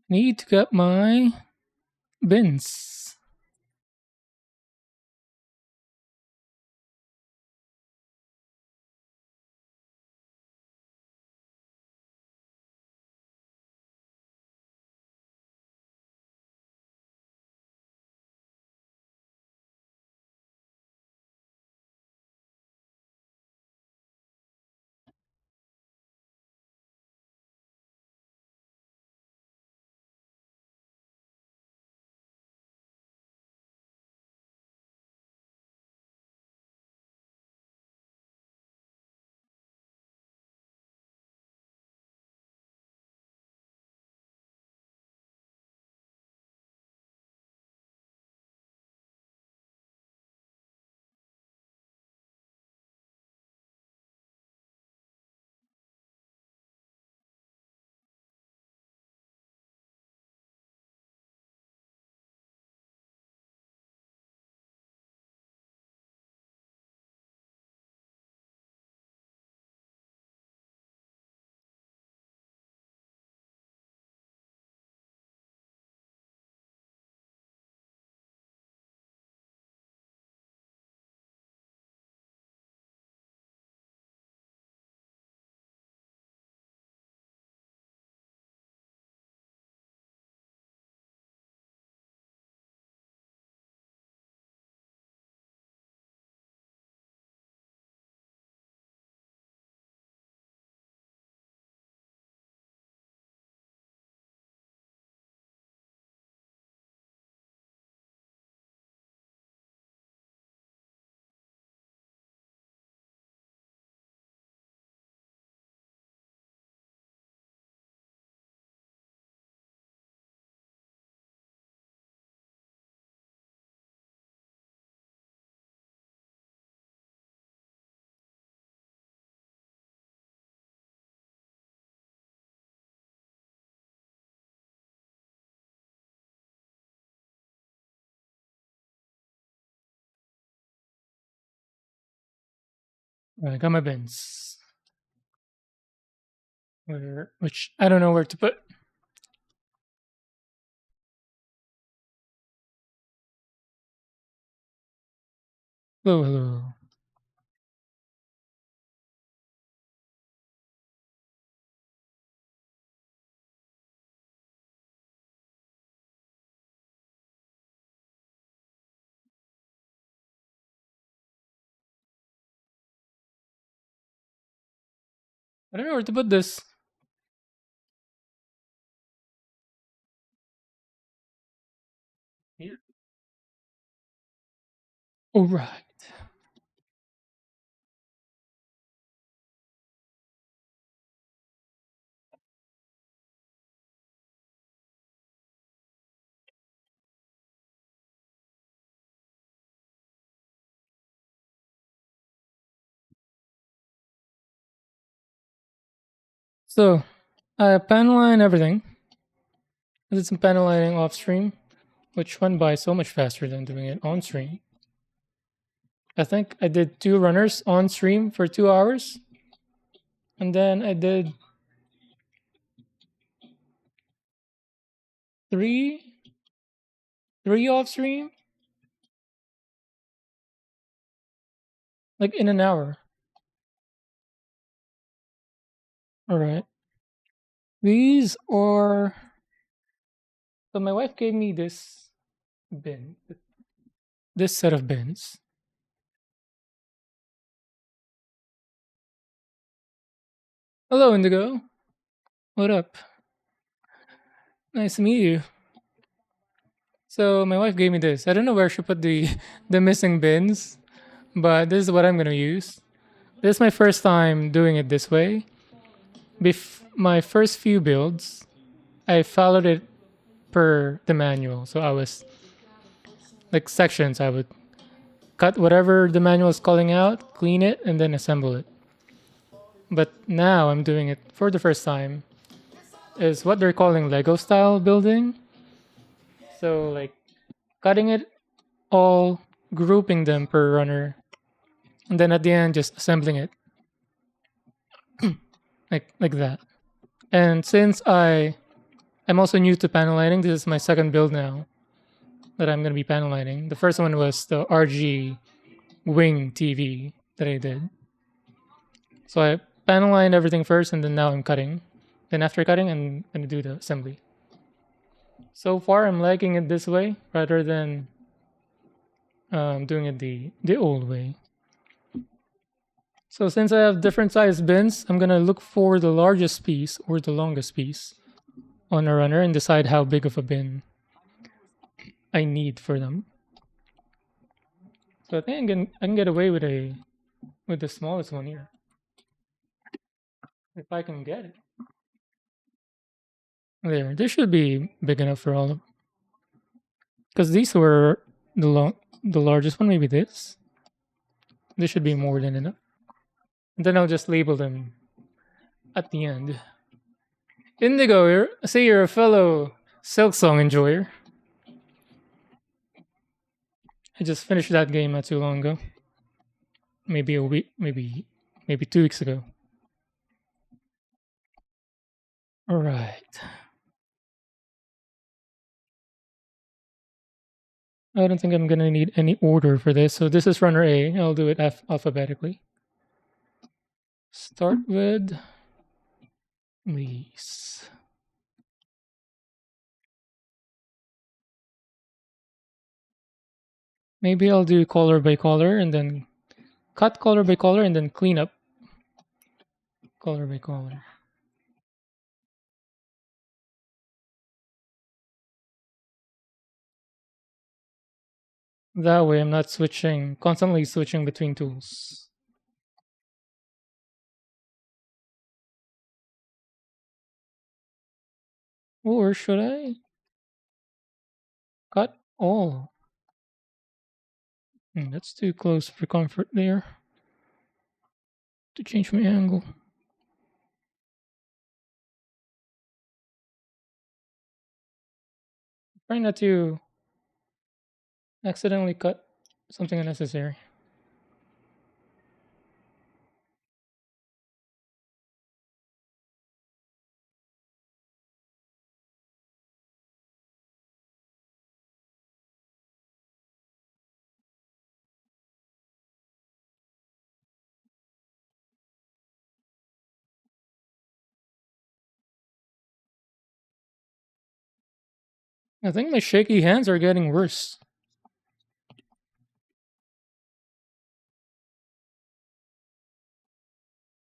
Need to get my bins. Right, got my bins. Which I don't know where to put. Hello, hello. I don't know where to put this. Here. All right. So I panel line everything. I did some panel lining off stream, which went by so much faster than doing it on stream. I think I did 2 runners on stream for 2 hours, and then I did three, three off stream, like in an hour. All right. These are. So my wife gave me this bin, this set of bins. Hello, Indigo. What up? Nice to meet you. So my wife gave me this. I don't know where she put the the missing bins, but this is what I'm gonna use. This is my first time doing it this way. My first few builds, I followed it per the manual. So I was like sections. I would cut whatever the manual is calling out, clean it, and then assemble it. But now I'm doing it for the first time. Is what they're calling Lego style building. So like cutting it all, grouping them per runner, and then at the end just assembling it like that. And since I I'm also new to panel lighting. This is my second build now that I'm gonna be panel lighting. The first one was the RG Wing TV that I did. So I panel lined everything first, and then now I'm cutting. Then after cutting, I'm gonna do the assembly. So far, I'm liking it this way rather than doing it the old way. So since I have different size bins, I'm gonna look for the largest piece or the longest piece on a runner and decide how big of a bin I need for them. So I think I can get away with the smallest one here if I can get it. There, this should be big enough for all of them. Because these were the largest one. Maybe this. This should be more than enough. And then I'll just label them at the end. Indigo, I say you're a fellow Silk Song enjoyer. I just finished that game not too long ago. Maybe a week, maybe 2 weeks ago. All right. I don't think I'm gonna need any order for this. So this is runner A. I'll do it alphabetically. Start with these. Maybe I'll do color by color and then cut color by color and then clean up color by color. That way I'm not constantly switching between tools. Or should I cut all? That's too close for comfort there. To change my angle. Try not to accidentally cut something unnecessary. I think my shaky hands are getting worse.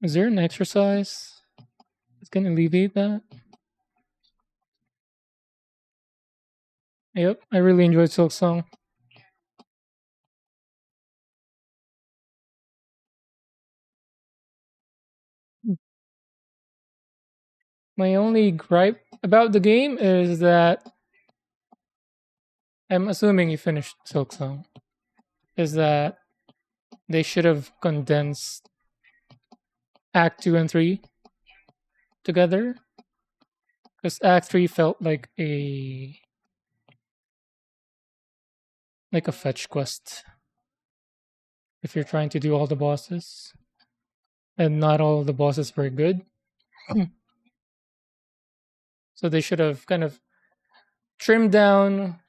Is there an exercise that's gonna alleviate that? Yep, I really enjoyed Silk Song. My only gripe about the game is that I'm assuming you finished Silk Song. Is that they should have condensed Act 2 and 3 together. Because Act 3 felt like a fetch quest. If you're trying to do all the bosses. And not all the bosses were good. So they should have kind of trimmed down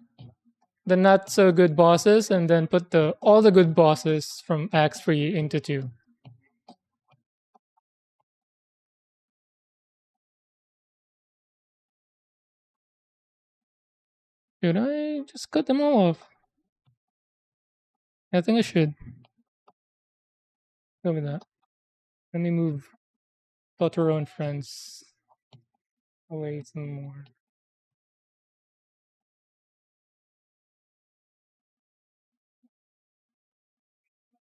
the not so good bosses and then put all the good bosses from Act 3 into 2. Should I just cut them all off? I think I should. Go with that. Let me move Totoro and Friends away some more.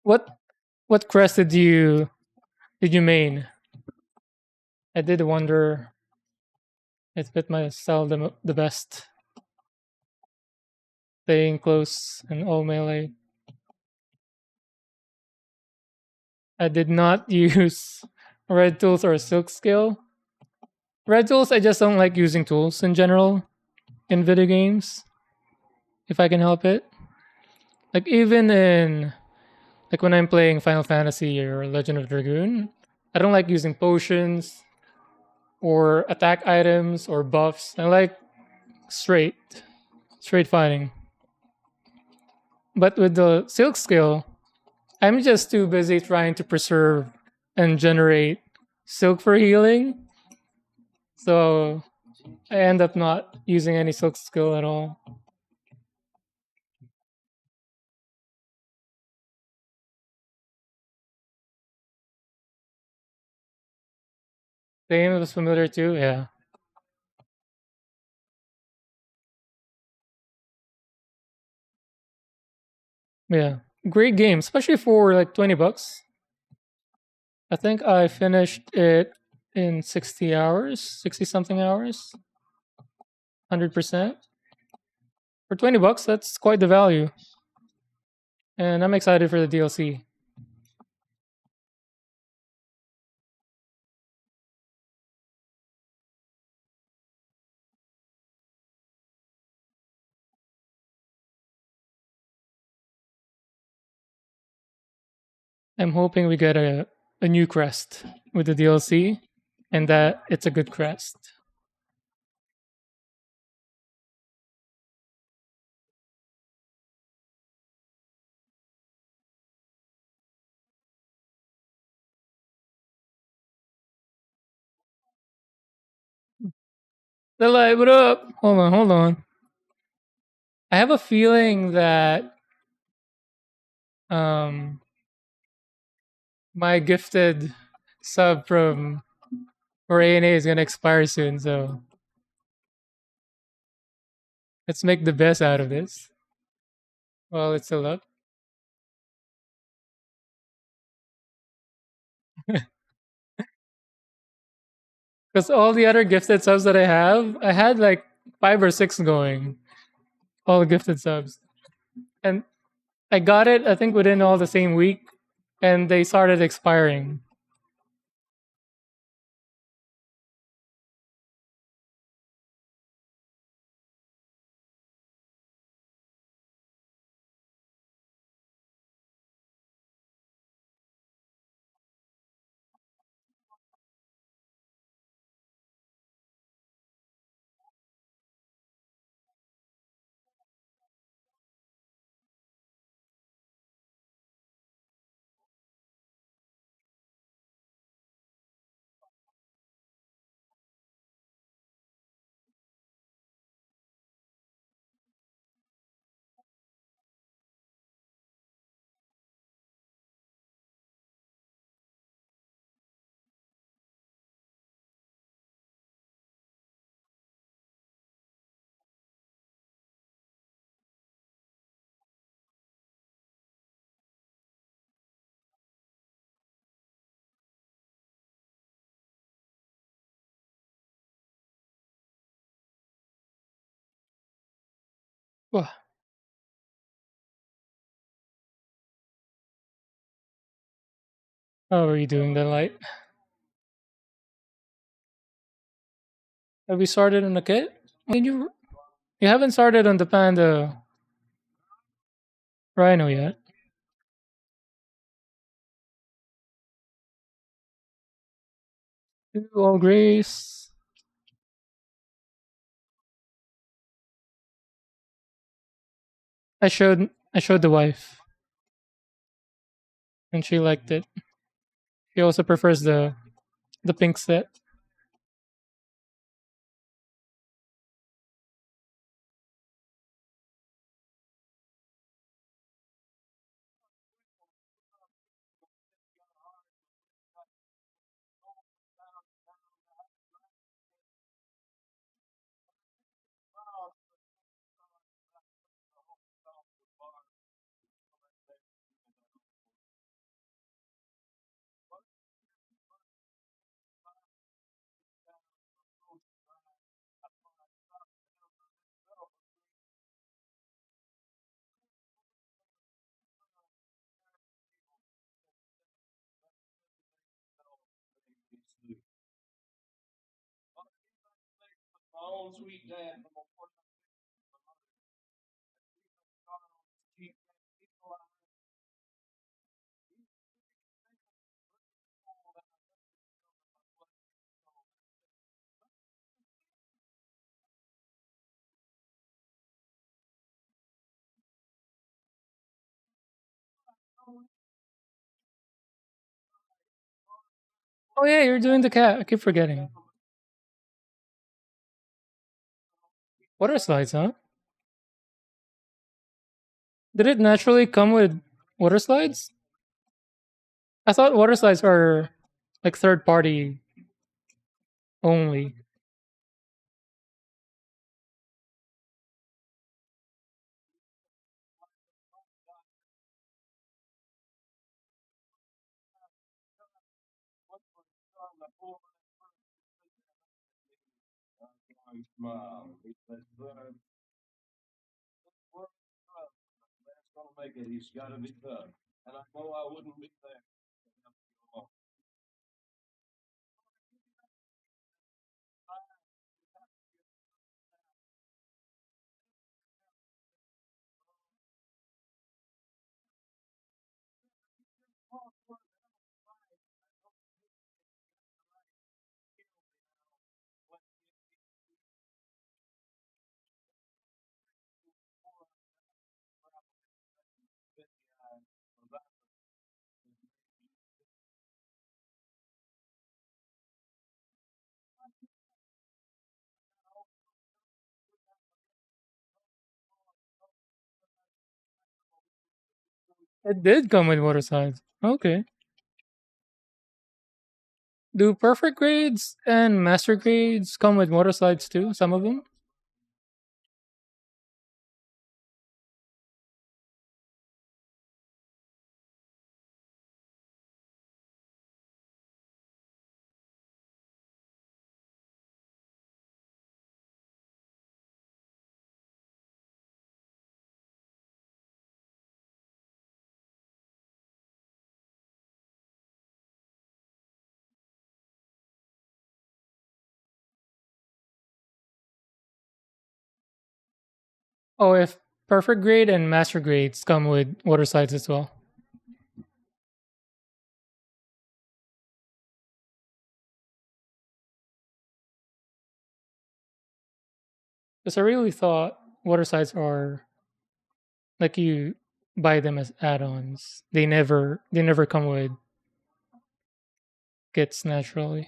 What crest did you main? I did wonder. It fit my style the best. Staying close and all melee. I did not use red tools or silk skill. Red tools, I just don't like using tools in general in video games. If I can help it. Like even in like when I'm playing Final Fantasy or Legend of Dragoon, I don't like using potions or attack items or buffs. I like straight fighting. But with the silk skill, I'm just too busy trying to preserve and generate silk for healing. So I end up not using any silk skill at all. The game was familiar too. Yeah. Yeah. Great game, especially for like 20 bucks. I think I finished it in 60 hours, 60 something hours, 100%. For 20 bucks, that's quite the value. And I'm excited for the DLC. I'm hoping we get a new crest with the DLC and that it's a good crest. The light, what up? Hold on, hold on. I have a feeling that um my gifted sub from for ANA is gonna expire soon, so let's make the best out of this. Well, it's still up. Because all the other gifted subs that I have, I had like 5 or 6 going, all gifted subs. And I got it, I think, within all the same week, and they started expiring. Wha- How are you doing, the light? Have we started on the kit? Did you haven't started on the Panda Rhino yet. All Grace. I showed the wife and she liked it. She also prefers the pink set. Oh yeah, you're doing the cat. I keep forgetting. Water slides, huh? Did it naturally come with water slides? I thought water slides are like third party only. It did come with water slides. Okay. Do perfect grades and master grades come with water slides too? Some of them? Oh, if perfect grade and master grades come with water slides as well. Because I really thought water slides are like you buy them as add-ons. They never come with kits naturally.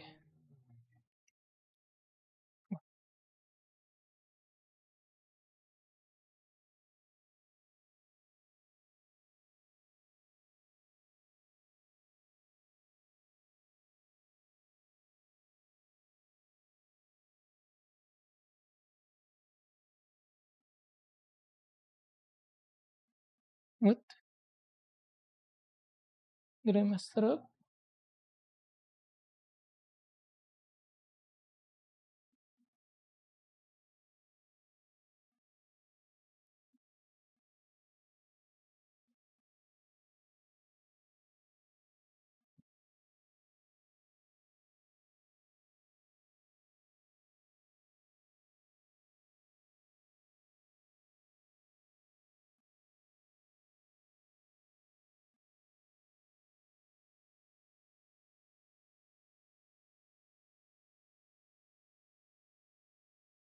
What? Did I mess that up?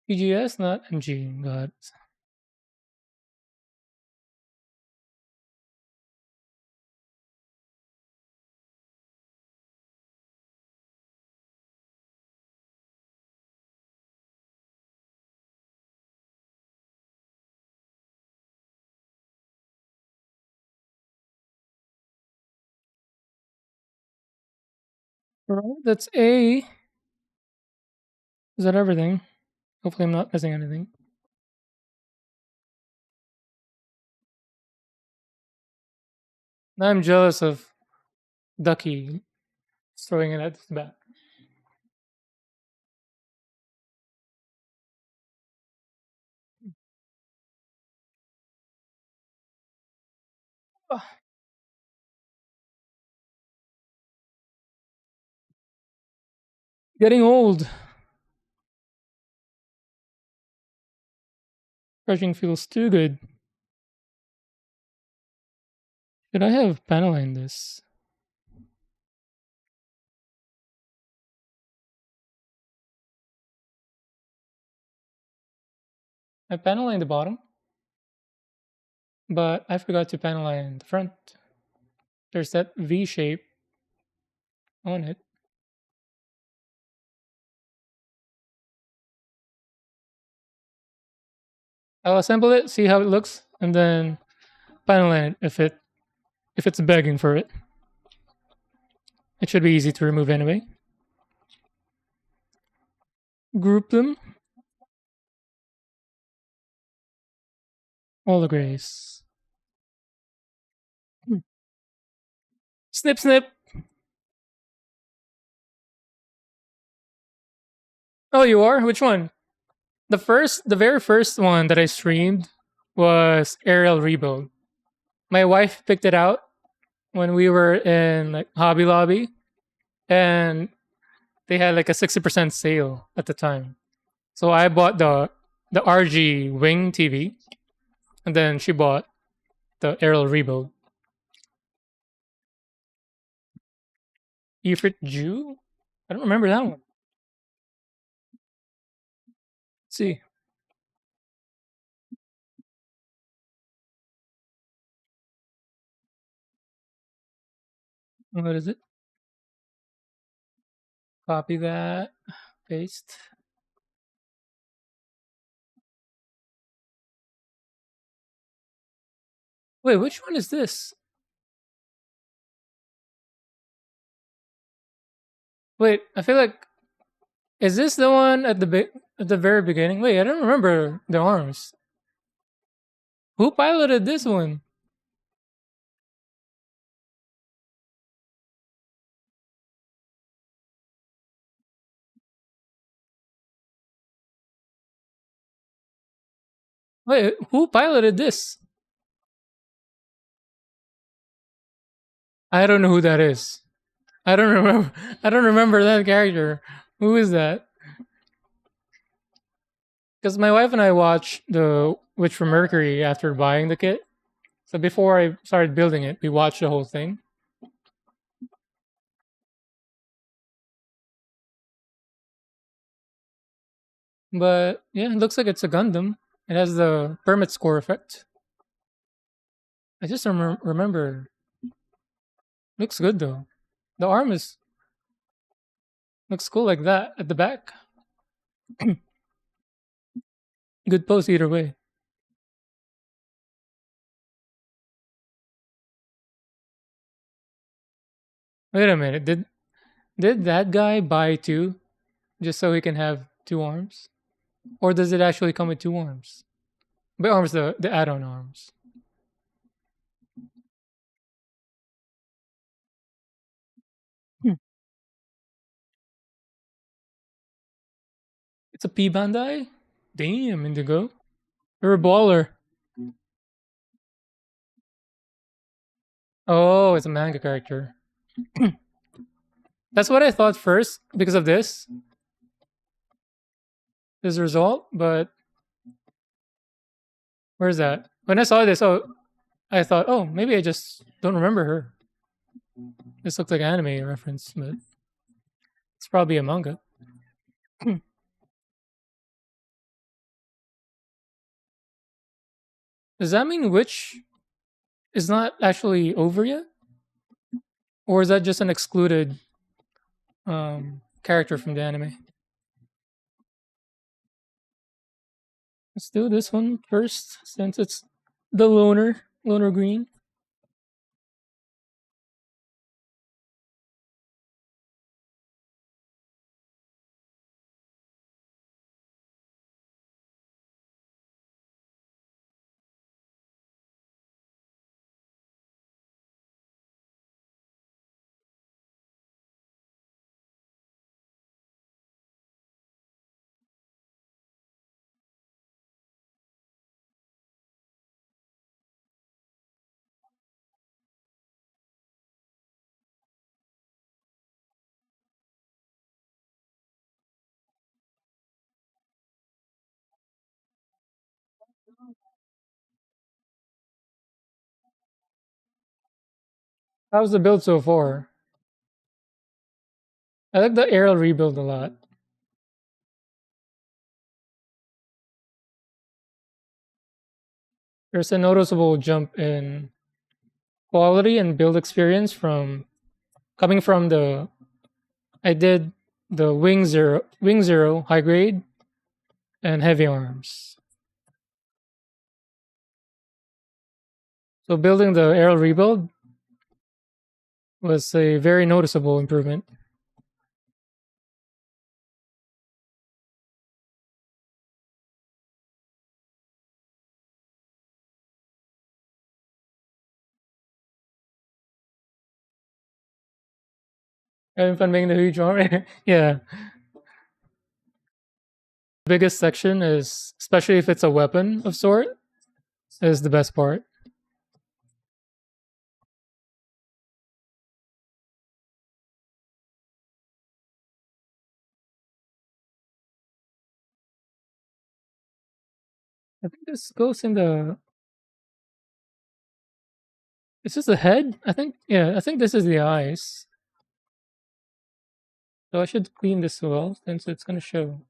PGS, not MG. God. Alright, that's A. Is that everything? Hopefully I'm not missing anything. Now I'm jealous of Ducky throwing it at his back. Ah, getting old. Crushing feels too good. Should I have panel in this? I panel in the bottom, but I forgot to panel in the front. There's that V shape on it. I'll assemble it, see how it looks, and then final line it if it's begging for it. It should be easy to remove anyway. Group them, all the grays. Hmm. Snip, snip. Oh, you are? Which one? The very first one that I streamed was Aerial Rebuild. My wife picked it out when we were in like Hobby Lobby, and they had like a 60% sale at the time. So I bought the RG Wing TV, and then she bought the Aerial Rebuild. Ifrit Jew? I don't remember that one. Let's see. What is it? Copy that. Paste. Wait, which one is this? Wait, I feel like is this the one at at the very beginning? Wait, I don't remember the arms. Who piloted this one? Wait, who piloted this? I don't know who that is. I don't remember. I don't remember that character. Who is that? Because my wife and I watched the Witch from Mercury after buying the kit. So before I started building it, we watched the whole thing. But yeah, it looks like it's a Gundam. It has the permit score effect. I just remember. Looks good though. The arm is looks cool like that at the back. Good pose either way. Wait a minute. Did that guy buy two just so he can have two arms, or does it actually come with two arms? By arms, the add-on arms. Hmm. It's a P Bandai. Damn, Indigo. You're a baller. Oh, it's a manga character. That's what I thought first because of this result. But where's that? When I saw this, oh, I thought, oh, maybe I just don't remember her. This looks like anime reference, but it's probably a manga. Does that mean Witch is not actually over yet, or is that just an excluded character from the anime? Let's do this one first, since it's the loner green. How's the build so far? I like the aerial rebuild a lot. There's a noticeable jump in quality and build experience from coming from the I did the wing zero high grade and heavy arms. So building the aerial rebuild was a very noticeable improvement. Having fun making the huge arm. Yeah. Biggest section is, especially if it's a weapon of sort, is the best part. I think this goes in the. Is this the head? I think, yeah, I think this is the eyes. So I should clean this well since it's gonna show.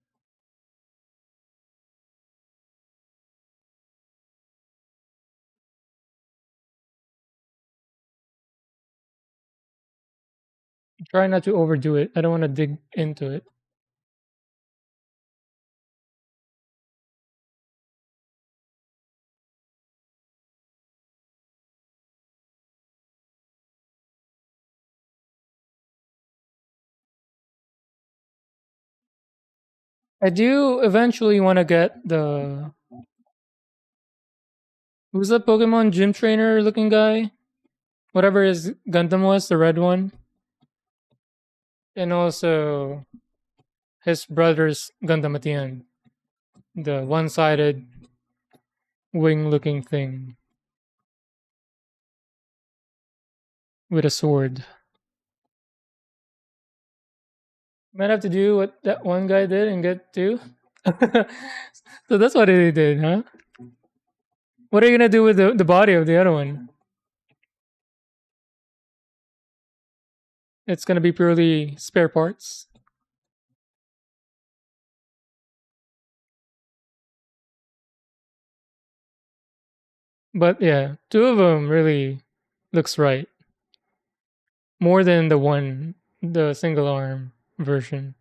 Try not to overdo it. I don't want to dig into it. I do eventually want to get the who's that Pokemon gym trainer looking guy? Whatever his Gundam was, the red one, and also his brother's Gundam at the end, the one-sided wing-looking thing with a sword. Might have to do what that one guy did and get two. So that's what he did, huh? What are you gonna do with the body of the other one? It's gonna be purely spare parts. But yeah, two of them really looks right. More than the single arm version.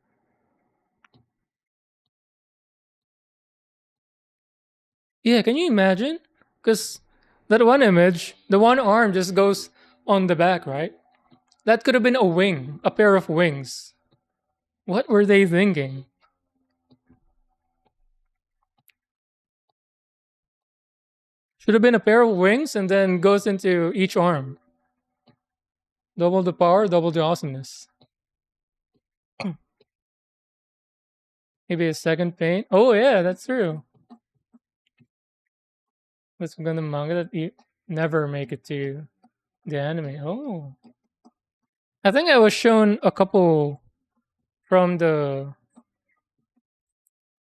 Yeah, can you imagine? Because that one image, the one arm just goes on the back, right? That could have been a wing, a pair of wings. What were they thinking? Should have been a pair of wings and then goes into each arm. Double the power, double the awesomeness. Maybe a second paint. Oh yeah, that's true. Let's go the manga that you never make it to the anime. Oh, I think I was shown a couple from the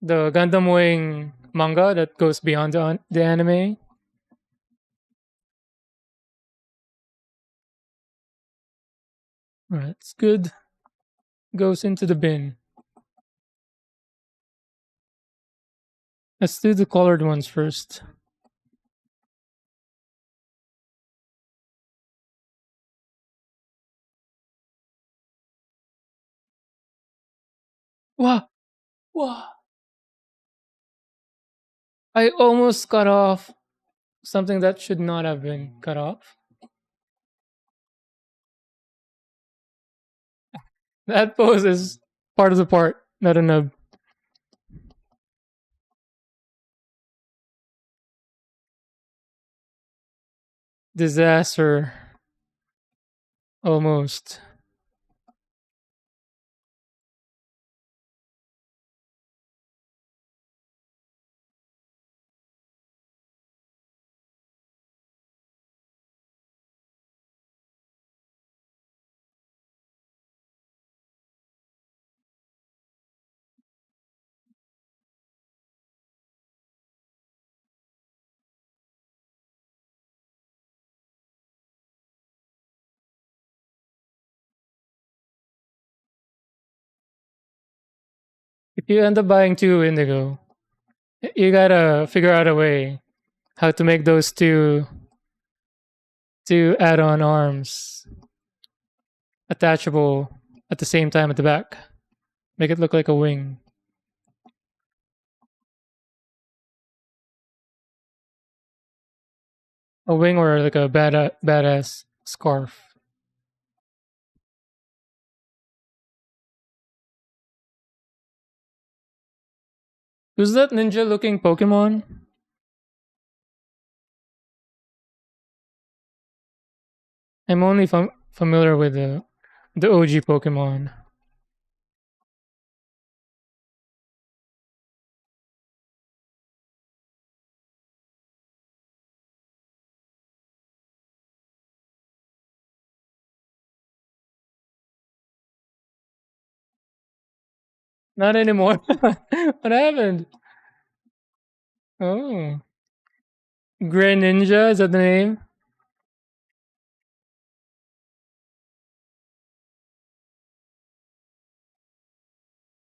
Gundam Wing manga that goes beyond the anime. Alright, it's good. Goes into the bin. Let's do the colored ones first. Wow, wow. I almost cut off something that should not have been cut off. That pose is part of the part, not a nub. Disaster. Almost. If you end up buying two indigo, you gotta figure out a way how to make those two to add on arms attachable at the same time at the back. Make it look like a wing. A wing or like a badass scarf. Who's that ninja looking Pokemon? I'm only familiar with the OG Pokemon. Not anymore. What happened? Oh, Greninja, is that the name?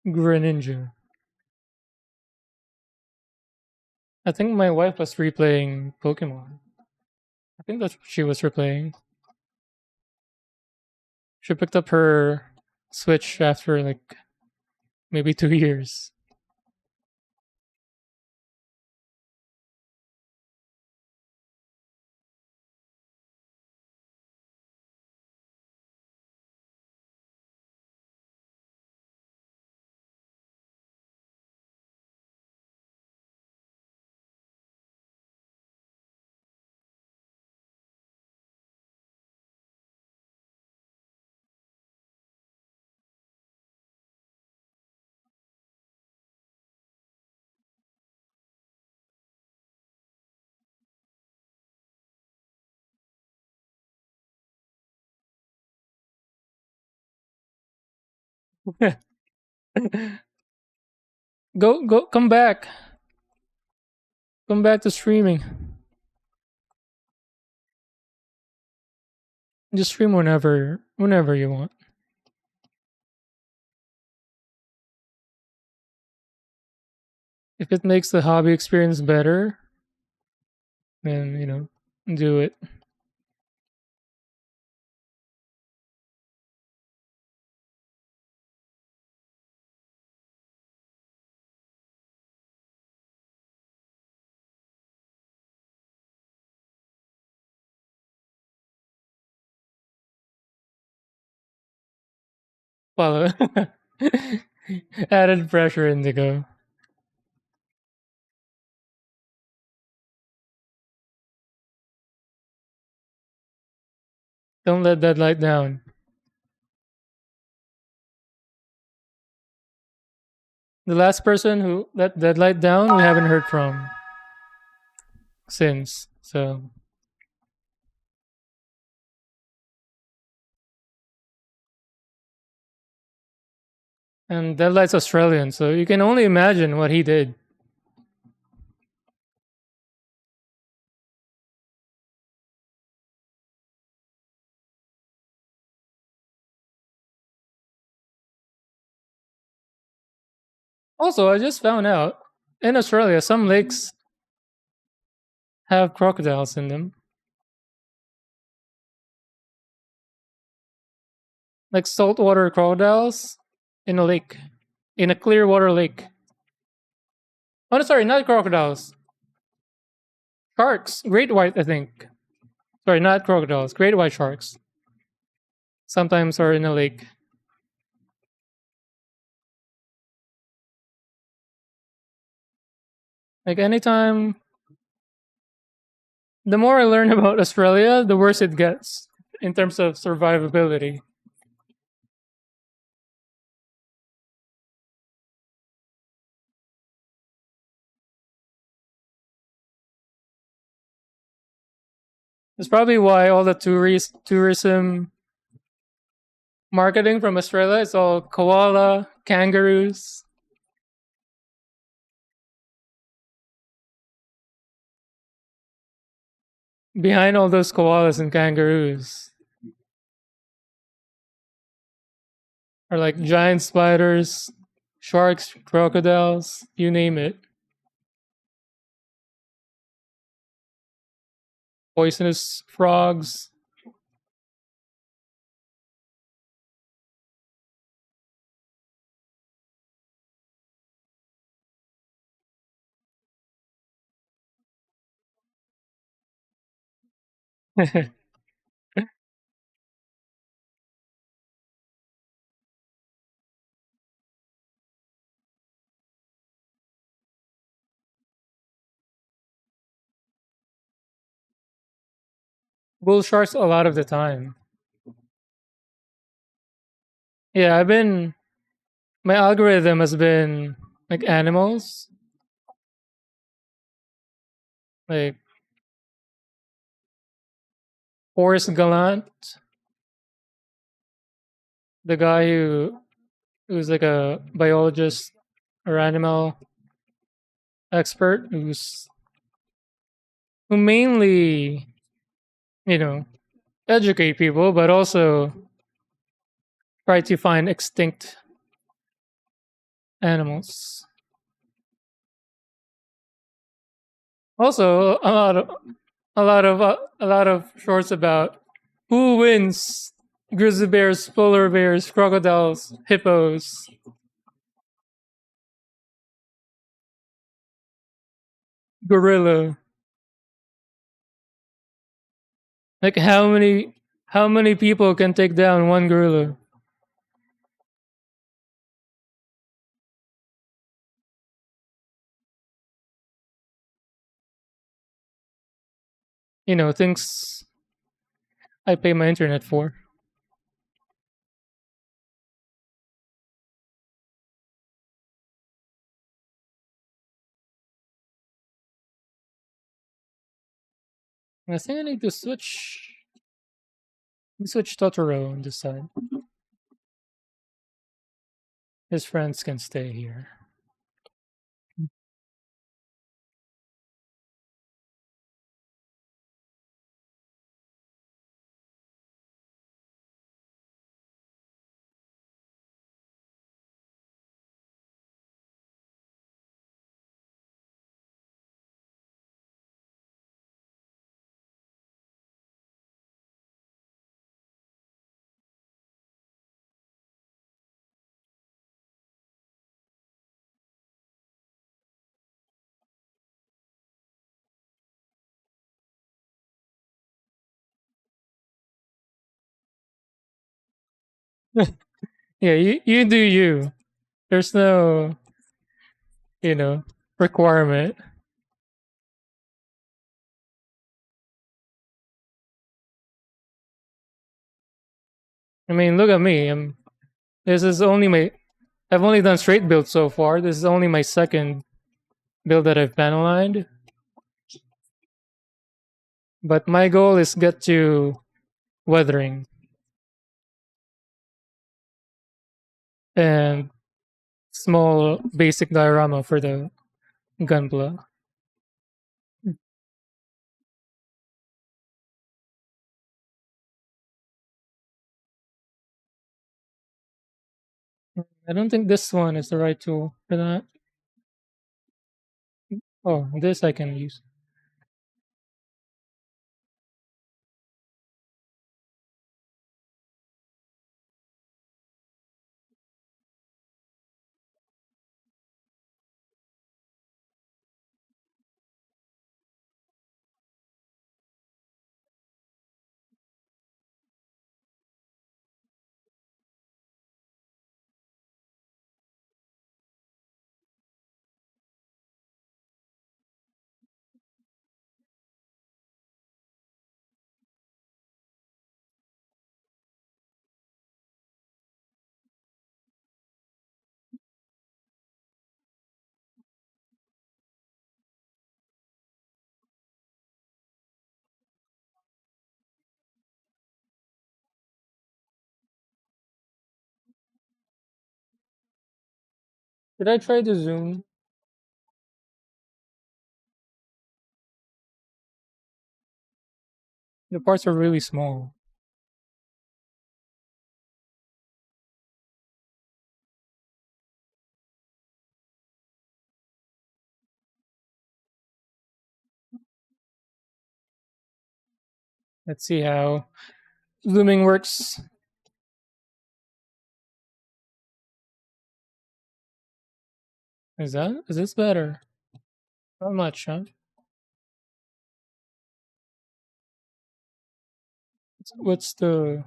Greninja. I think my wife was replaying Pokemon. I think that's what she was replaying. She picked up her Switch after like maybe 2 years. Come back. Come back to streaming. Just stream whenever you want. If it makes the hobby experience better, then do it. Follow. Added pressure, Indigo. Don't let that light down. The last person who let that light down, we haven't heard from since. So, and Deadlight's Australian, so you can only imagine what he did. Also, I just found out in Australia, some lakes have crocodiles in them, like saltwater crocodiles in a lake, in a clear water lake. Oh, no, sorry, not crocodiles. Sharks, great white, I think. Sorry, not crocodiles. Great white sharks. Sometimes are in a lake. Like anytime, the more I learn about Australia, the worse it gets in terms of survivability. That's probably why all the tourism marketing from Australia is all koala, kangaroos. Behind all those koalas and kangaroos are like giant spiders, sharks, crocodiles, you name it. poisonous frogs. Bull sharks a lot of the time. Yeah, I've been my algorithm has been like animals, like Forrest Gallant, the guy who's like a biologist or animal expert who mainly, you know, educate people, but also try to find extinct animals. Also, a lot of shorts about who wins: grizzly bears, polar bears, crocodiles, hippos, gorilla. Like how many people can take down one gorilla? You know, things I pay my internet for. I think I need to switch Totoro on this side. His friends can stay here. Yeah, you do you. There's no, you know, requirement. I mean, look at me. This is only my. I've only done straight builds so far. This is only my second build that I've panellined. But my goal is get to weathering and small basic diorama for the gunpla. I don't think this one is the right tool for that. Oh, this I can use. Did I try to zoom? The parts are really small. Let's see how zooming works. Is this better? Not much, huh? What's the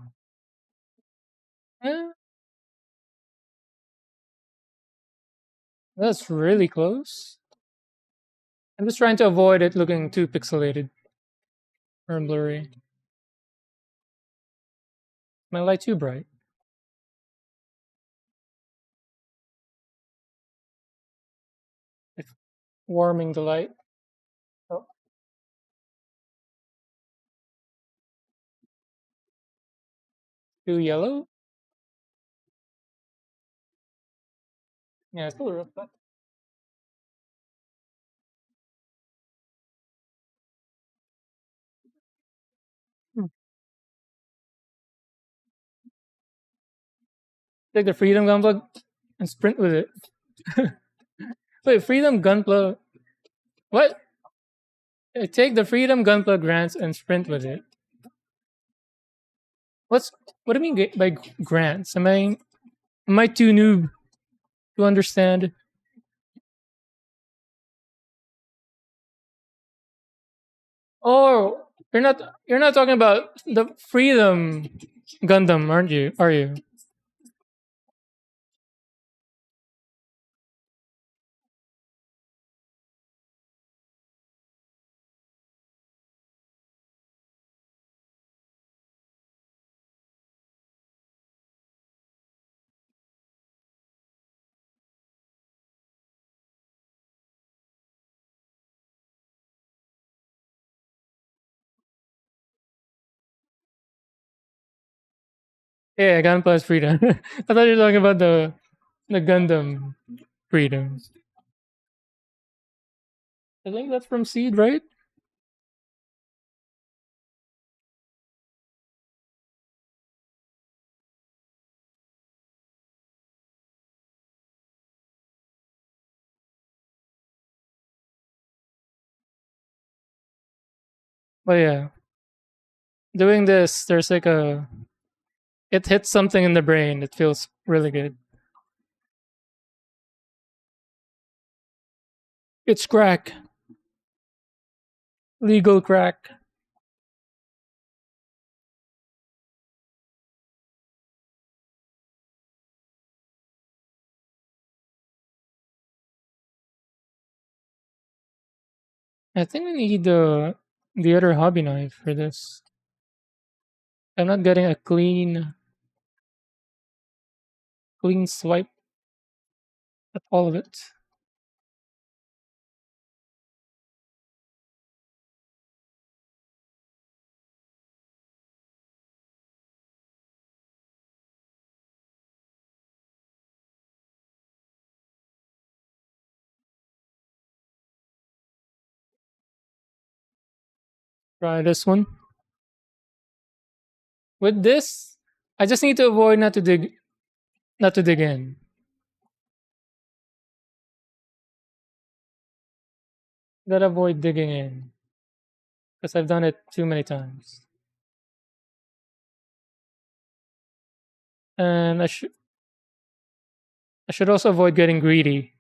eh, that's really close. I'm just trying to avoid it looking too pixelated or blurry. My light too bright. It's warming the light. Oh, too yellow? Yeah, it's a little rough, but hmm. Take the freedom gunplug and sprint with it. Wait, freedom gunplug. What? Take the freedom gunplug grants and sprint with it. What's what do you mean by grants? Am I too noob to understand? Oh, you're not talking about the freedom Gundam, aren't you? Are you? Yeah, Gunpla is freedom. I thought you were talking about the Gundam freedom. I think that's from Seed, right? But yeah, doing this, there's like a it hits something in the brain. It feels really good. It's crack, legal crack. I think I need the other hobby knife for this. I'm not getting a clean swipe at all of it. Try this one. With this, I just need to avoid not to dig in. Gotta avoid digging in because I've done it too many times. And I should also avoid getting greedy.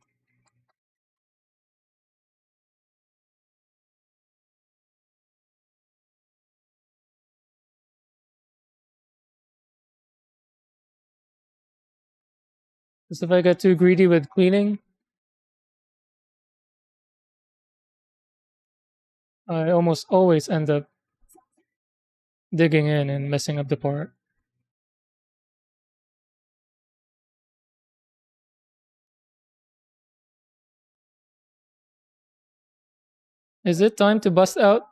Because if I get too greedy with cleaning, I almost always end up digging in and messing up the part. Is it time to bust out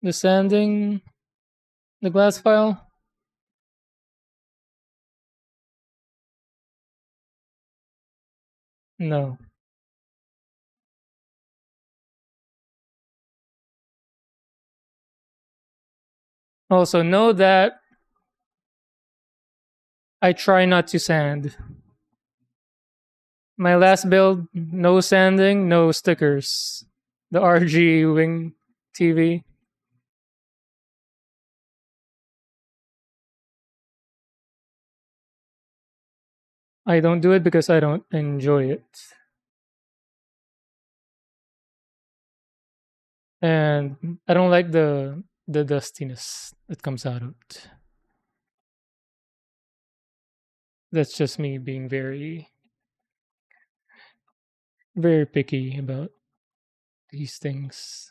the sanding, the glass file? No. Also, know that I try not to sand. My last build, no sanding, no stickers. The RG Wing TV. I don't do it because I don't enjoy it. And I don't like the dustiness that comes out of it. That's just me being very picky about these things.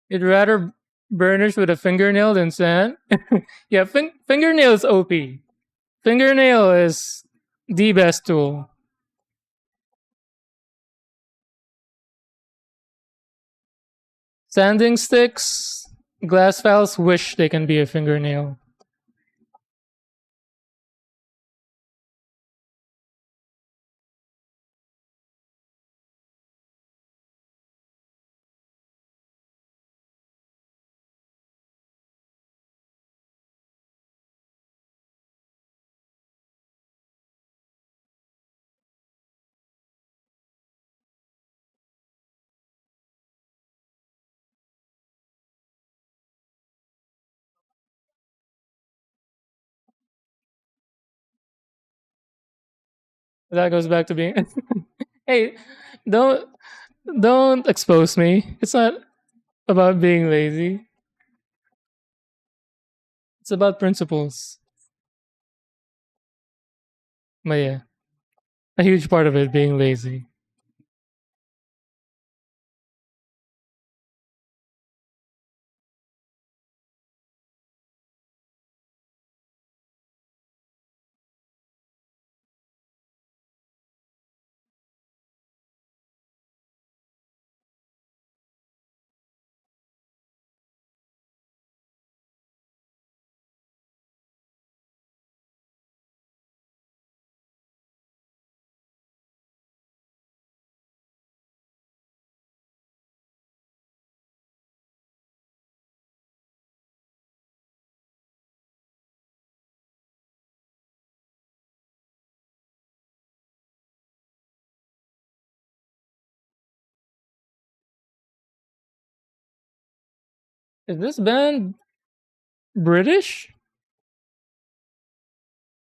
You'd rather burnish with a fingernail than sand? Yeah, fingernail is OP. Fingernail is the best tool. Sanding sticks, glass files wish they can be a fingernail. That goes back to being hey, don't don't expose me. It's not about being lazy. It's about principles. But yeah, a huge part of it being lazy. Is this band British?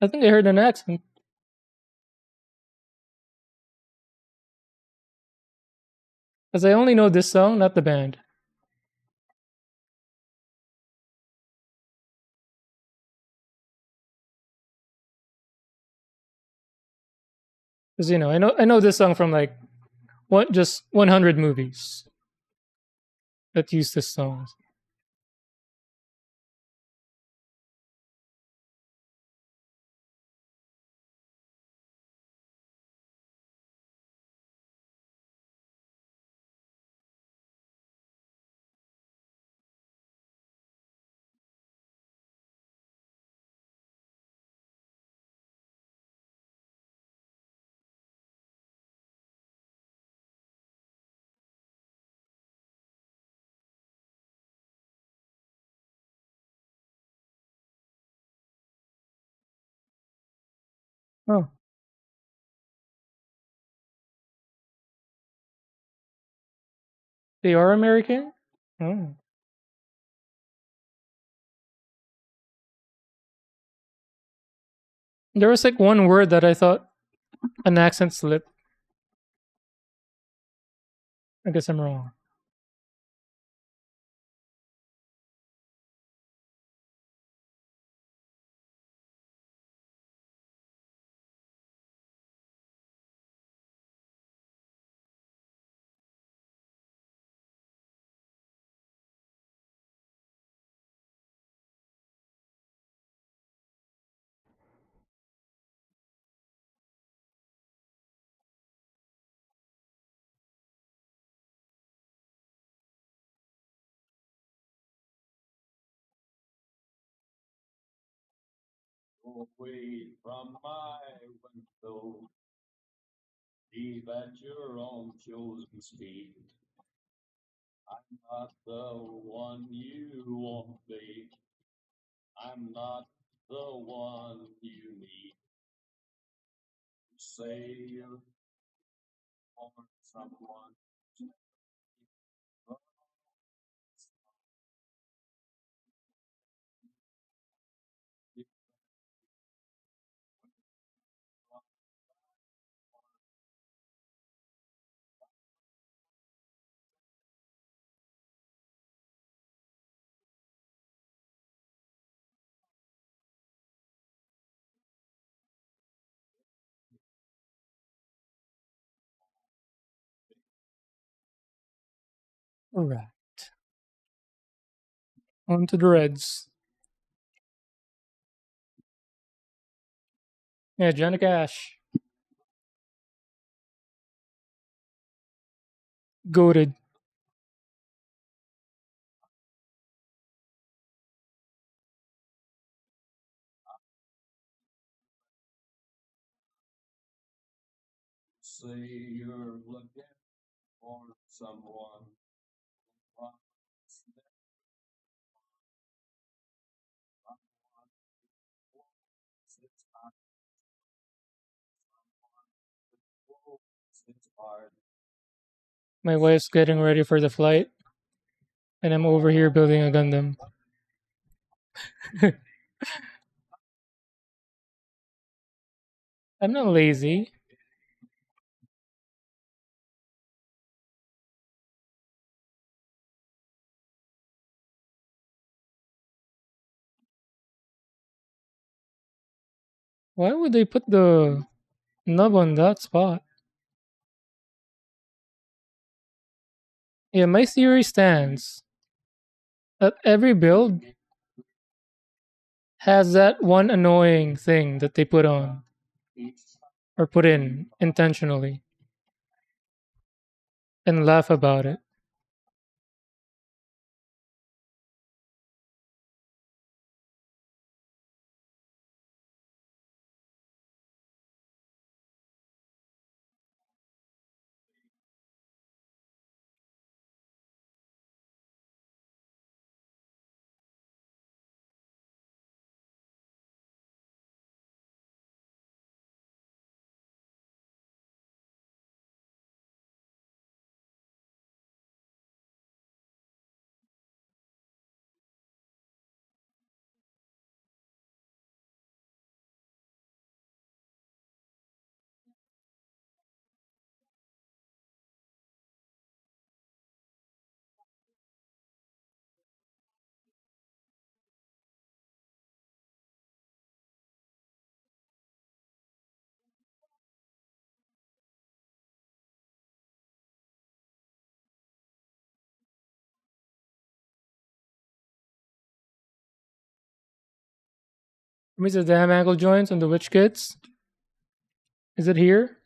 I think I heard an accent. Because I only know this song, not the band. Because I know this song from like what just 100 movies that use this song. Oh, they are American? Oh. There was like one word that I thought an accent slip. I guess I'm wrong. away from my window, leave at your own chosen speed. I'm not the one you want, babe. I'm not the one you need. Say you're for someone. All right. On to the Reds. Yeah, Johnny Cash. Goated. Say you're looking for someone. It's hard. My wife's getting ready for the flight, and I'm over here building a Gundam. I'm not lazy. Why would they put the nub on that spot? Yeah, my theory stands that every build has that one annoying thing that they put on or put in intentionally and laugh about it. Where's the damn ankle joints on the witch kits? Is it here?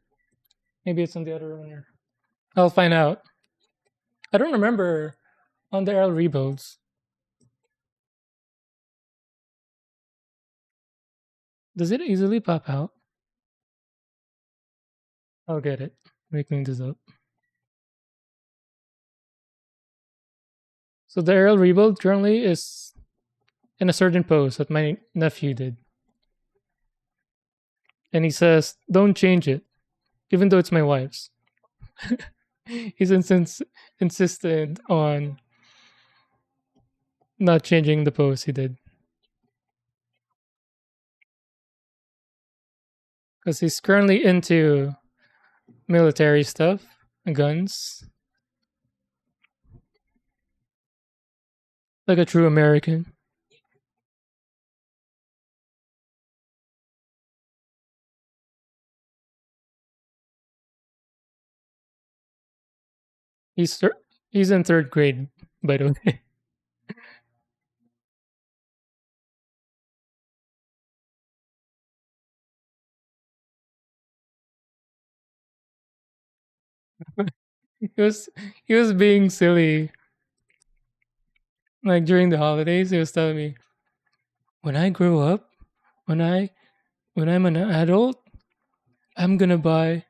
Maybe it's on the other runner. I'll find out. I don't remember on the L rebuilds. Does it easily pop out? I'll get it. Let me clean this up. So the Aerial rebuild currently is in a certain pose that my nephew did. And he says, don't change it, even though it's my wife's. He's insistent on not changing the pose he did. Because he's currently into military stuff, guns, like a true American. He's thir- he's in third grade, by the way. he was he was being silly. Like during the holidays, he was telling me, when I grow up, when I'm an adult, I'm gonna buy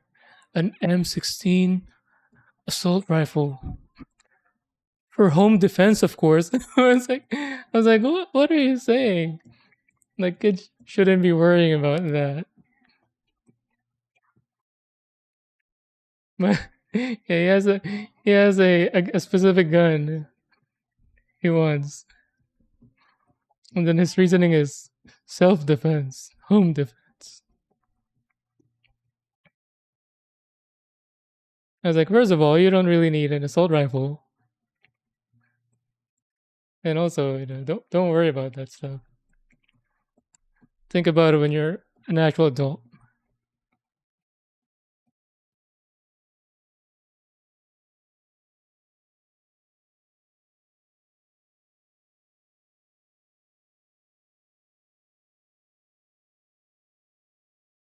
an M16 assault rifle for home defense, of course. I was like, what are you saying? Like, kids shouldn't be worrying about that. But yeah, he has a specific gun he wants, and then his reasoning is self defense, home defense. I was like, first of all, you don't really need an assault rifle, and also, don't worry about that stuff. Think about it when you're an actual adult.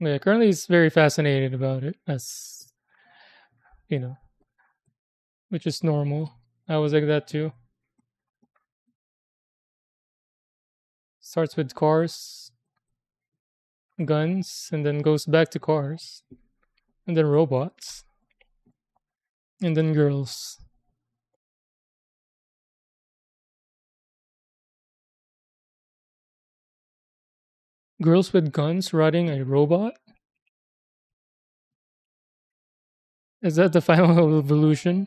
Yeah, currently he's very fascinated about it. That's you know, which is normal. I was like that too. Starts with cars, guns, and then goes back to cars, and then robots, and then girls. Girls with guns riding a robot? Is that the final evolution?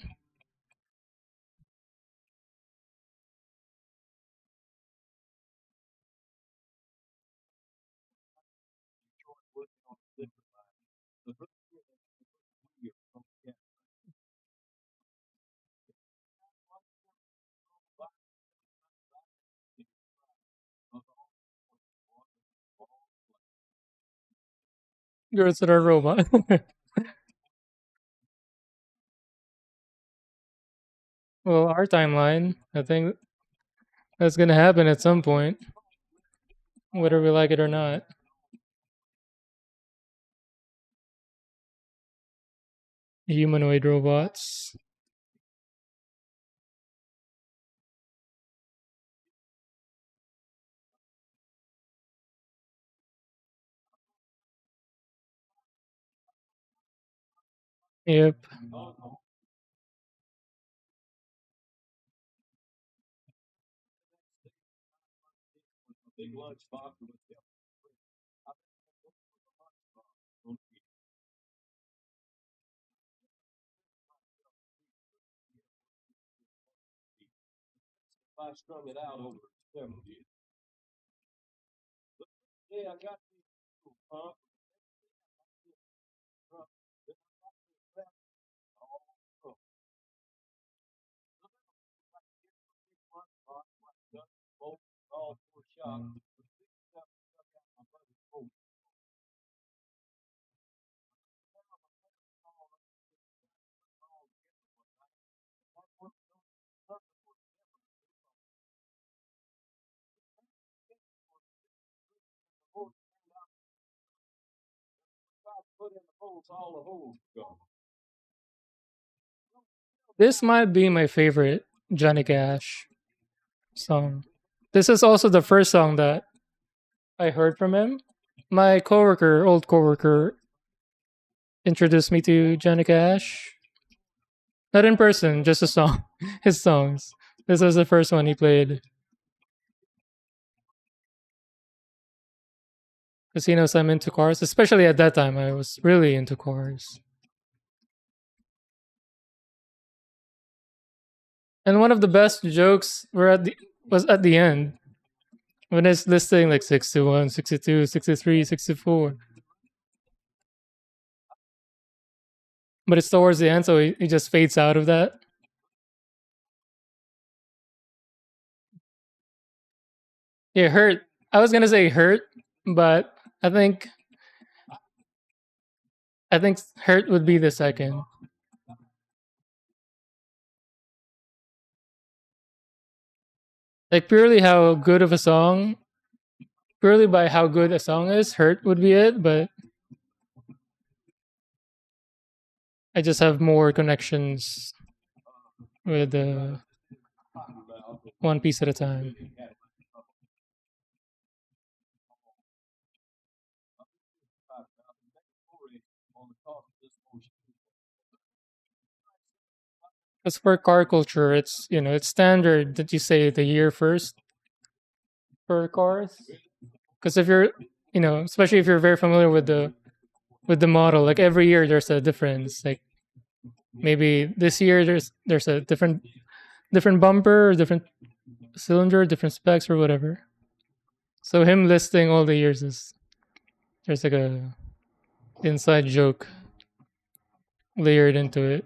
Girls that are robot. Well, our timeline, I think that's gonna happen at some point, whether we like it or not. Humanoid robots. Yep. Big lunch box with if I strung it out over several years. Yeah, I got these pump. All four shots. Put in the holes, all the holes gone. This might be my favorite Johnny Cash song. This is also the first song that I heard from him. My coworker, old coworker, introduced me to Johnny Cash. Not in person, just a song. His songs. This was the first one he played. Because he knows I'm into cars. Especially at that time, I was really into cars. And one of the best jokes was at the end when it's listing like 61, 62, 63, 64. But it's towards the end, so he just fades out of that. Yeah, hurt. I was gonna say hurt, but I think I think hurt would be the second. Like purely by how good a song is, hurt would be it. But I just have more connections with one piece at a time. Because for car culture, it's it's standard that you say the year first for cars. Because if you're especially if you're very familiar with the model, like every year there's a difference. Like maybe this year there's a different bumper, or different cylinder, different specs, or whatever. So him listing all the years is there's like a inside joke layered into it.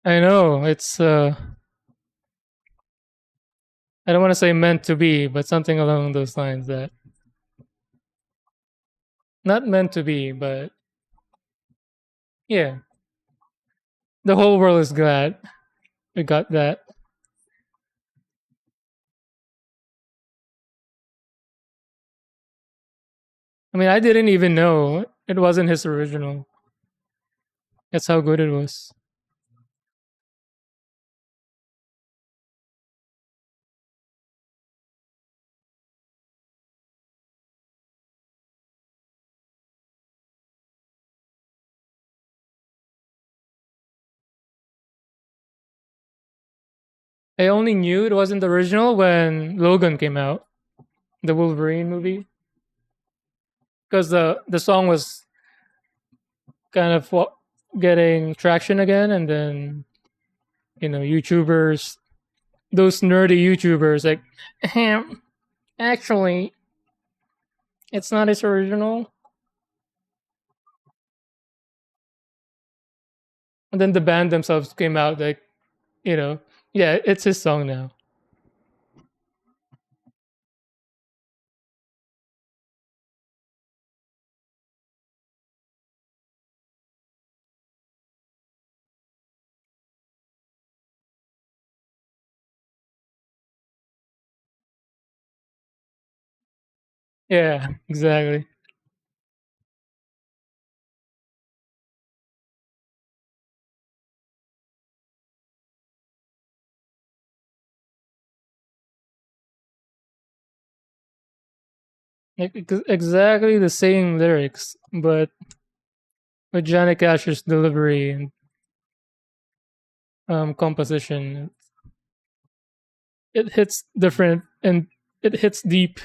I know it's I don't want to say meant to be, but something along those lines that not meant to be, but yeah, the whole world is glad we got that. I mean, I didn't even know it wasn't his original. That's how good it was. I only knew it wasn't the original when Logan came out, the Wolverine movie, because the song was kind of getting traction again, and then YouTubers, those nerdy YouTubers, like, "Ahem, actually, it's not his original." And then the band themselves came out like, you know, yeah, it's his song now. Yeah, exactly. Like, exactly the same lyrics, but with Johnny Cash's delivery and composition, it hits different and it hits deep.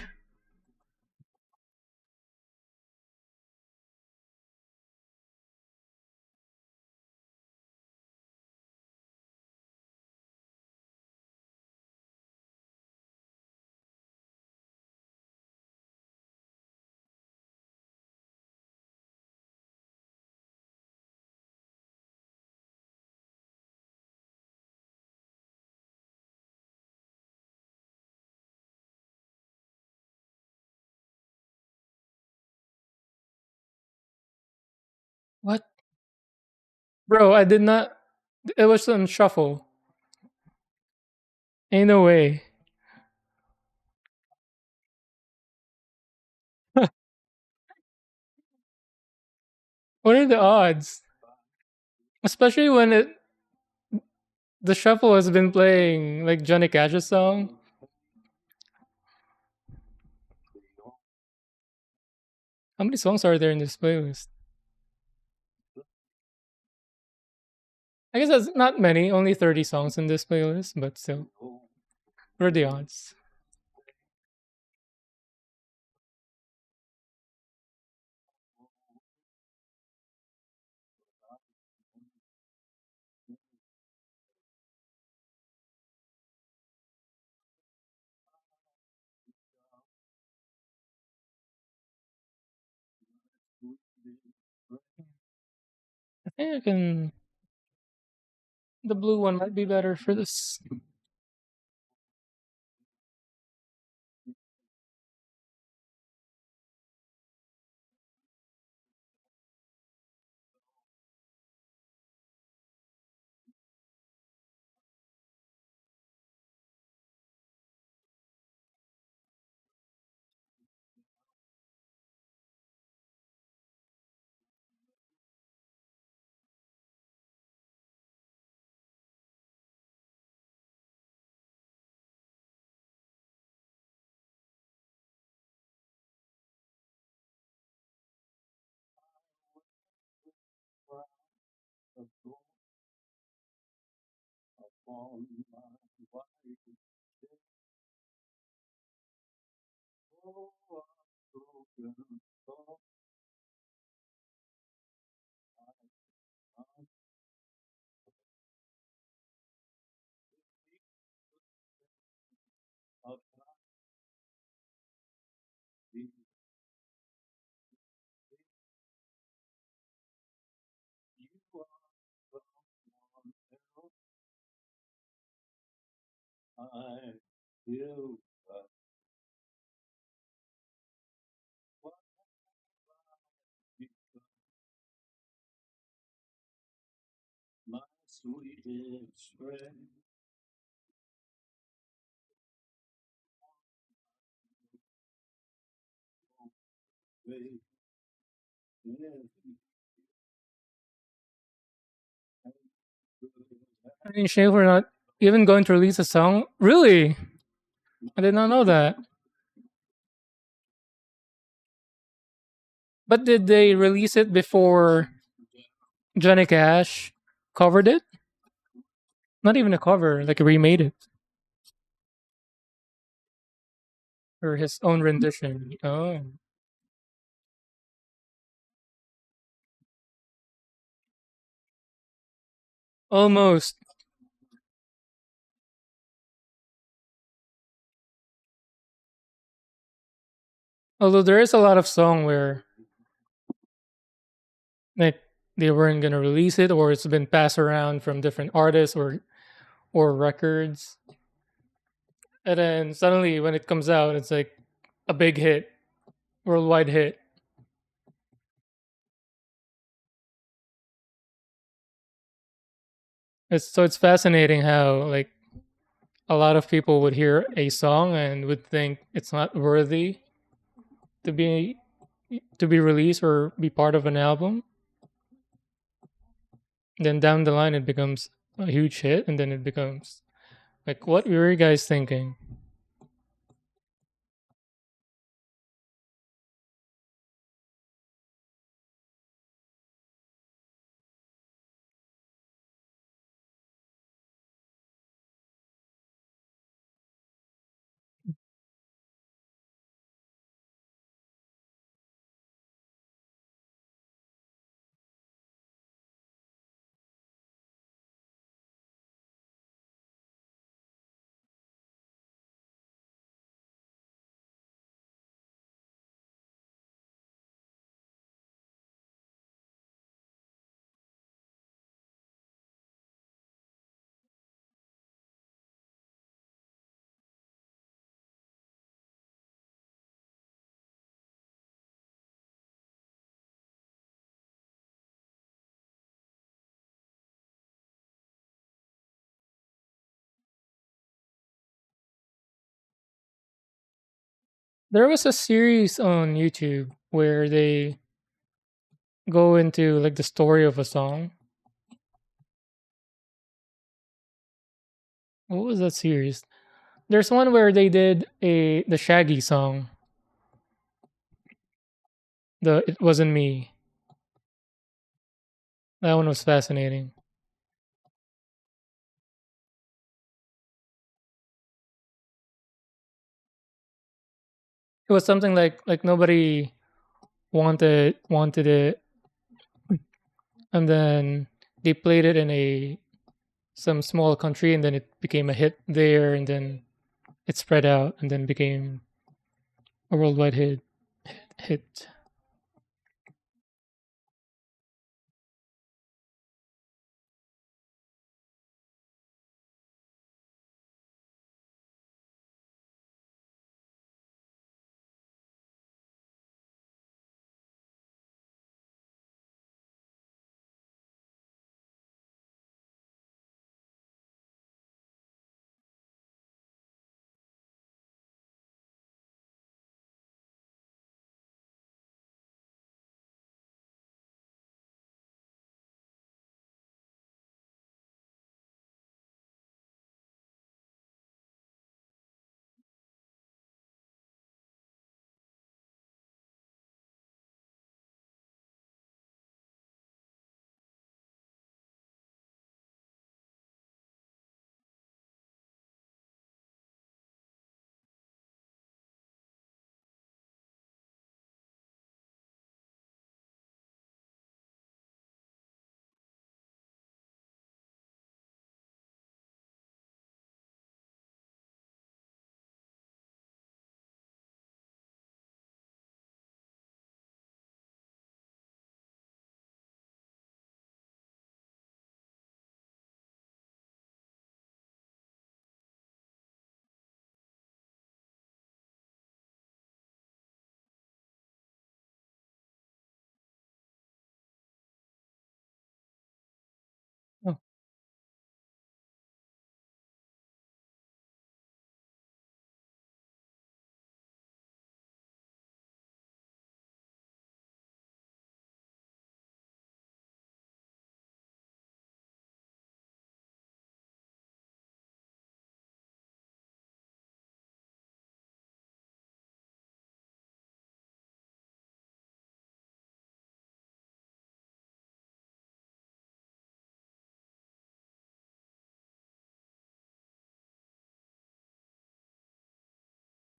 What, bro? I did not. It was on shuffle. Ain't no way. What are the odds? Especially when the shuffle has been playing like Johnny Cash's song. How many songs are there in this playlist? I guess that's not many, only 30 songs in this playlist, but still, what are the odds? I think I can. The blue one might be better for this. a thorn upon my white shirt. Oh, a broken thought I can't of the you are someone else I feel what become my sweetest friend. Baby, I mean, shame for not even going to release a song. Really, I did not know that. But did they release it before Johnny Cash covered it? Not even a cover, like remade it or his own rendition. Oh, almost. Although there is a lot of song where like they weren't gonna release it, or it's been passed around from different artists or records, and then suddenly when it comes out, it's like a big hit, worldwide hit. It's fascinating how like a lot of people would hear a song and would think it's not worthy to be to be released or be part of an album. Then down the line, it becomes a huge hit, and then it becomes like, what were you guys thinking? There was a series on YouTube where they go into like the story of a song. What was that series? There's one where they did a the Shaggy song. The It Wasn't Me. That one was fascinating. It was something like nobody wanted it, and then they played it in a some small country, and then it became a hit there, and then it spread out, and then became a worldwide hit.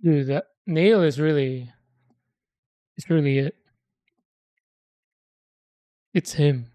Dude, that nail is really, it's really it. It's him.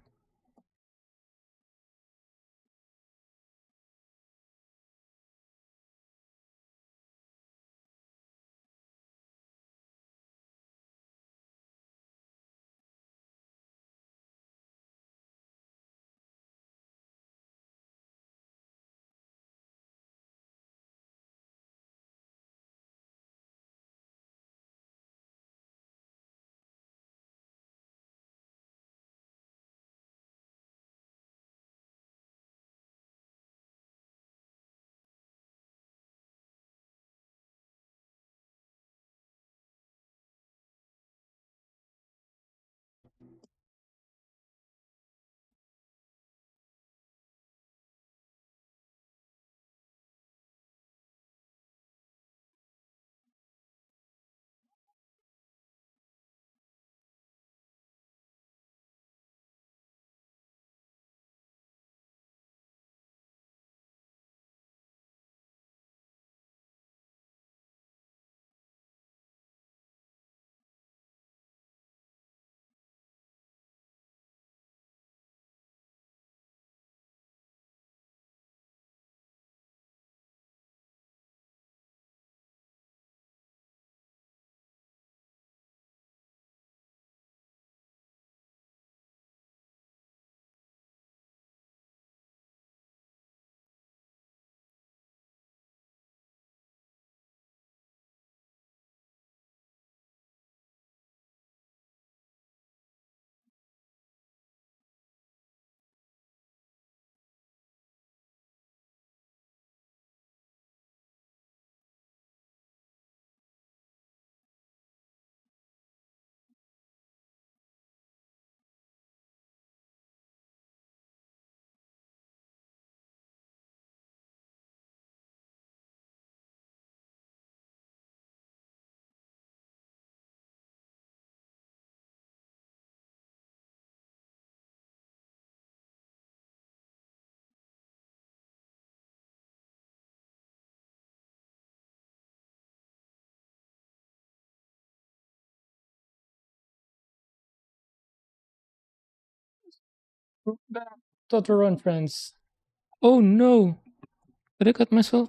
Totoro friends. Oh no! Did I cut myself?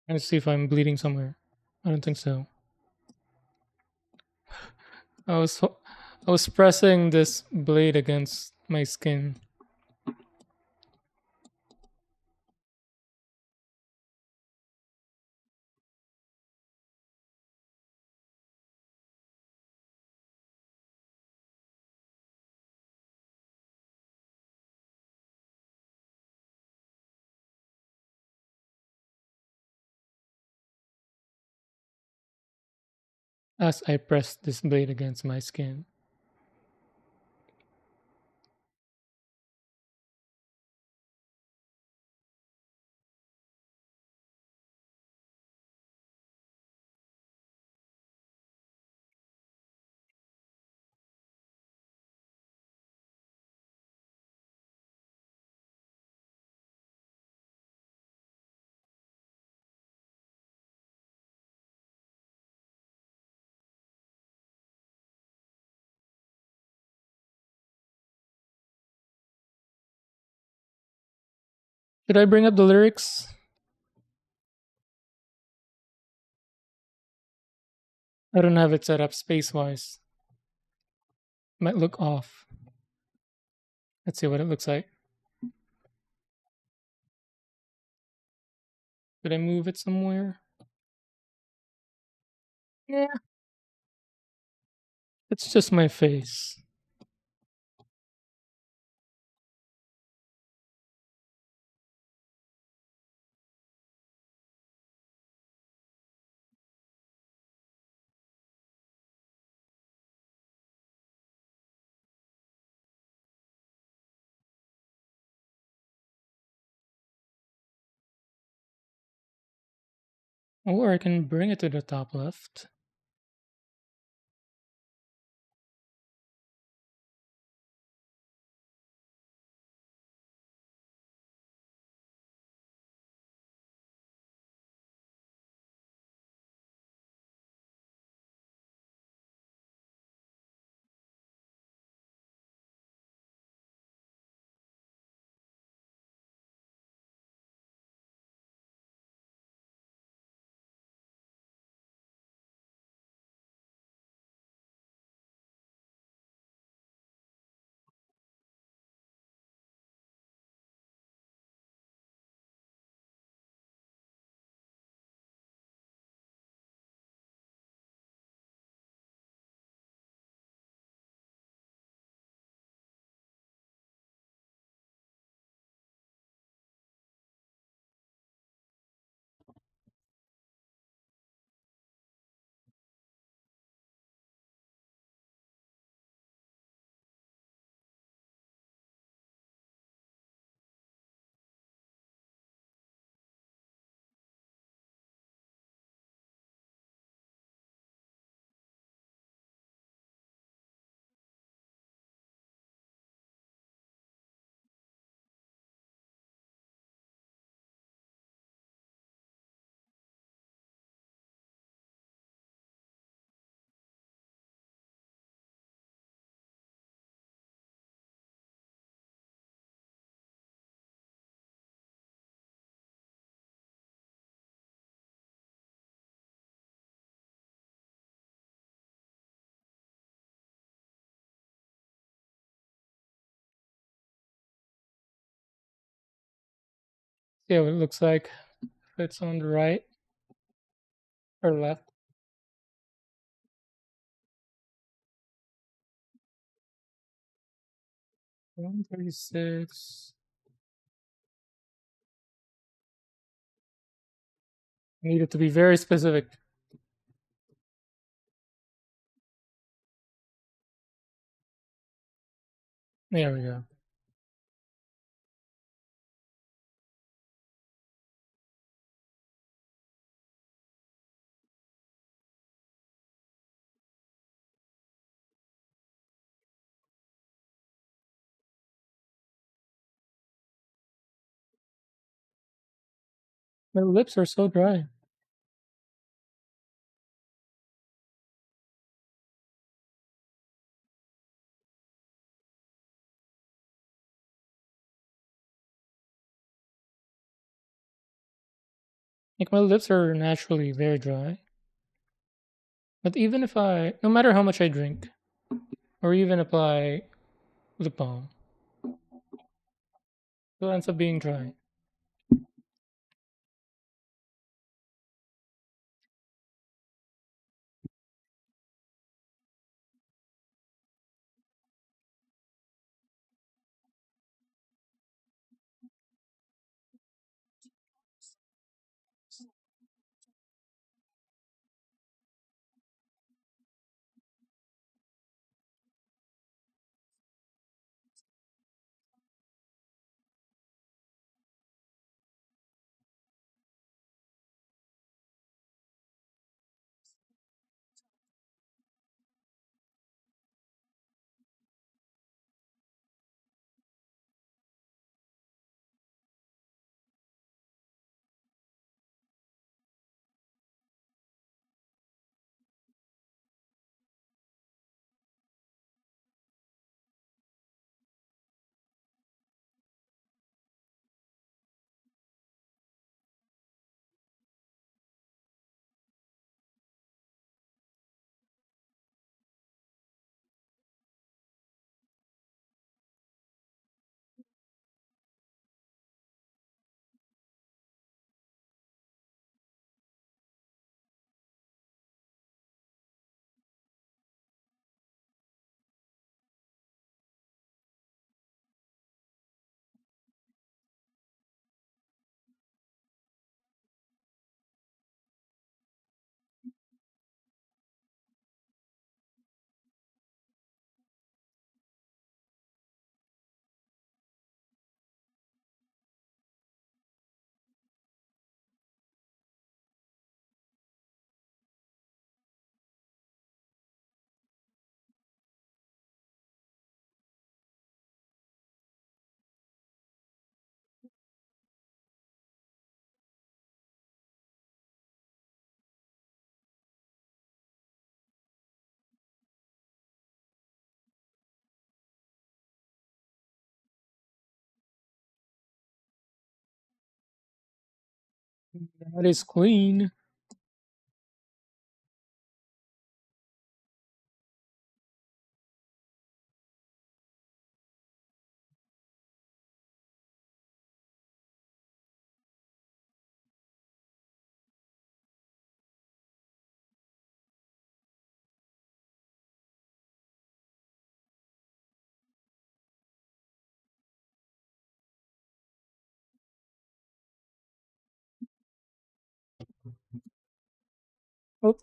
Let's see if I'm bleeding somewhere. I don't think so. I was I was pressing this blade against my skin. As I pressed this blade against my skin. Should I bring up the lyrics? I don't have it set up space wise. Might look off. Let's see what it looks like. Did I move it somewhere? Yeah, it's just my face. Or I can bring it to the top left. See how it looks like if it's on the right or left. 136. Need it to be very specific. There we go. My lips are so dry. Like my lips are naturally very dry. But even if no matter how much I drink, or even apply lip balm, it ends up being dry. That is clean. Oh,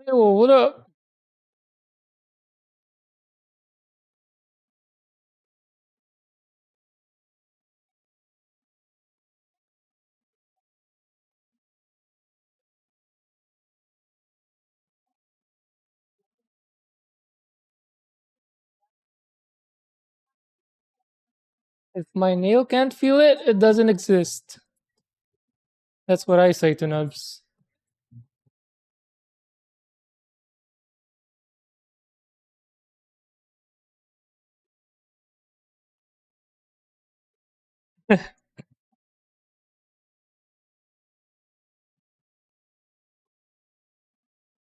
Yo, what up? If my nail can't feel it, it doesn't exist. That's what I say to nubs.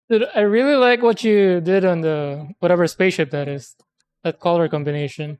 Dude, I really like what you did on the whatever spaceship that is. That color combination.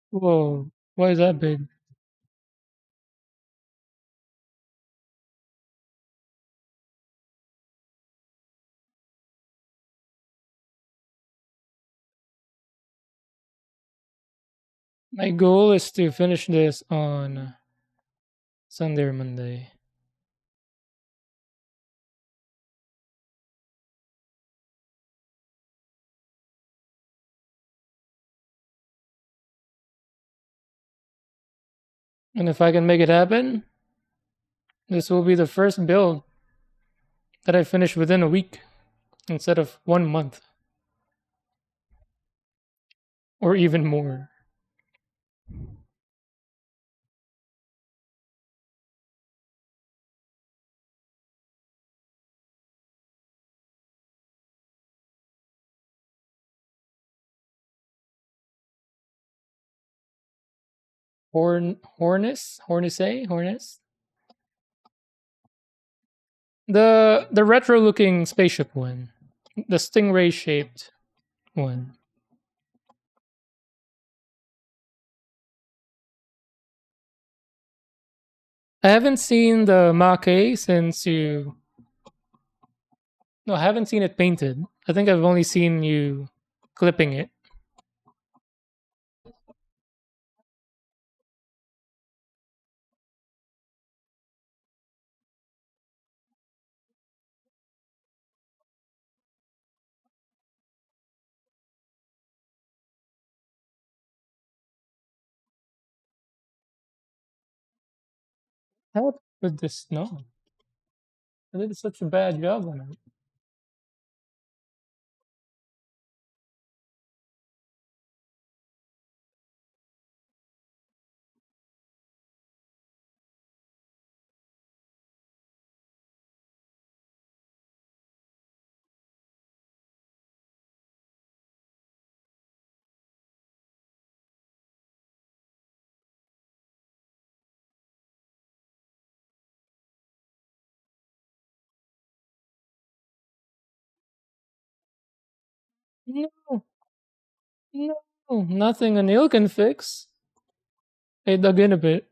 Whoa, why is that big? My goal is to finish this on Sunday or Monday. And if I can make it happen, this will be the first build that I finish within a week instead of 1 month or even more. Hornis? The retro looking spaceship one. The stingray shaped one. I haven't seen the Maquet since you. No, I haven't seen it painted. I think I've only seen you clipping it. How with this? No, I did such a bad job on it. No, no, nothing a nail can fix. I dug in a bit.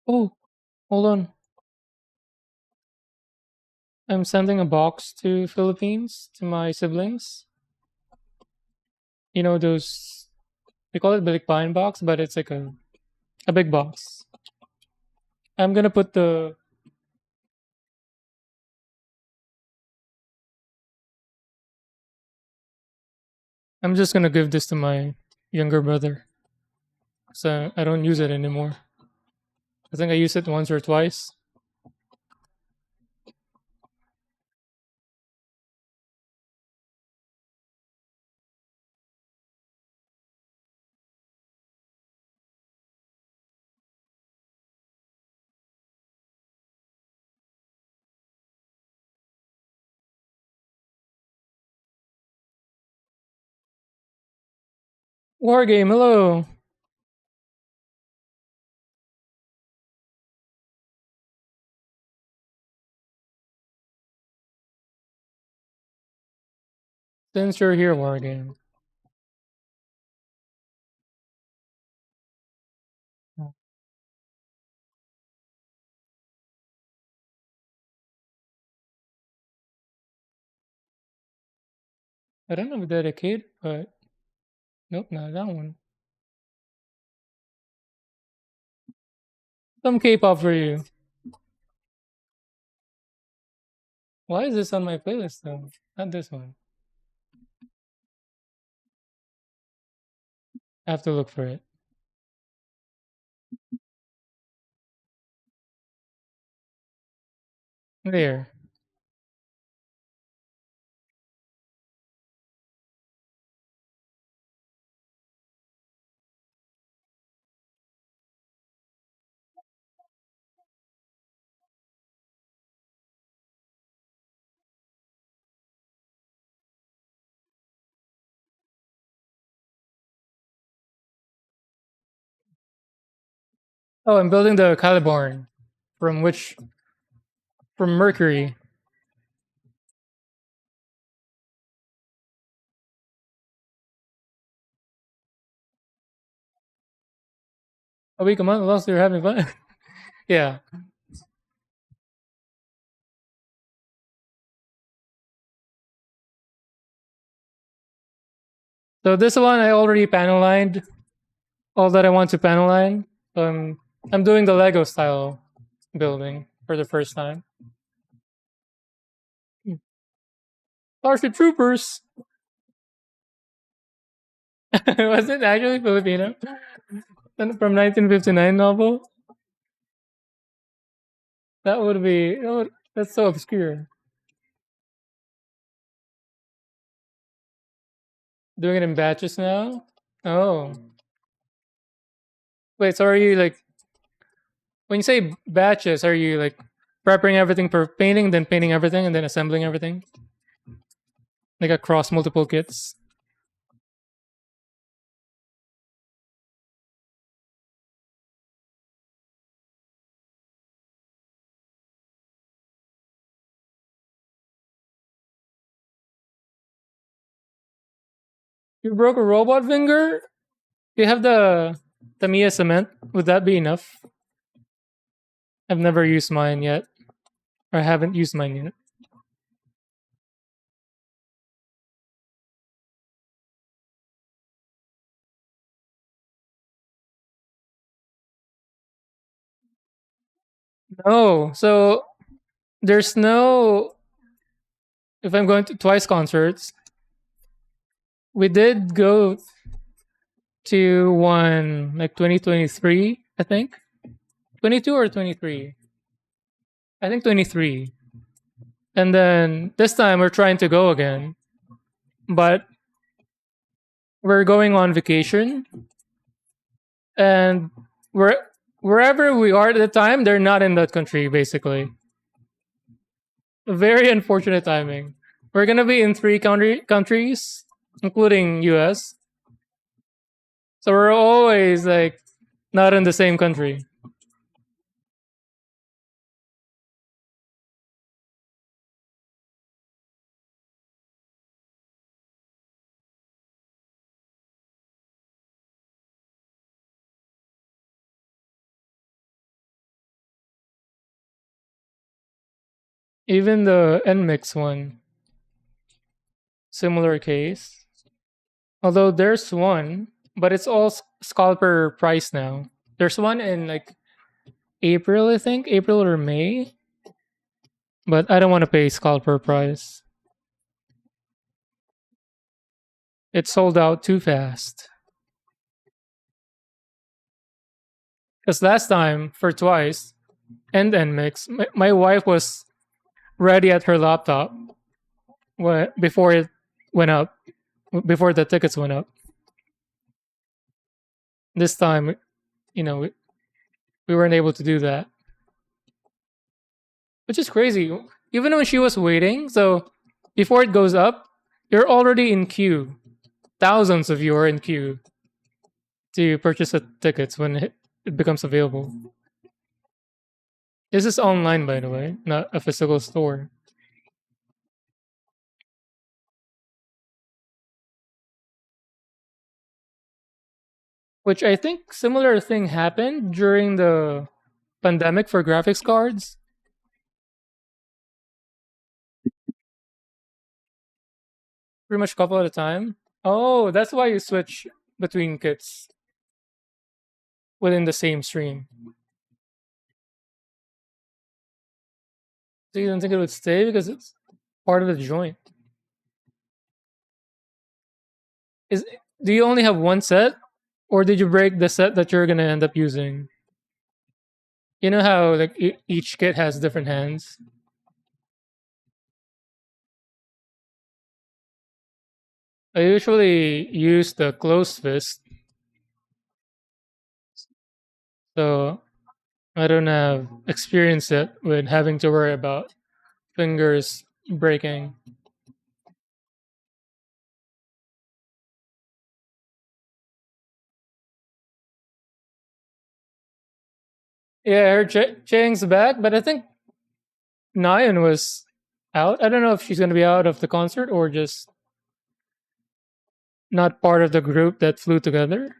Oh, hold on. I'm sending a box to Philippines to my siblings. You know those, we call it Balikbayan box, but it's like a A big box. I'm gonna put the. I'm just gonna give this to my younger brother. So I don't use it anymore. I think I used it once or twice. War game. Hello. Since you're here, war game. I don't know if dedicate, but nope, not that one. Some K-pop for you. Why is this on my playlist though? Not this one. I have to look for it. There. Oh, I'm building the Calibarn. From which? From Mercury. A week, a month, lost you're having fun. Yeah. So this one I already panel lined all that I want to panel line. So I'm doing the Lego style building for the first time. Starship Troopers. Was it actually Filipino? From 1959 novel? That would be that's so obscure. Doing it in batches now? Oh. Wait, so are you like when you say batches, are you like prepping everything for painting, then painting everything, and then assembling everything? Like across multiple kits? You broke a robot finger? You have the Tamiya cement. Would that be enough? I've never used mine yet. Or I haven't used mine yet. No. So there's no if I'm going to twice concerts, we did go to one like 2023, I think. 22 or 23. I think 23. And then this time we're trying to go again, but we're going on vacation and we're wherever we are at the time, they're not in that country basically. Very unfortunate timing. We're gonna be in three countries, including US. So we're always like not in the same country. Even the NMix one, similar case. Although there's one, but it's all scalper price now. There's one in like April, I think, April or May, but I don't want to pay scalper price. It sold out too fast. Because last time, for twice, and mix, my wife was ready at her laptop before it went up, before the tickets went up. This time, you know, we weren't able to do that, which is crazy. Even when she was waiting, so before it goes up, you're already in queue. Thousands of you are in queue to purchase the tickets when it becomes available. This is online, by the way, not a physical store. Which I think similar thing happened during the pandemic for graphics cards. Pretty much a couple at a time. Oh, that's why you switch between kits within the same stream. So you don't think it would stay because it's part of the joint. Is Do you only have one set, or did you break the set that you're gonna end up using? You know how like each kit has different hands. I usually use the closed fist, so I don't have experience yet with having to worry about fingers breaking. Yeah, I heard Chang's back, but I think Nayan was out. I don't know if she's gonna be out of the concert or just not part of the group that flew together.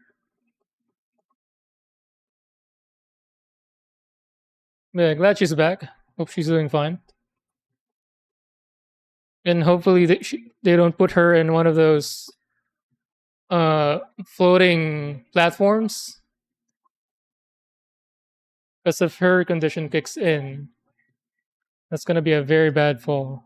Yeah, glad she's back. Hope she's doing fine. And hopefully they don't put her in one of those floating platforms. Because if her condition kicks in, that's gonna be a very bad fall.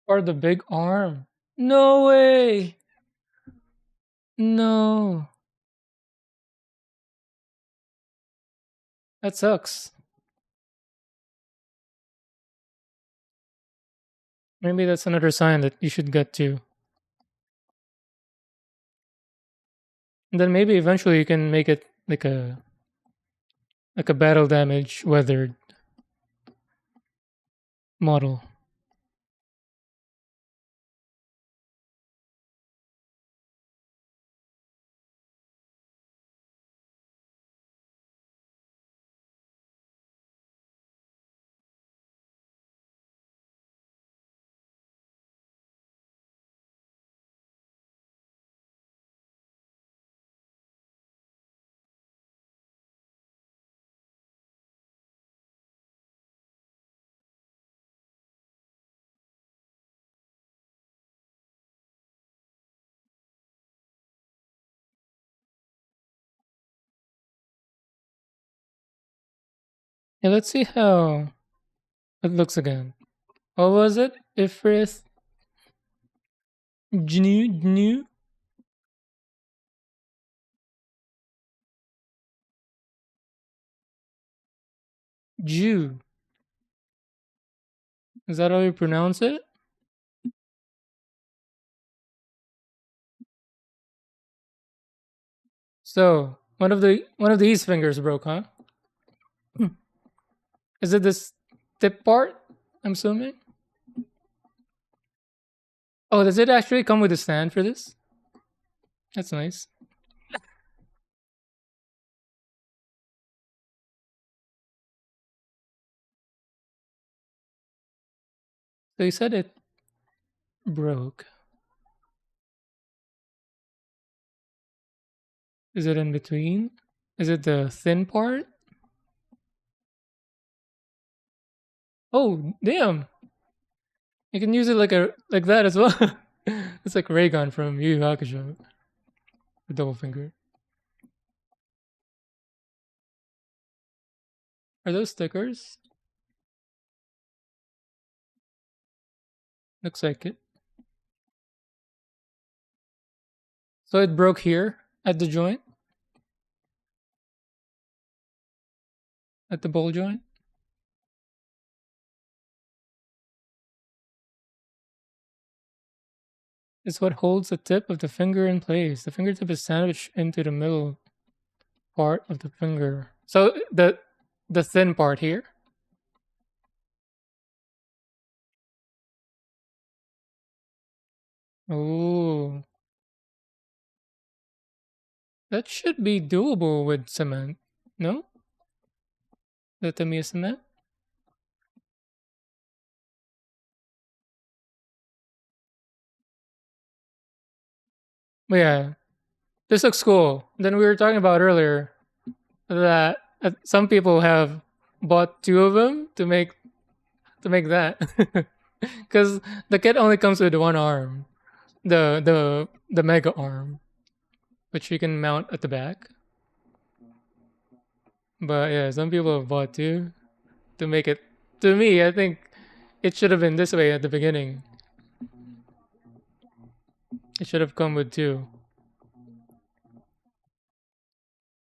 Or the big arm. No way. No. That sucks. Maybe that's another sign that you should get to. And then maybe eventually you can make it like a battle damage weathered model. Yeah, let's see how it looks again. What was it? Ifrith Gnu Jew. Is that how you pronounce it? So One of these fingers broke, huh? Hmm. Is it this tip part? I'm assuming. Oh, does it actually come with a stand for this? That's nice. So you said it broke. Is it in between? Is it the thin part? Oh, damn! You can use it like that as well. It's like ray gun from Yu Yu Hakusho. The double finger. Are those stickers? Looks like it. So it broke here at the joint, at the ball joint. It's what holds the tip of the finger in place. The fingertip is sandwiched into the middle part of the finger. So the thin part here. Oh, that should be doable with cement. No, the Tamiya cement. But yeah, this looks cool. Then we were talking about earlier that some people have bought two of them to make that because the kit only comes with one arm, the mega arm, which you can mount at the back. But yeah, some people have bought two to make it. To me, I think it should have been this way at the beginning. It should have come with two.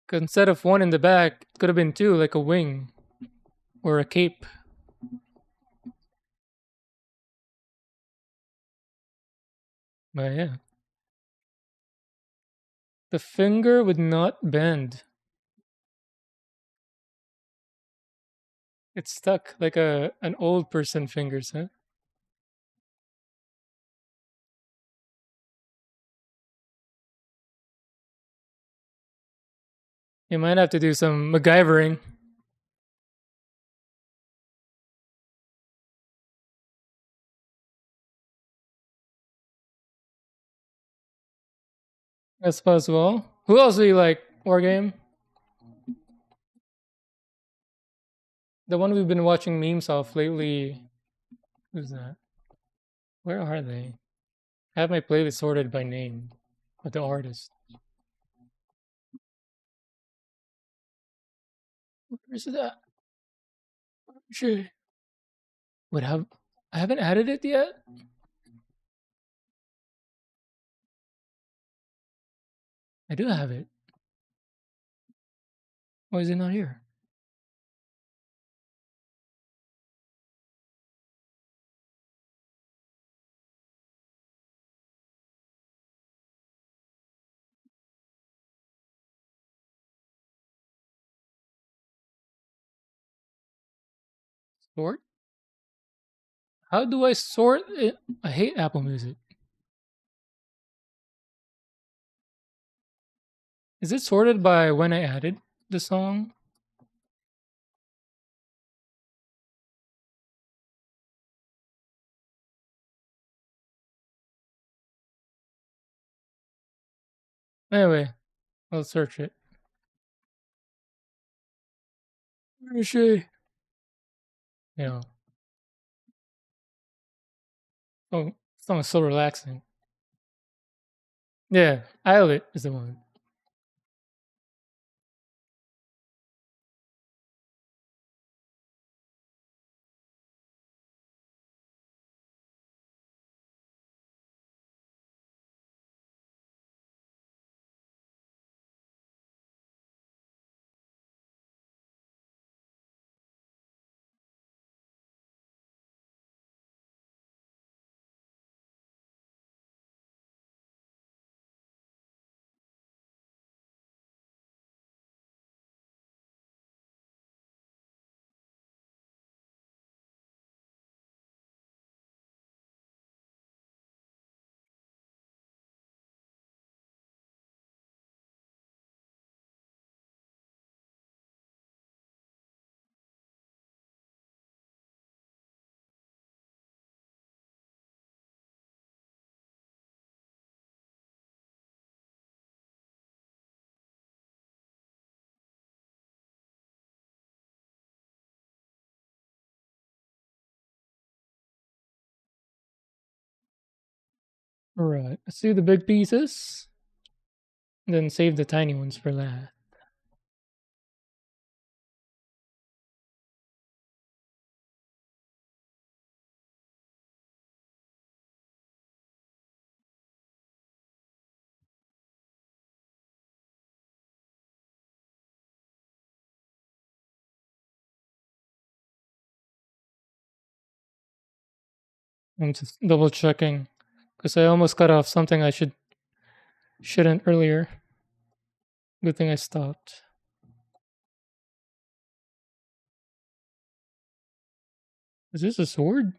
'Cause instead of one in the back, it could have been two, like a wing or a cape. But yeah, the finger would not bend. It's stuck like a an old person fingers, huh? You might have to do some MacGyvering. That's possible. Who else do you like? Wargame? The one we've been watching memes of lately. Who's that? Where are they? I have my playlist sorted by name of the artist. Where's that? Sure. Would have I haven't added it yet? I do have it. Why is it not here? Sort? How do I sort it? I hate Apple Music. Is it sorted by when I added the song? Anyway, I'll search it. Where is she? You know, oh, song is so relaxing. Yeah, Islet is the one. Right. Let's do the big pieces. Then save the tiny ones for last. I'm just double checking because I almost cut off something I shouldn't earlier. Good thing I stopped. Is this a sword?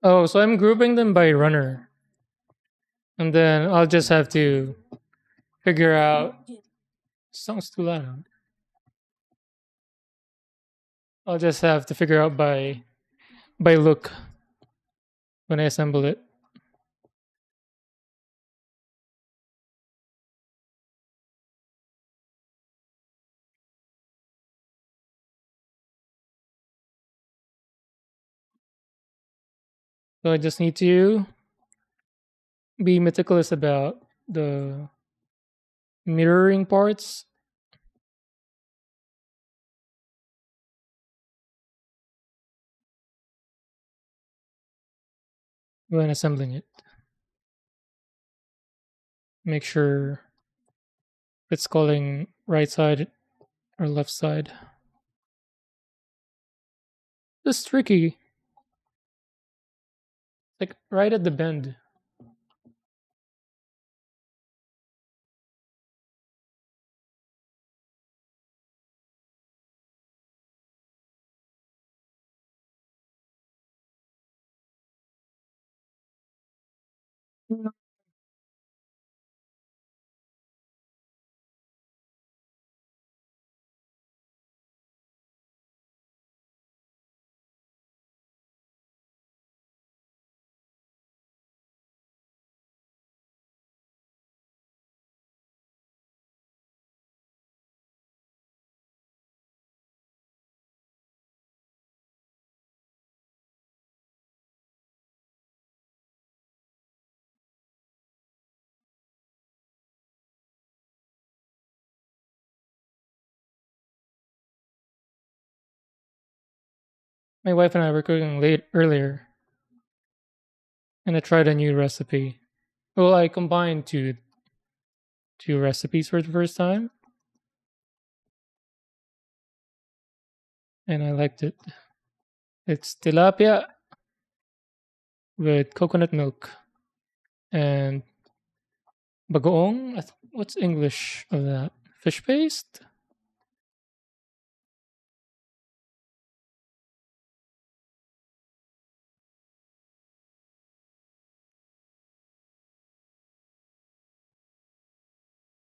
Oh, so I'm grouping them by runner, and then I'll just have to figure out. Sounds too loud. I'll just have to figure out by look when I assemble it. So I just need to be meticulous about the mirroring parts when assembling it. Make sure it's calling right side or left side. This is tricky. Like right at the bend. My wife and I were cooking late earlier, and I tried a new recipe. Well, I combined two recipes for the first time, and I liked it. It's tilapia with coconut milk and bagoong. What's English of that? Fish paste?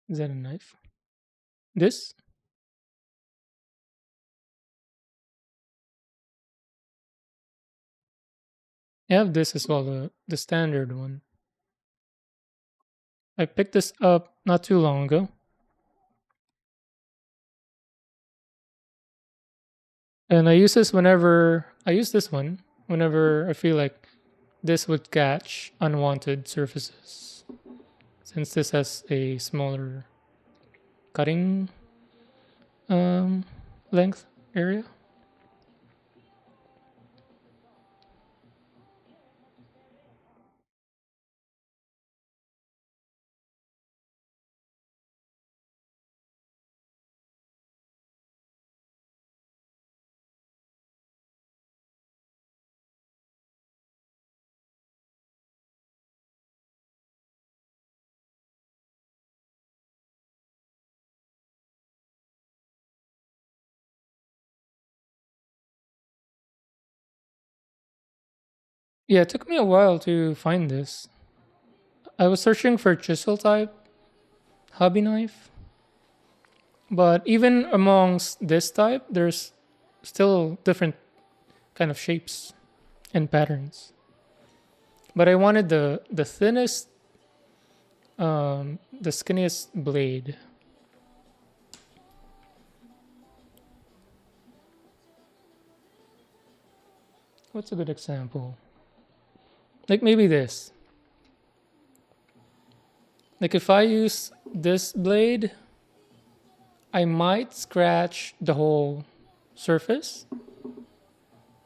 Is that a knife? This? I have this as well, the standard one. I picked this up not too long ago, and I use this one whenever I feel like this would catch unwanted surfaces. Since this has a smaller cutting um, length area. Yeah, it took me a while to find this. I was searching for chisel type hobby knife, But even amongst this type, there's still different kind of shapes and patterns. But I wanted the thinnest, the skinniest blade. What's a good example? Like maybe this. Like if I use this blade, I might scratch the whole surface.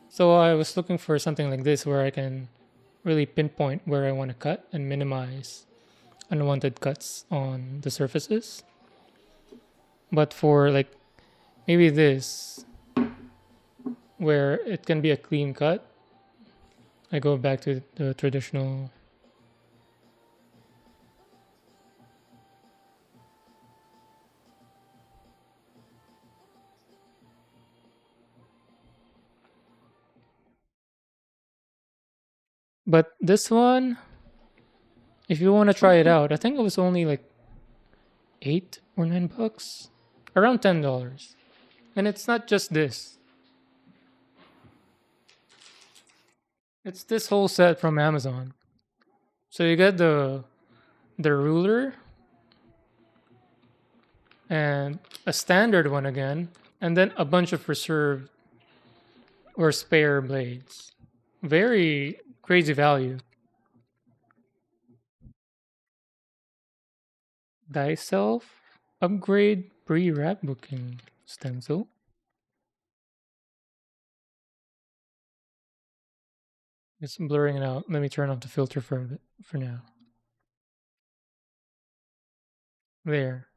So I was looking for something like this where I can really pinpoint where I want to cut and minimize unwanted cuts on the surfaces. But for like maybe this, where it can be a clean cut, I go back to the traditional. But this one, if you want to try it out, I think it was only like $8 or $9, around $10. And it's not just this; it's this whole set from Amazon. So you get the ruler and a standard one again, and then a bunch of reserved or spare blades. Very crazy value. Thyself upgrade pre-wrap booking stencil. It's blurring it out. Let me turn off the filter for now. There.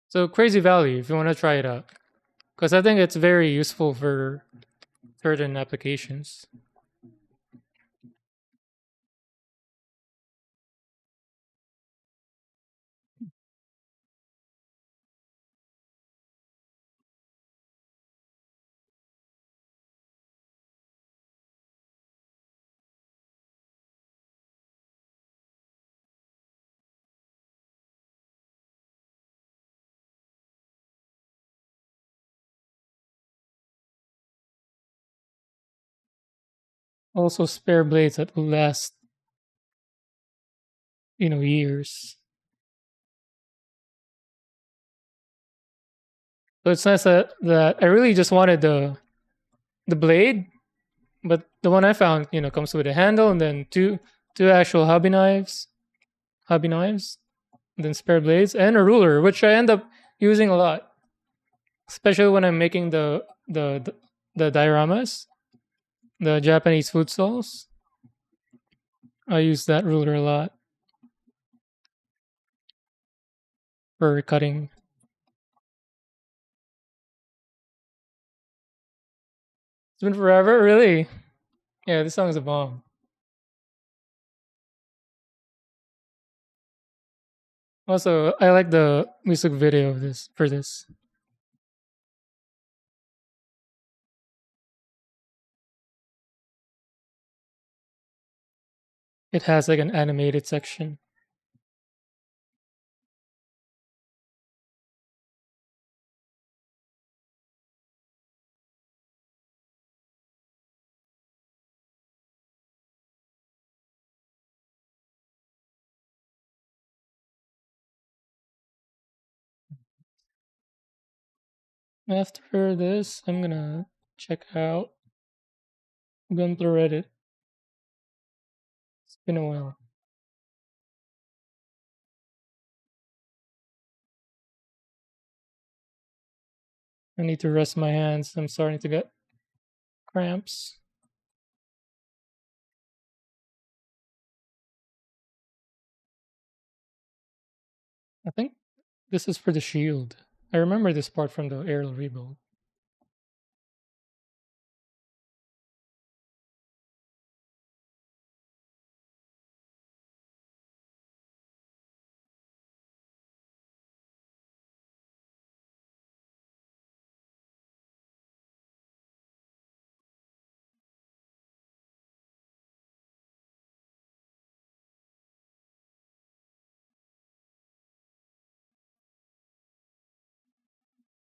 So crazy value if you want to try it out, because I think it's very useful for certain applications. Also, spare blades that will last, years. So it's nice that I really just wanted the blade, but the one I found, comes with a handle and then two actual hobby knives, and then spare blades and a ruler, which I end up using a lot, especially when I'm making the dioramas, the Japanese food stalls. I use that ruler a lot for cutting. It's been forever, really. Yeah, this song is a bomb. Also, I like the music video of this for this. It has like an animated section. After this, I'm gonna check out Gunpla Reddit. It's been a while. I need to rest my hands. I'm starting to get cramps. I think this is for the shield. I remember this part from the aerial rebuild.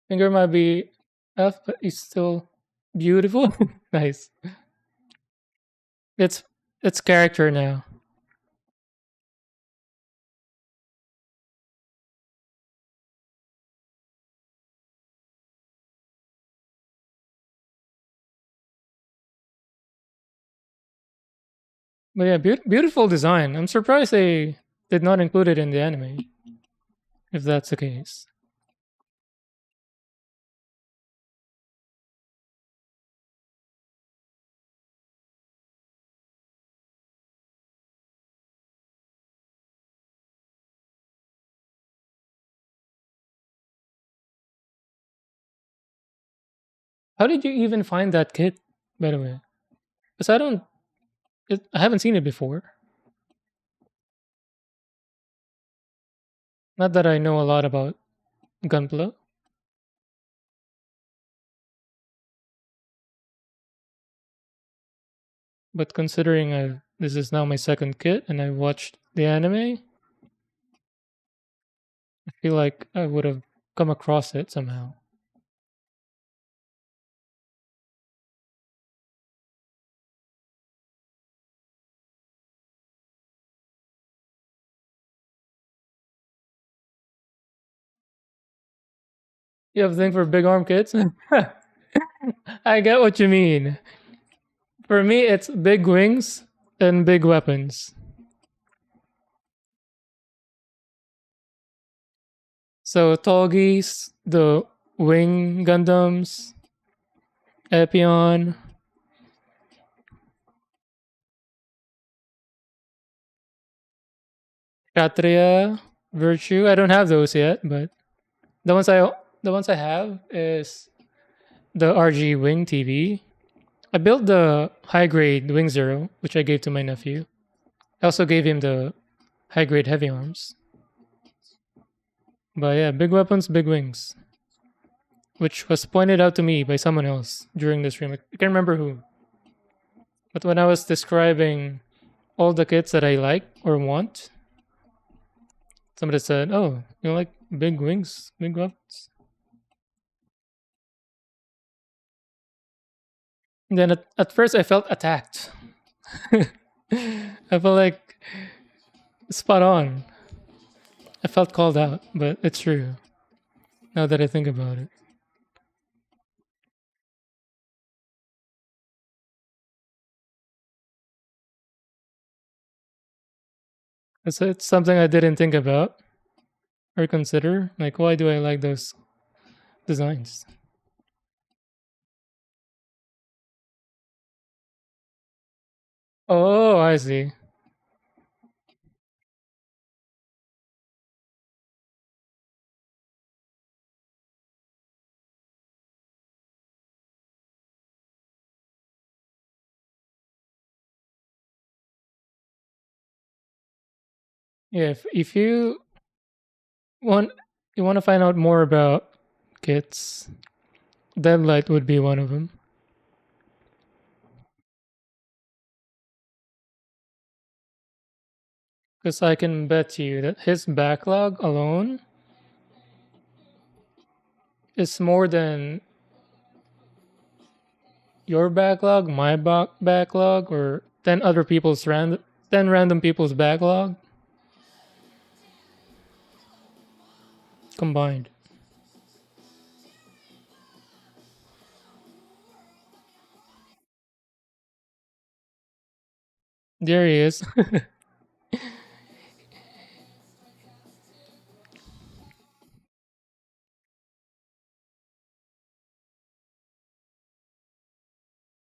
Finger might be F, but he's still beautiful. Nice. It's it's character now. But yeah, beautiful design. I'm surprised they did not include it in the anime, if that's the case. How did you even find that kit, by the way? Because I haven't seen it before. Not that I know a lot about Gunpla, but considering this is now my second kit and I watched the anime, I feel like I would have come across it somehow. You have a thing for big arm kids? I get what you mean. For me, it's big wings and big weapons. So Tallgeese, the wing Gundams, Epion, Kshatriya, Virtue. I don't have those yet, but the ones I the ones I have is the RG Wing TV. I built the high grade Wing Zero, which I gave to my nephew. I also gave him the high grade heavy arms. But yeah, big weapons, big wings, which was pointed out to me by someone else during the stream. I can't remember who. But when I was describing all the kits that I like or want, somebody said, "Oh, you like big wings, big weapons." And then at first I felt attacked. I felt like spot on. I felt called out, but it's true now that I think about it. It's something I didn't think about or consider. Like, why do I like those designs? Oh, I see. Yeah, if want you want to find out more about kits, Deadlight would be one of them. Because I can bet you that his backlog alone is more than your backlog, my backlog, or 10 random people's backlog combined. There he is.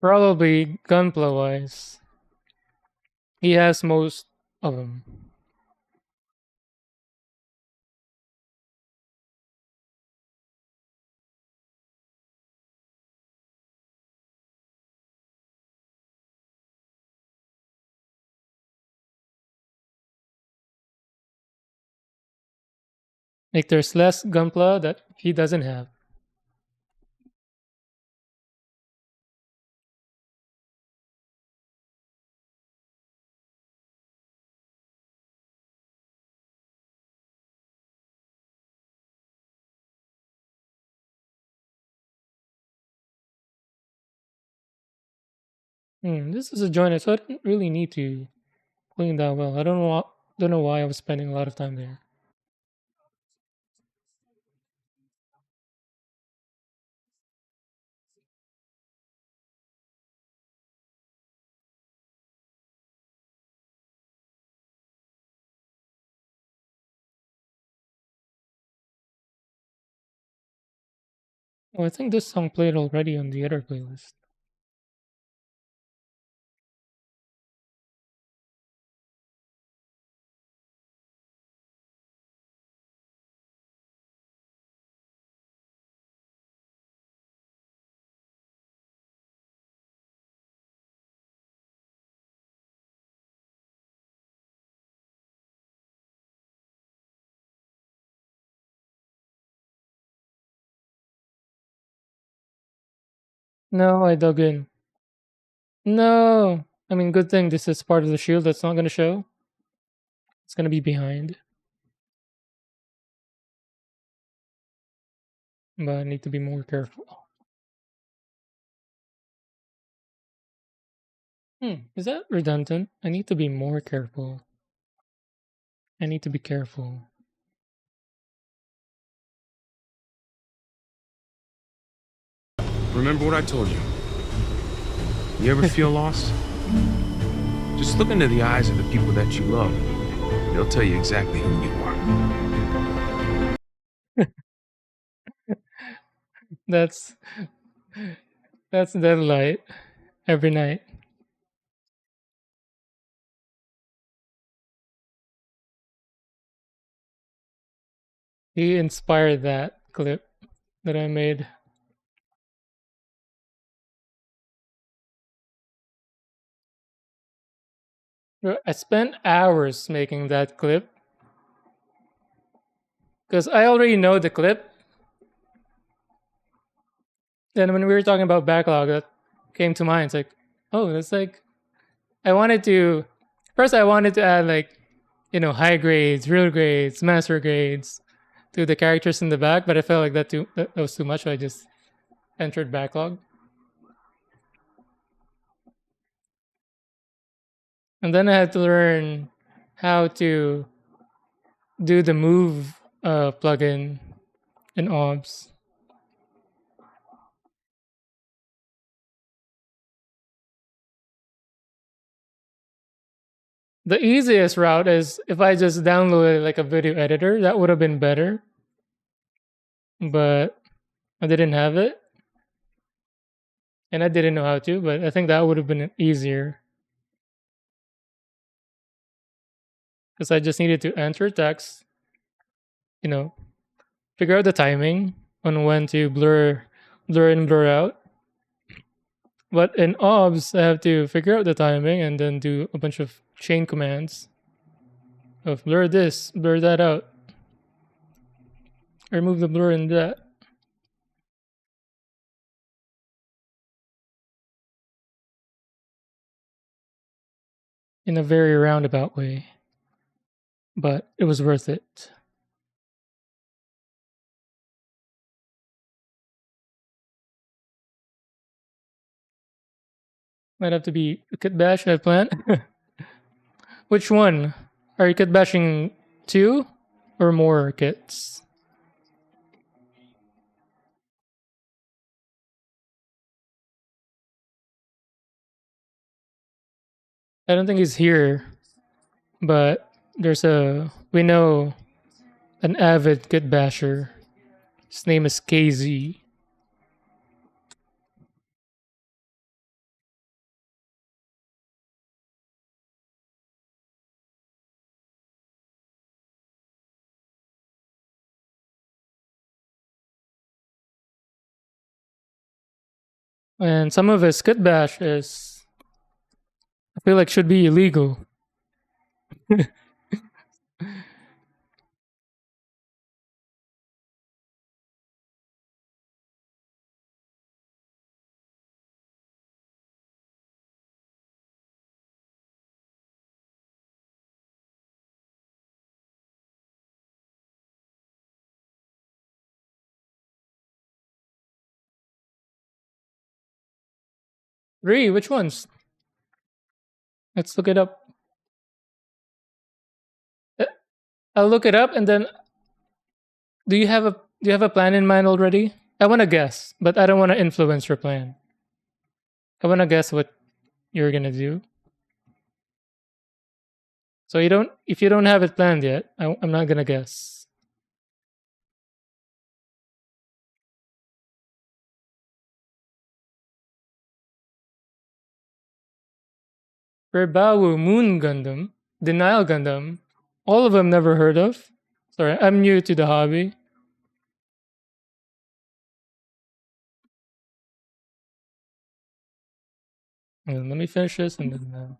Probably gunpla wise, he has most of them. Like there's less gunpla that he doesn't have. This is a joiner, so I didn't really need to clean that well. I don't know. Don't know why I was spending a lot of time there. Oh, I think this song played already on the other playlist. No, I dug in. No, I mean, good thing this is part of the shield that's not going to show. It's going to be behind, but I need to be more careful. Is that redundant? I need to be more careful. I need to be careful. Remember what I told you. You ever feel lost? Just look into the eyes of the people that you love. They'll tell you exactly who you are. That's that's deadlight every night. He inspired that clip that I made. Bro, I spent hours making that clip because I already know the clip. Then when we were talking about backlog, that came to mind. It's like, oh, that's like I wanted to. First, I wanted to add like, high grades, real grades, master grades to the characters in the back, but I felt like that was too much. So I just entered backlog, and then I had to learn how to do the move plugin in OBS. The easiest route is if I just downloaded like a video editor, that would have been better, but I didn't have it and I didn't know how to, but I think that would have been easier because I just needed to enter text, you know, figure out the timing on when to blur in, blur out. But in OBS, I have to figure out the timing and then do a bunch of chain commands of blur this, blur that out, remove the blur in that in a very roundabout way. But it was worth it. Might have to be a kit bash I plan. Which one? Are you kit bashing two or more kits? I don't think he's here, but we know an avid kit basher. His name is KZ. And some of his kit bash is I feel like should be illegal. 3, which ones? Let's look it up. Uh, I'll look it up and then do you have a plan in mind already? I want to guess, but I don't want to influence your plan. I want to guess what you're gonna do. So if you don't have it planned yet, I'm not gonna guess. Rebawu, Moon Gundam, Denial Gundam, all of them never heard of. Sorry, I'm new to the hobby. Let me finish this and then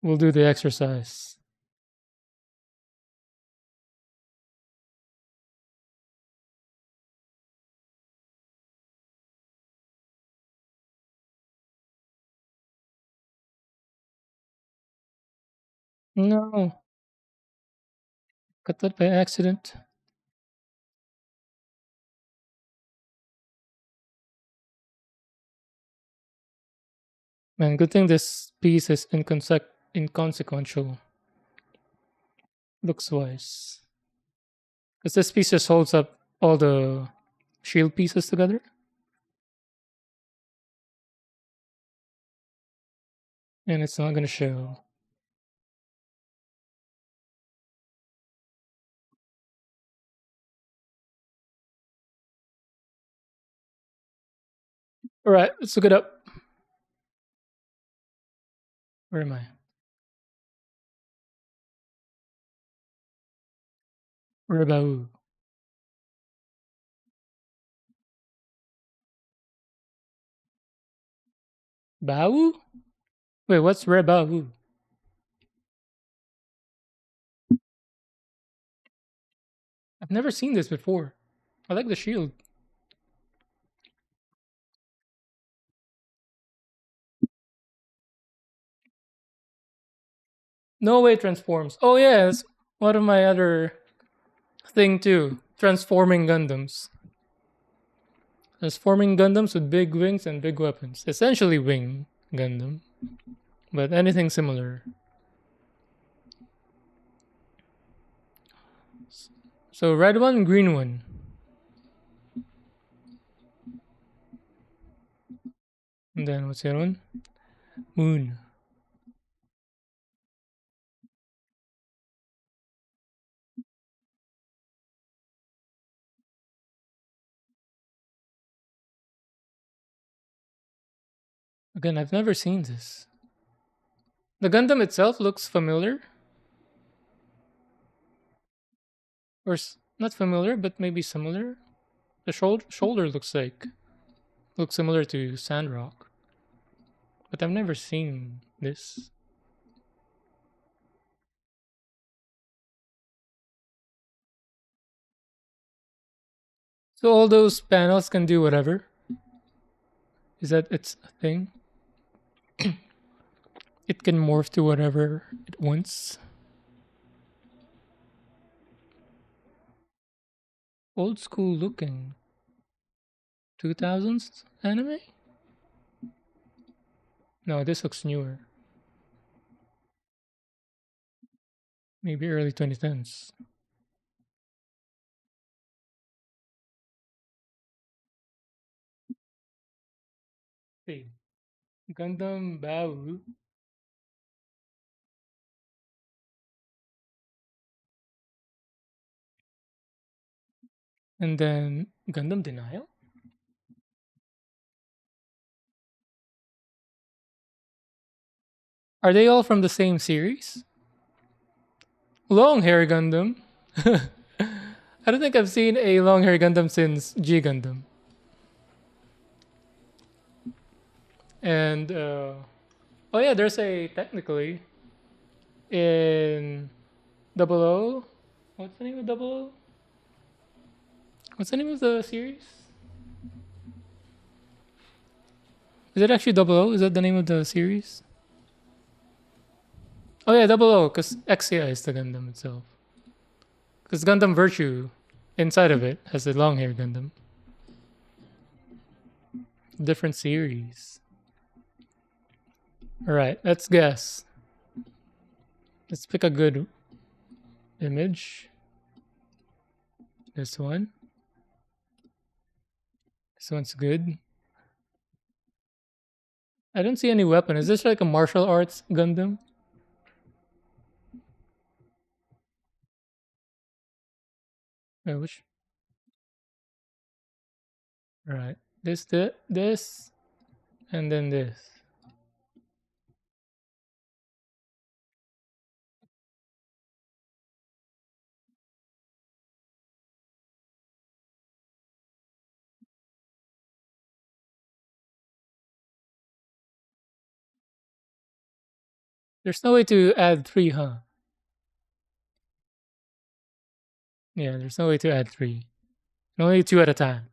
we'll do the exercise. No, got that by accident. Man, good thing this piece is inconsequential, looks wise. Because this piece just holds up all the shield pieces together. And it's not gonna show. Alright, let's look it up. Where am I? Rebau. Bau? Wait, what's Rebau? I've never seen this before. I like the shield. No way transforms. Oh yeah, it's one of my other thing too. Transforming Gundams. Transforming Gundams with big wings and big weapons. Essentially wing Gundam. But anything similar. So red one, green one. And then what's the other one? Moon. Again, I've never seen this. The Gundam itself looks familiar. Or not familiar, but maybe similar. The shoulder looks similar to Sandrock. But I've never seen this. So all those panels can do whatever. Is that its a thing? It can morph to whatever it wants. Old school looking. 2000s anime? No, this looks newer. Maybe early 2010s. See. Gundam Bao. And then Gundam Denial? Are they all from the same series? Long hair Gundam. I don't think I've seen a long hair Gundam since G Gundam. And oh yeah, there's a technically in Double O. What's the name of Double O? What's the name of the series? Is it actually Double O? Is that the name of the series? Oh yeah, Double O, because Exia is the Gundam itself. Because Gundam Virtue inside of it has a long hair Gundam. Different series. Alright, let's guess. Let's pick a good image. This one. This one's good. I don't see any weapon. Is this like a martial arts Gundam? Wait, which? Right. This, and then this. There's no way to add 3, huh? Yeah, there's no way to add 3. Only 2 at a time.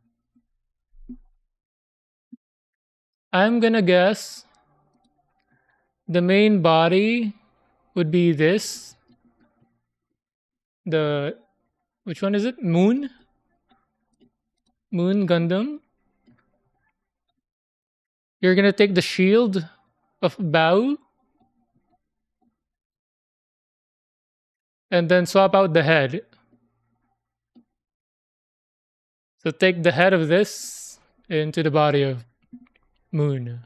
I'm gonna guess the main body would be this. The which one is it? Moon? Moon Gundam. You're gonna take the shield of Bao and then swap out the head. So take the head of this into the body of Moon.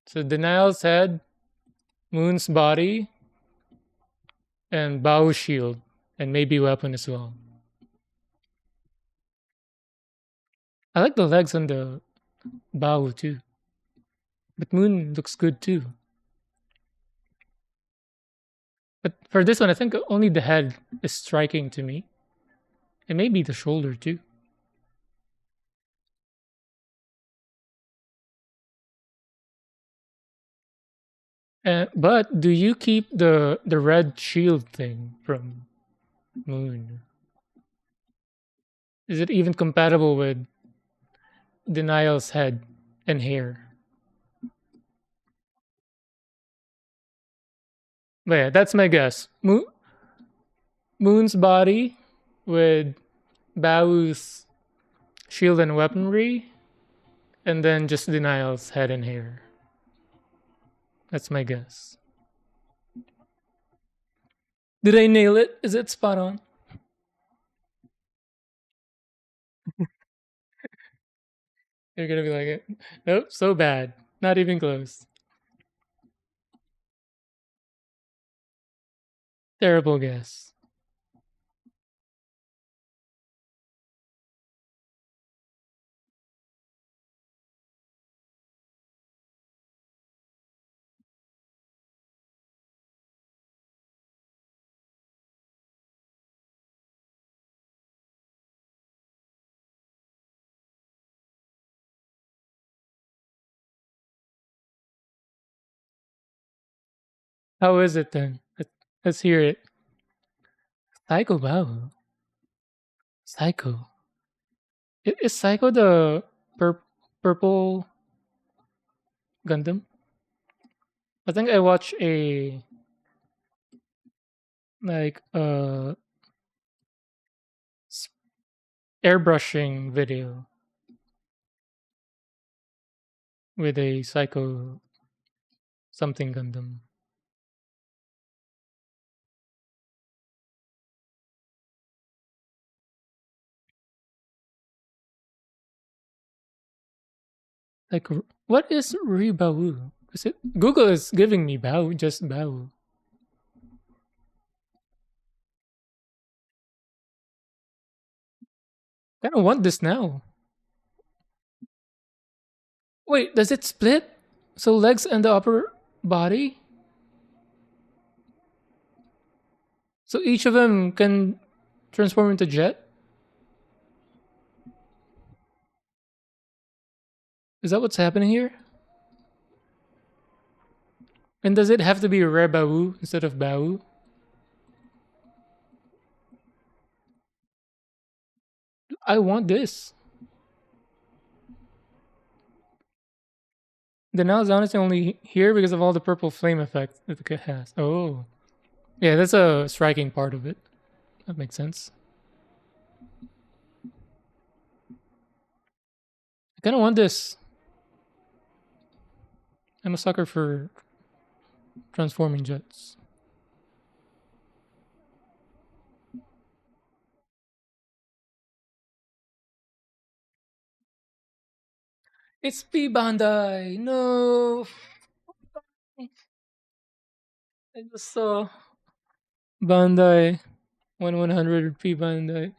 So Denial's head, Moon's body, and Bao's shield, and maybe weapon as well. I like the legs on the Bao too. But Moon looks good too. But for this one, I think only the head is striking to me. And maybe the shoulder too. But do you keep the red shield thing from Moon? Is it even compatible with Denial's head and hair? But yeah, that's my guess. Moon's body with Bao's shield and weaponry, and then just Denial's head and hair. That's my guess. Did I nail it? Is it spot on? You're gonna be like, nope, so bad. Not even close. Terrible guess. How is it then? Let's hear it. Psycho Bao. Psycho. Is Psycho the purple Gundam? I think I watched a like s- airbrushing video with a Psycho something Gundam. Like, what is Rebao? Is it Google is giving me Bao, just Bao. I don't want this now. Wait, does it split? So legs and the upper body? So each of them can transform into jet? Is that what's happening here? And does it have to be Rebao instead of Bao? I want this. The now is honestly only here because of all the purple flame effect that the kit has. Oh. Yeah, that's a striking part of it. That makes sense. I kind of want this. I'm a sucker for transforming jets. It's P Bandai. No, I just saw Bandai 100 P Bandai.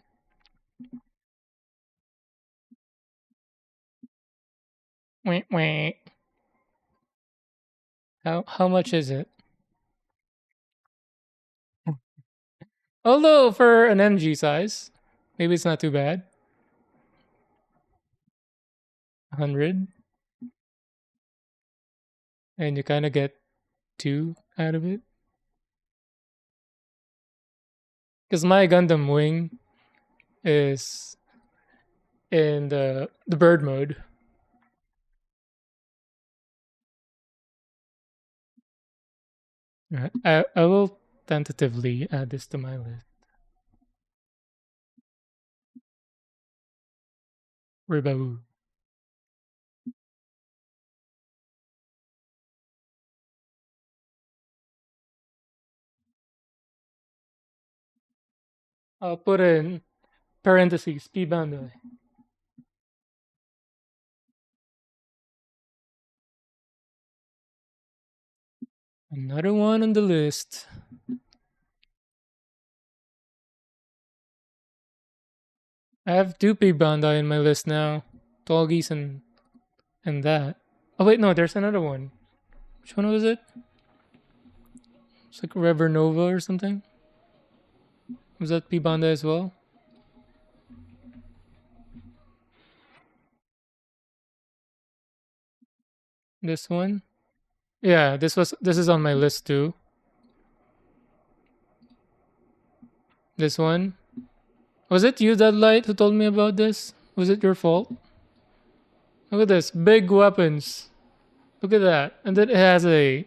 Wait, wait. How much is it? Although for an MG size, maybe it's not too bad. 100, and you kind of get two out of it. Because my Gundam wing is in the bird mode. Right. I will tentatively add this to my list. Ribaboo. I'll put in parentheses P Bandai. Another one on the list. I have two P Bandai in my list now. Tall Geese and that. Oh wait, no, there's another one. Which one was it? It's like Revernova or something. Was that P Bandai as well? This one? Yeah, this is on my list too. This one. Was it you, Deadlight, who told me about this? Was it your fault? Look at this. Big weapons. Look at that. And then it has a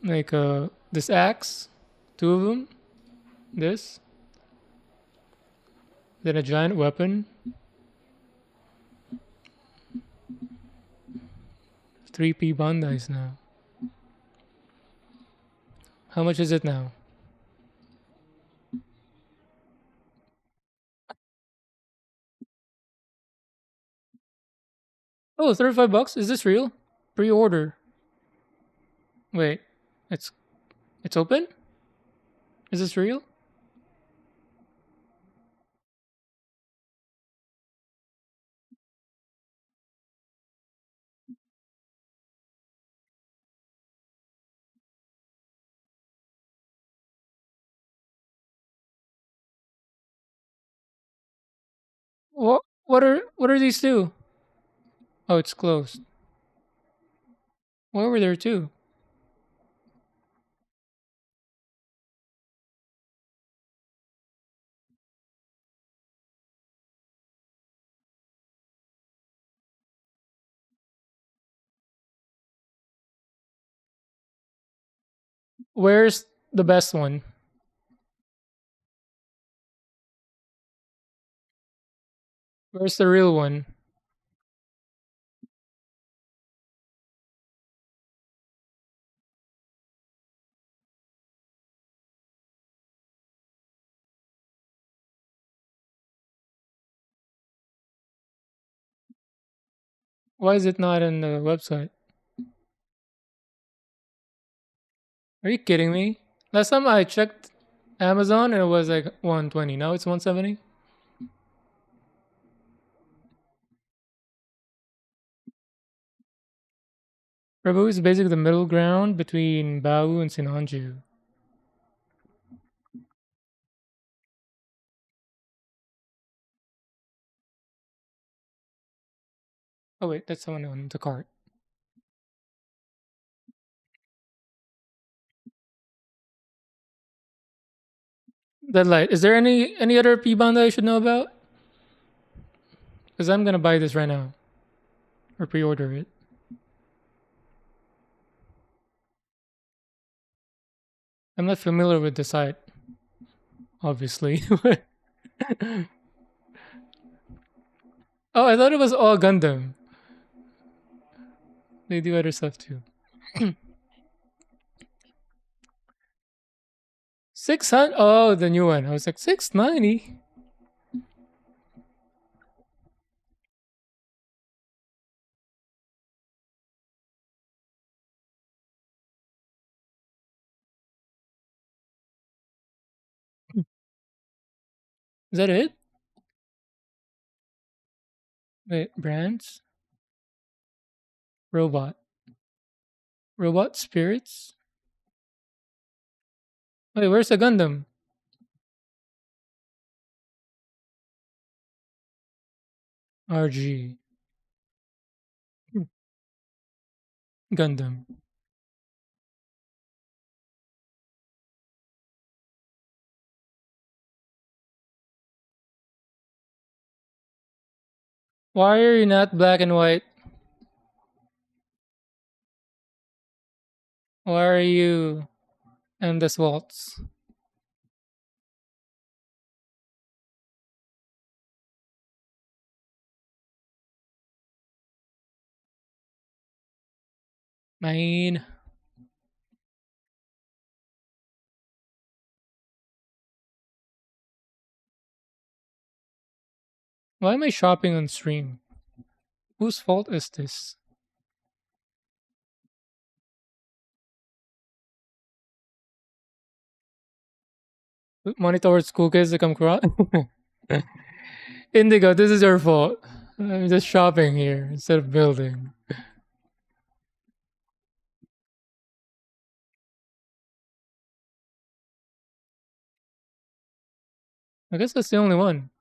like this axe. Two of them. This. Then a giant weapon. 3P Bandais now. How much is it now? Oh, $35? Is this real? Pre-order. Wait. It's it's open? Is this real? What are these two? Oh, it's closed. Why were there two? Where's the best one? Where's the real one? Why is it not in the website? Are you kidding me? Last time I checked Amazon and it was like 120. Now it's 170. Rabu is basically the middle ground between Baowu and Sinanju. Oh wait, that's someone on the cart. Deadlight. Is there any other P band that I should know about? Because I'm gonna buy this right now. Or pre-order it. I'm not familiar with the site. Obviously. Oh, I thought it was all Gundam. They do other stuff too. 600. Oh, the new one. I was like 690. Is that it? Wait, brands? Robot. Robot spirits? Wait, where's the Gundam? RG. Gundam. Why are you not black and white? Why are you endless waltz? Mine. Why am I shopping on stream? Whose fault is this? Money towards school kids to come across? Indigo, this is your fault. I'm just shopping here instead of building. I guess that's the only one.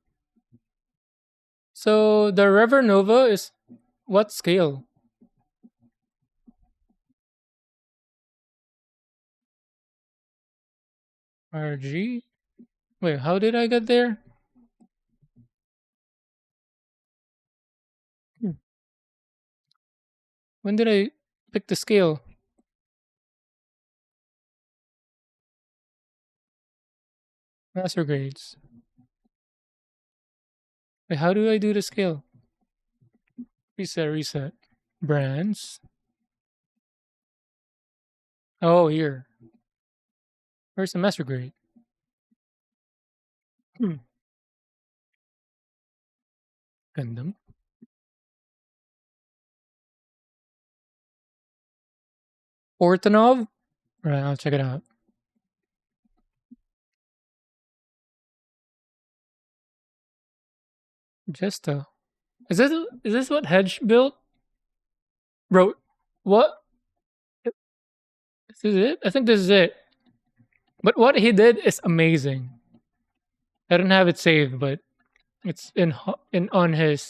So the Rever Nova is what scale? RG? Wait, how did I get there? Hmm. When did I pick the scale? Master grades. Wait, how do I do the scale? Reset, reset. Brands. Oh, here. Where's the master grade? Hmm. Gundam. Ortonov? Right, I'll check it out. Jesta. Is this what Hedge built? Wrote. What? This is it? I think this is it. But what he did is amazing. I don't have it saved, but it's in on his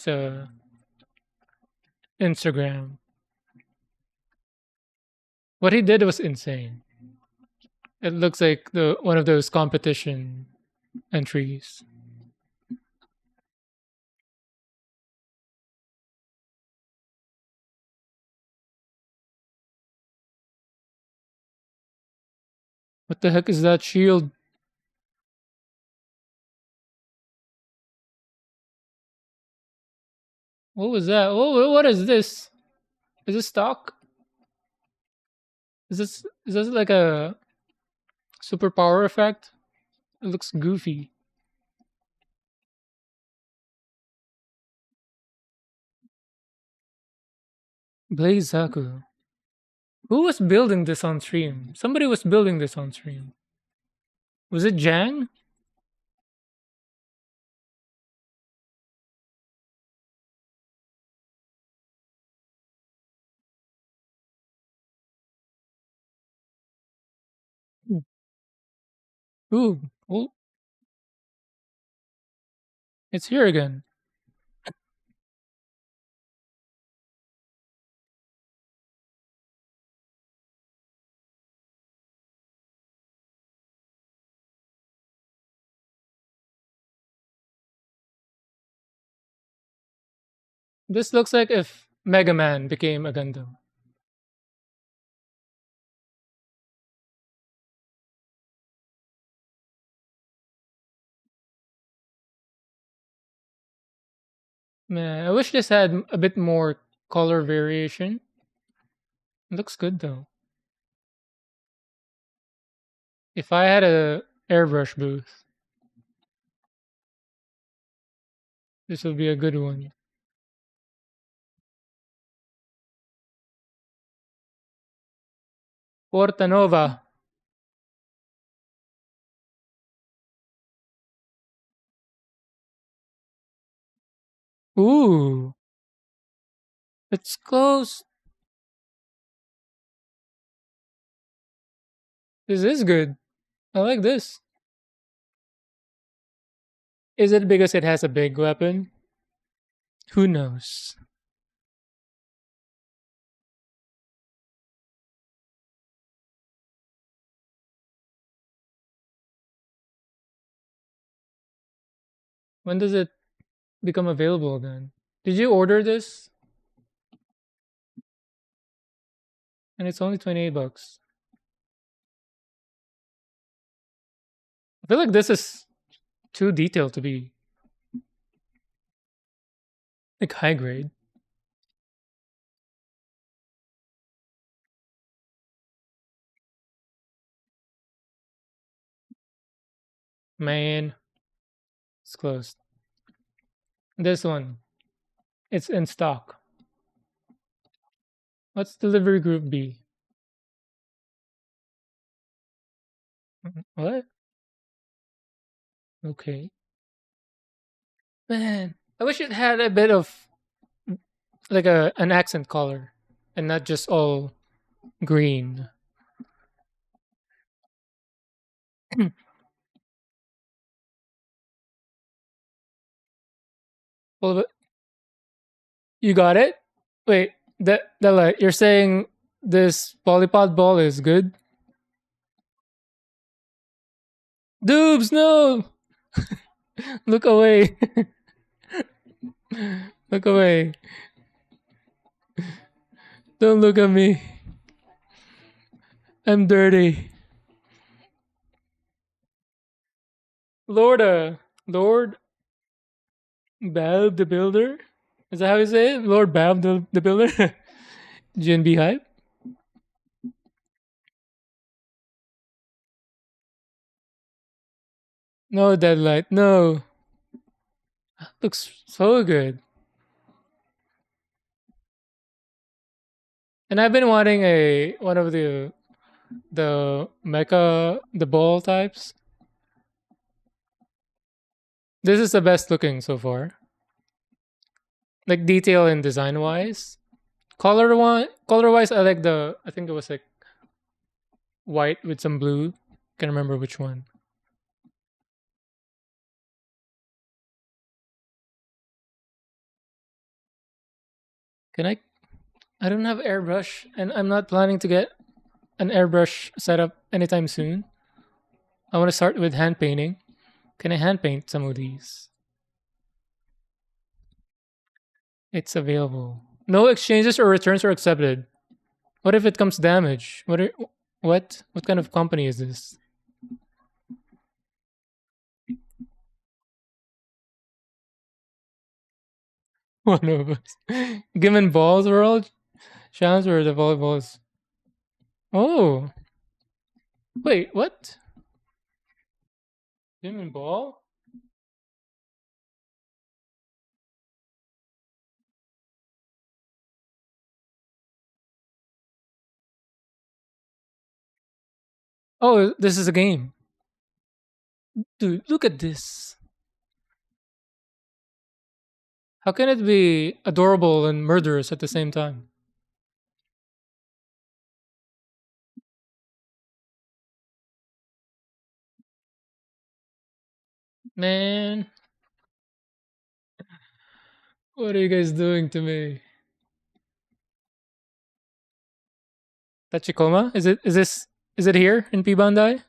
Instagram. What he did was insane. It looks like the one of those competition entries. What the heck is that shield? What was that? Oh, what is this? Is this stock? Is this like a superpower effect? It looks goofy. Blaze Zaku. Who was building this on stream? Somebody was building this on stream. Was it Jang? Hmm. Ooh, oh, it's here again. This looks like if Mega Man became a Gundam. Man, I wish this had a bit more color variation. Looks good though. If I had a airbrush booth, this would be a good one. Porta Nova. Ooh, it's close. This is good. I like this. Is it because it has a big weapon? Who knows? When does it become available then? Did you order this? And it's only 28 bucks. I feel like this is too detailed to be like high grade. Man, it's closed. This one, it's in stock. What's delivery group B? What? Okay. Man, I wish it had a bit of like an accent color and not just all green. Well, you got it? Wait, that like you're saying this polypod ball is good? Doobs, no! Look away. Look away. Don't look at me. I'm dirty. Lord Bab the Builder? Is that how you say it? Lord Bab the Builder? GNB hype? No deadlight. No. Looks so good. And I've been wanting a one of the mecha the ball types. This is the best looking so far. Like detail and design wise. Color wise I like the I think it was like white with some blue. Can't remember which one. Can I don't have airbrush and I'm not planning to get an airbrush setup anytime soon. I want to start with hand painting. Can I hand paint some of these? It's available. No exchanges or returns are accepted. What if it comes damaged? What kind of company is this? One of us. Given balls world challenge where the volleyballs. Oh, wait, what? Given ball? Oh, this is a game. Dude, look at this. How can it be adorable and murderous at the same time? Man, what are you guys doing to me? Tachikoma? Is it here in P Bandai?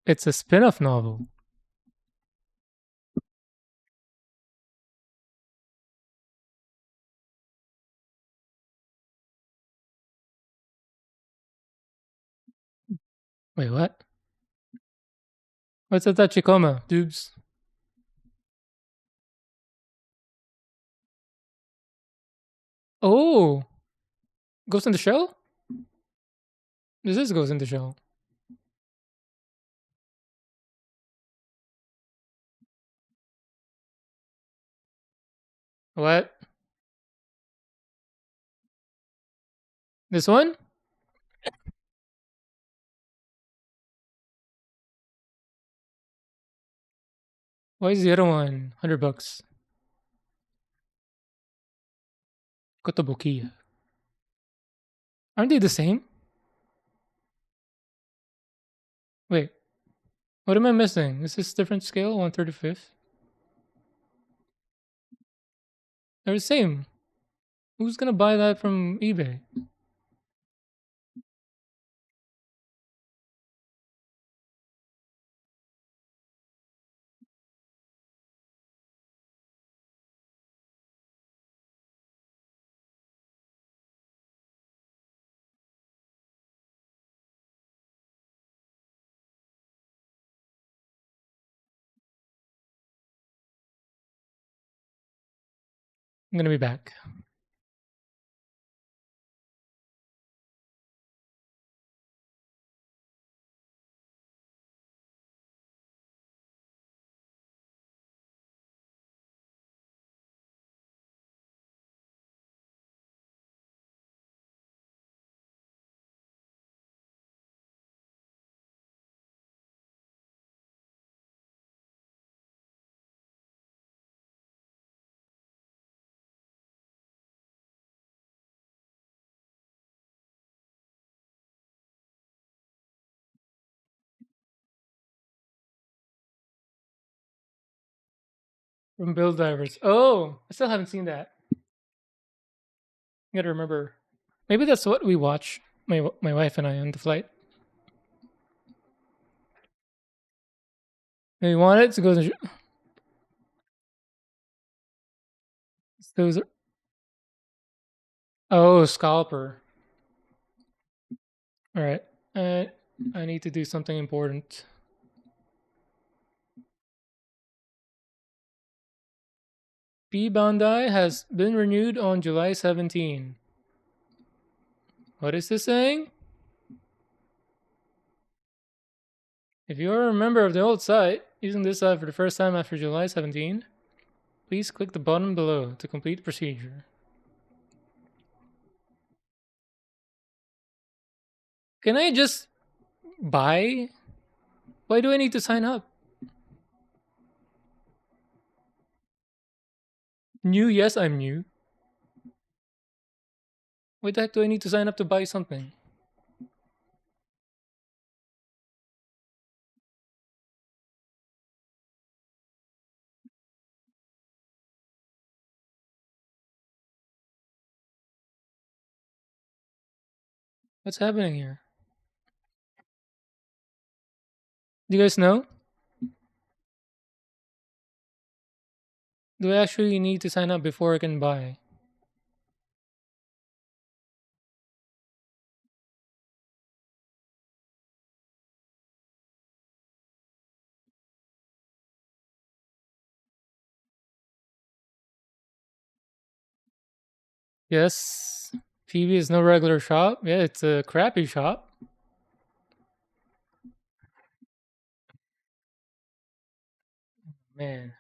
It's a spin-off novel. Wait, what? What's a Tachikoma, dudes? Oh, Ghost in the Shell? This is Ghost in the Shell. What? This one? Why is the other one $100? Kotobukiya. Aren't they the same? Wait, what am I missing? Is this different scale? 135th? They're the same. Who's gonna buy that from eBay? I'm gonna be back. From Bill Divers. Oh, I still haven't seen that. I gotta remember. Maybe that's what we watch. My wife and I on the flight. We wanted to go to those. Oh, scalper. All right. I need to do something important. B Bandai has been renewed on July 17. What is this saying? If you are a member of the old site, using this site for the first time after July 17, please click the button below to complete the procedure. Can I just buy? Why do I need to sign up? New? Yes, I'm new. Why the heck do I need to sign up to buy something? What's happening here? Do you guys know? Do I actually need to sign up before I can buy? Yes. PB is no regular shop. Yeah, it's a crappy shop. Man,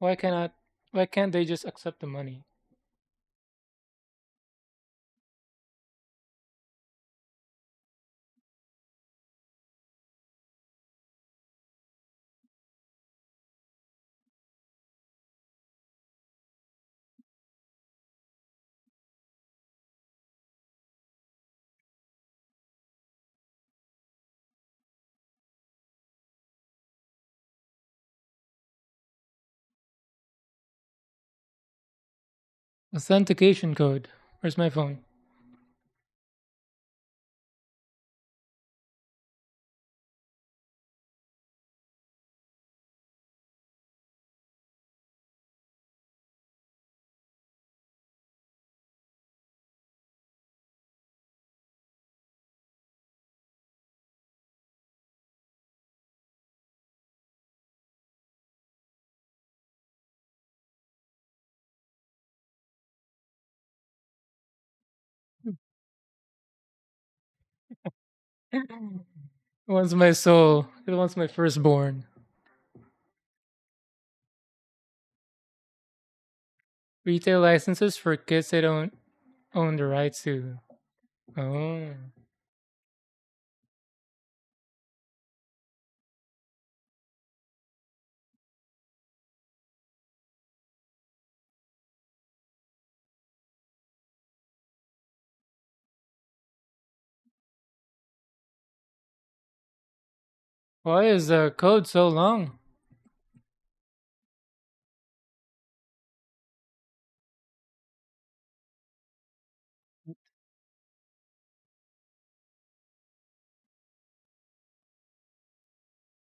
why cannot? Why can't they just accept the money? Authentication code. Where's my phone? It wants my soul. It wants my firstborn. Retail licenses for kids they don't own the rights to. Oh. Why is the code so long?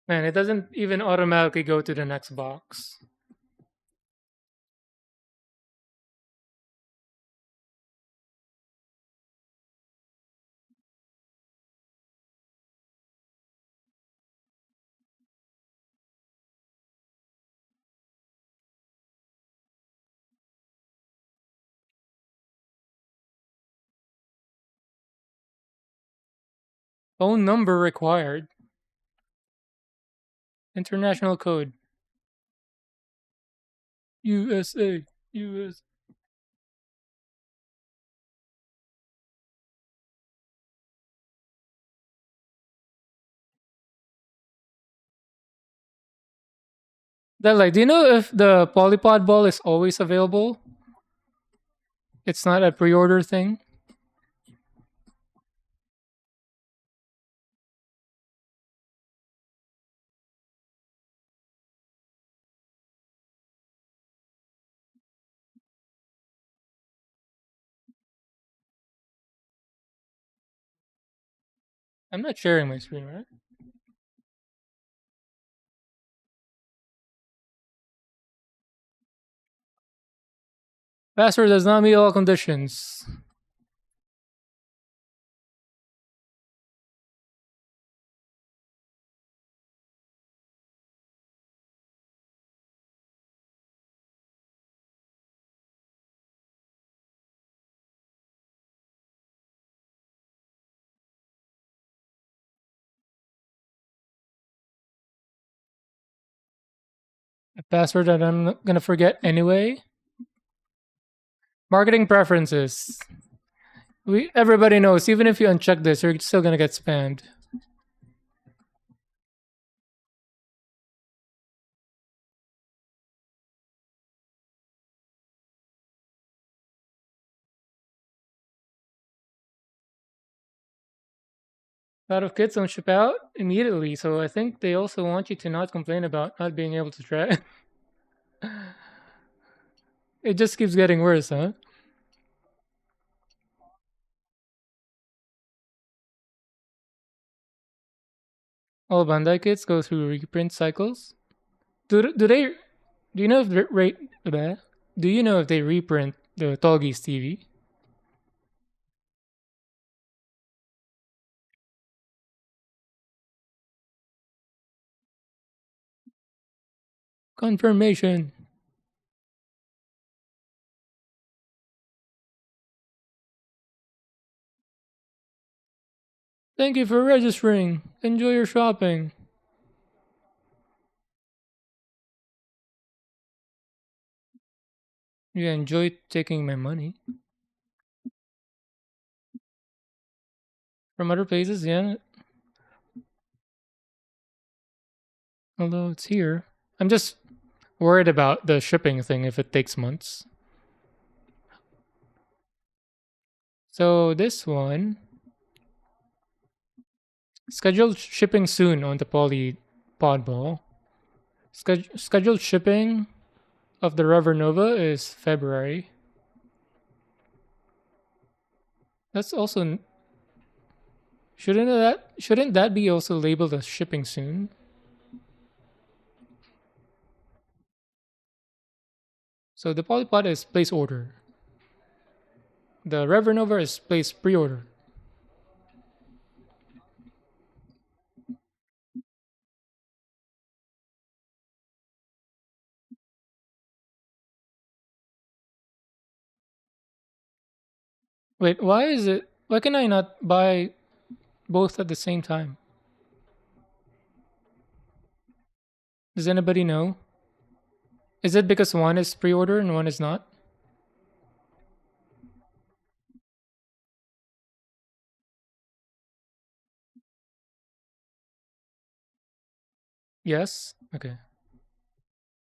Man, it doesn't even automatically go to the next box. Phone number required. International code. USA. US. That like, do you know if the polypod ball is always available? It's not a pre-order thing. I'm not sharing my screen, right? Password does not meet all conditions. A password that I'm not gonna forget anyway. Marketing preferences. Everybody knows. Even if you uncheck this, you're still gonna get spammed. A lot of kids don't ship out immediately, so I think they also want you to not complain about not being able to try. It just keeps getting worse, huh? All Bandai kits go through reprint cycles. Do they? Do you know if they rate? Do you know if they reprint the Tallgeese TV? Confirmation. Thank you for registering. Enjoy your shopping. You enjoy taking my money from other places, yeah. Although it's here, I'm just worried about the shipping thing if it takes months. So this one, scheduled shipping soon on the Poly Pod Ball. Scheduled shipping of the Rever Nova is February. That's also shouldn't that be also labeled as shipping soon? So the Polypod is place order. The Rever Nova is place pre-order. Wait, why is it? Why can I not buy both at the same time? Does anybody know? Is it because one is pre-order and one is not? Yes. Okay.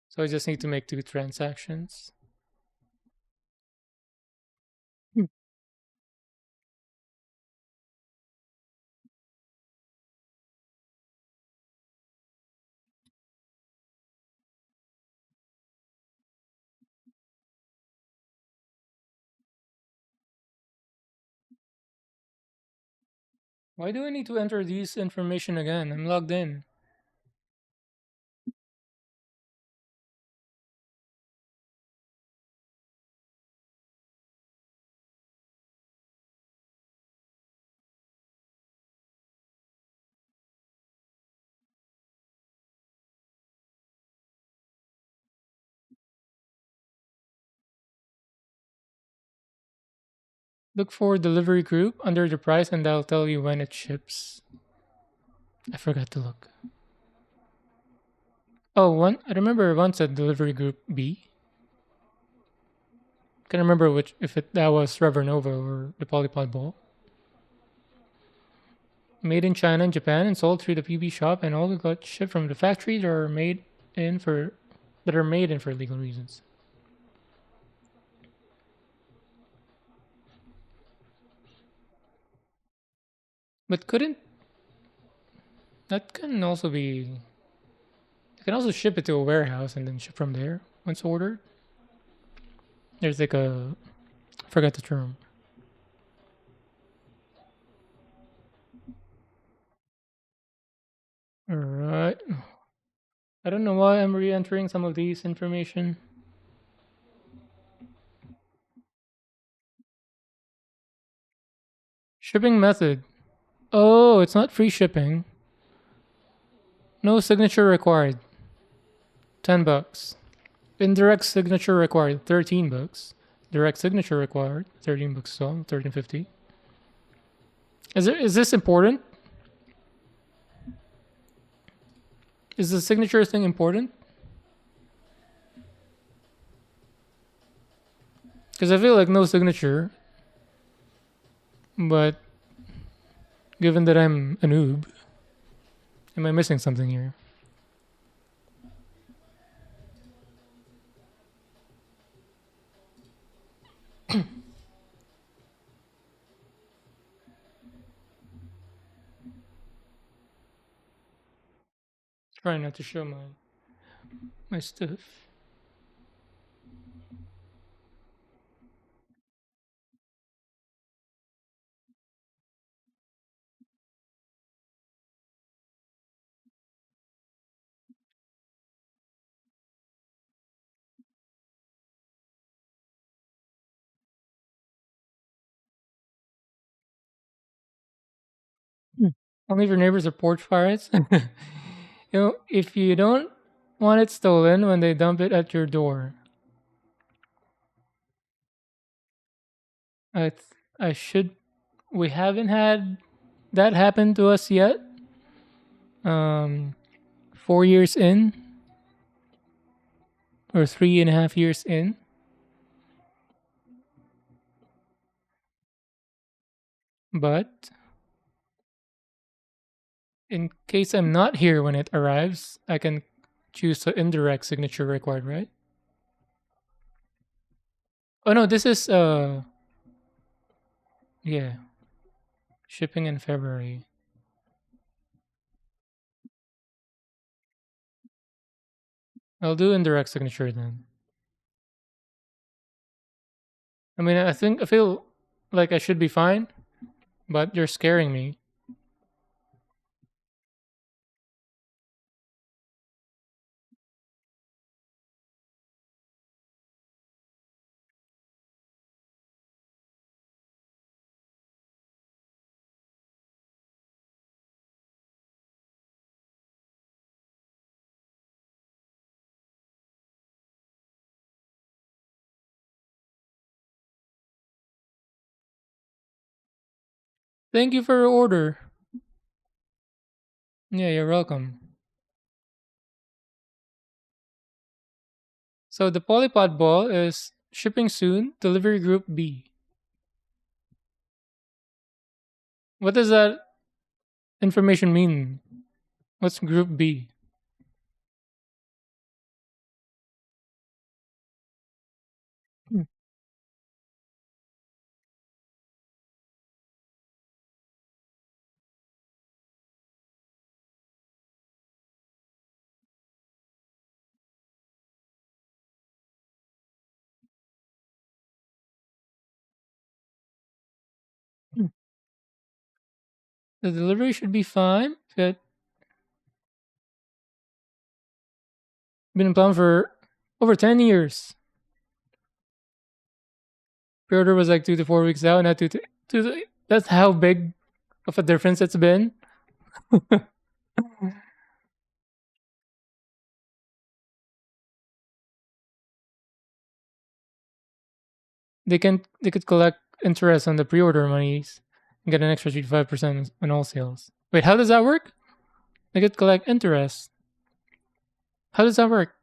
So I just need to make two transactions. Hmm. Why do I need to enter these information again? I'm logged in. Look for delivery group under the price and that'll tell you when it ships. I forgot to look. Oh, one. I remember one said delivery group B. Can't remember which if that was Revernova or the Polypod Ball. Made in China and Japan and sold through the PB shop, and all the got shipped from the factory that are made in for legal reasons. But couldn't that can also be? You can also ship it to a warehouse and then ship from there once ordered. There's like a I forgot the term. All right. I don't know why I'm re-entering some of these information. Shipping method. Oh, it's not free shipping. No signature required. $10. Indirect signature required. $13. Direct signature required. $13 as well. 13.50. Is this important? Is the signature thing important? Because I feel like no signature, but given that I'm a noob, am I missing something here? Trying not to show my stuff. Hmm. Only if your neighbors are porch fires. If you don't want it stolen when they dump it at your door, I th- I should. We haven't had that happen to us yet. 4 years in or 3.5 years in, but in case I'm not here when it arrives, I can choose the indirect signature required, right? Oh no, this is yeah, shipping in February. I'll do indirect signature then. I mean, I feel like I should be fine, but you're scaring me. Thank you for your order. Yeah, you're welcome. So the polypod ball is shipping soon. Delivery group B. What does that information mean? What's group B? Hmm. Hmm. The delivery should be fine. It's been in plan for over 10 years. Pre-order was like 2 to 4 weeks out, not that's how big of a difference it's been. They could collect interest on the pre-order monies and get an extra 3 to 5% on all sales. Wait, how does that work? They could collect interest. How does that work?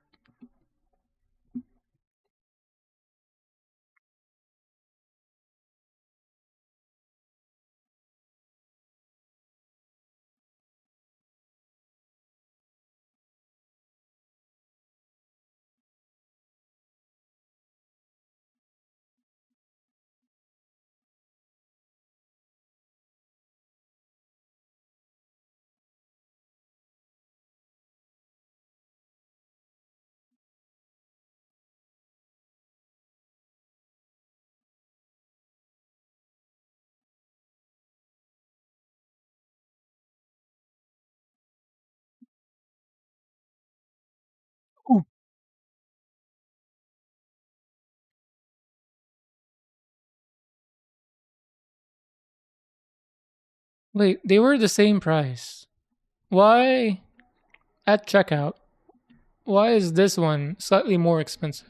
Ooh. Wait, they were the same price. Why at checkout? Why is this one slightly more expensive?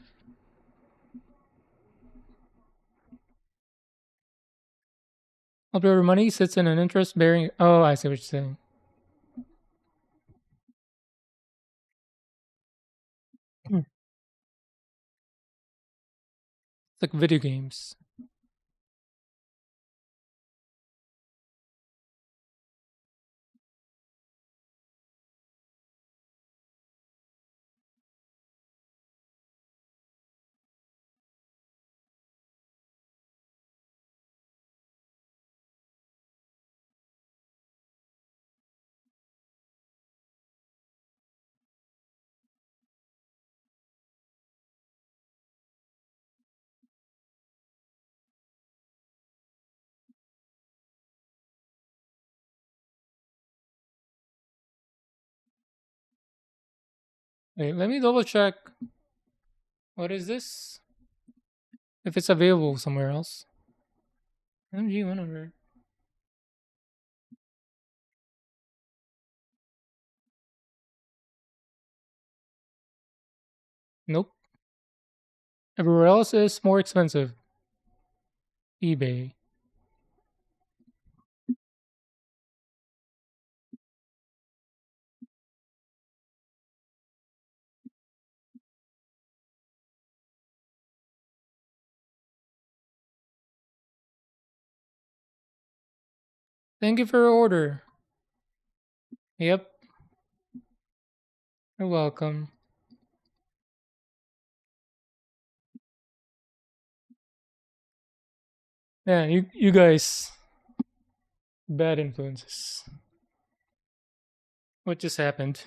Uploader money sits in an interest bearing. Oh, I see what you're saying. Hmm. It's like video games. Wait, let me double check. What is this? If it's available somewhere else. MG100. Nope. Everywhere else is more expensive. eBay. Thank you for your order. Yep. You're welcome. Yeah, you guys, bad influences. What just happened?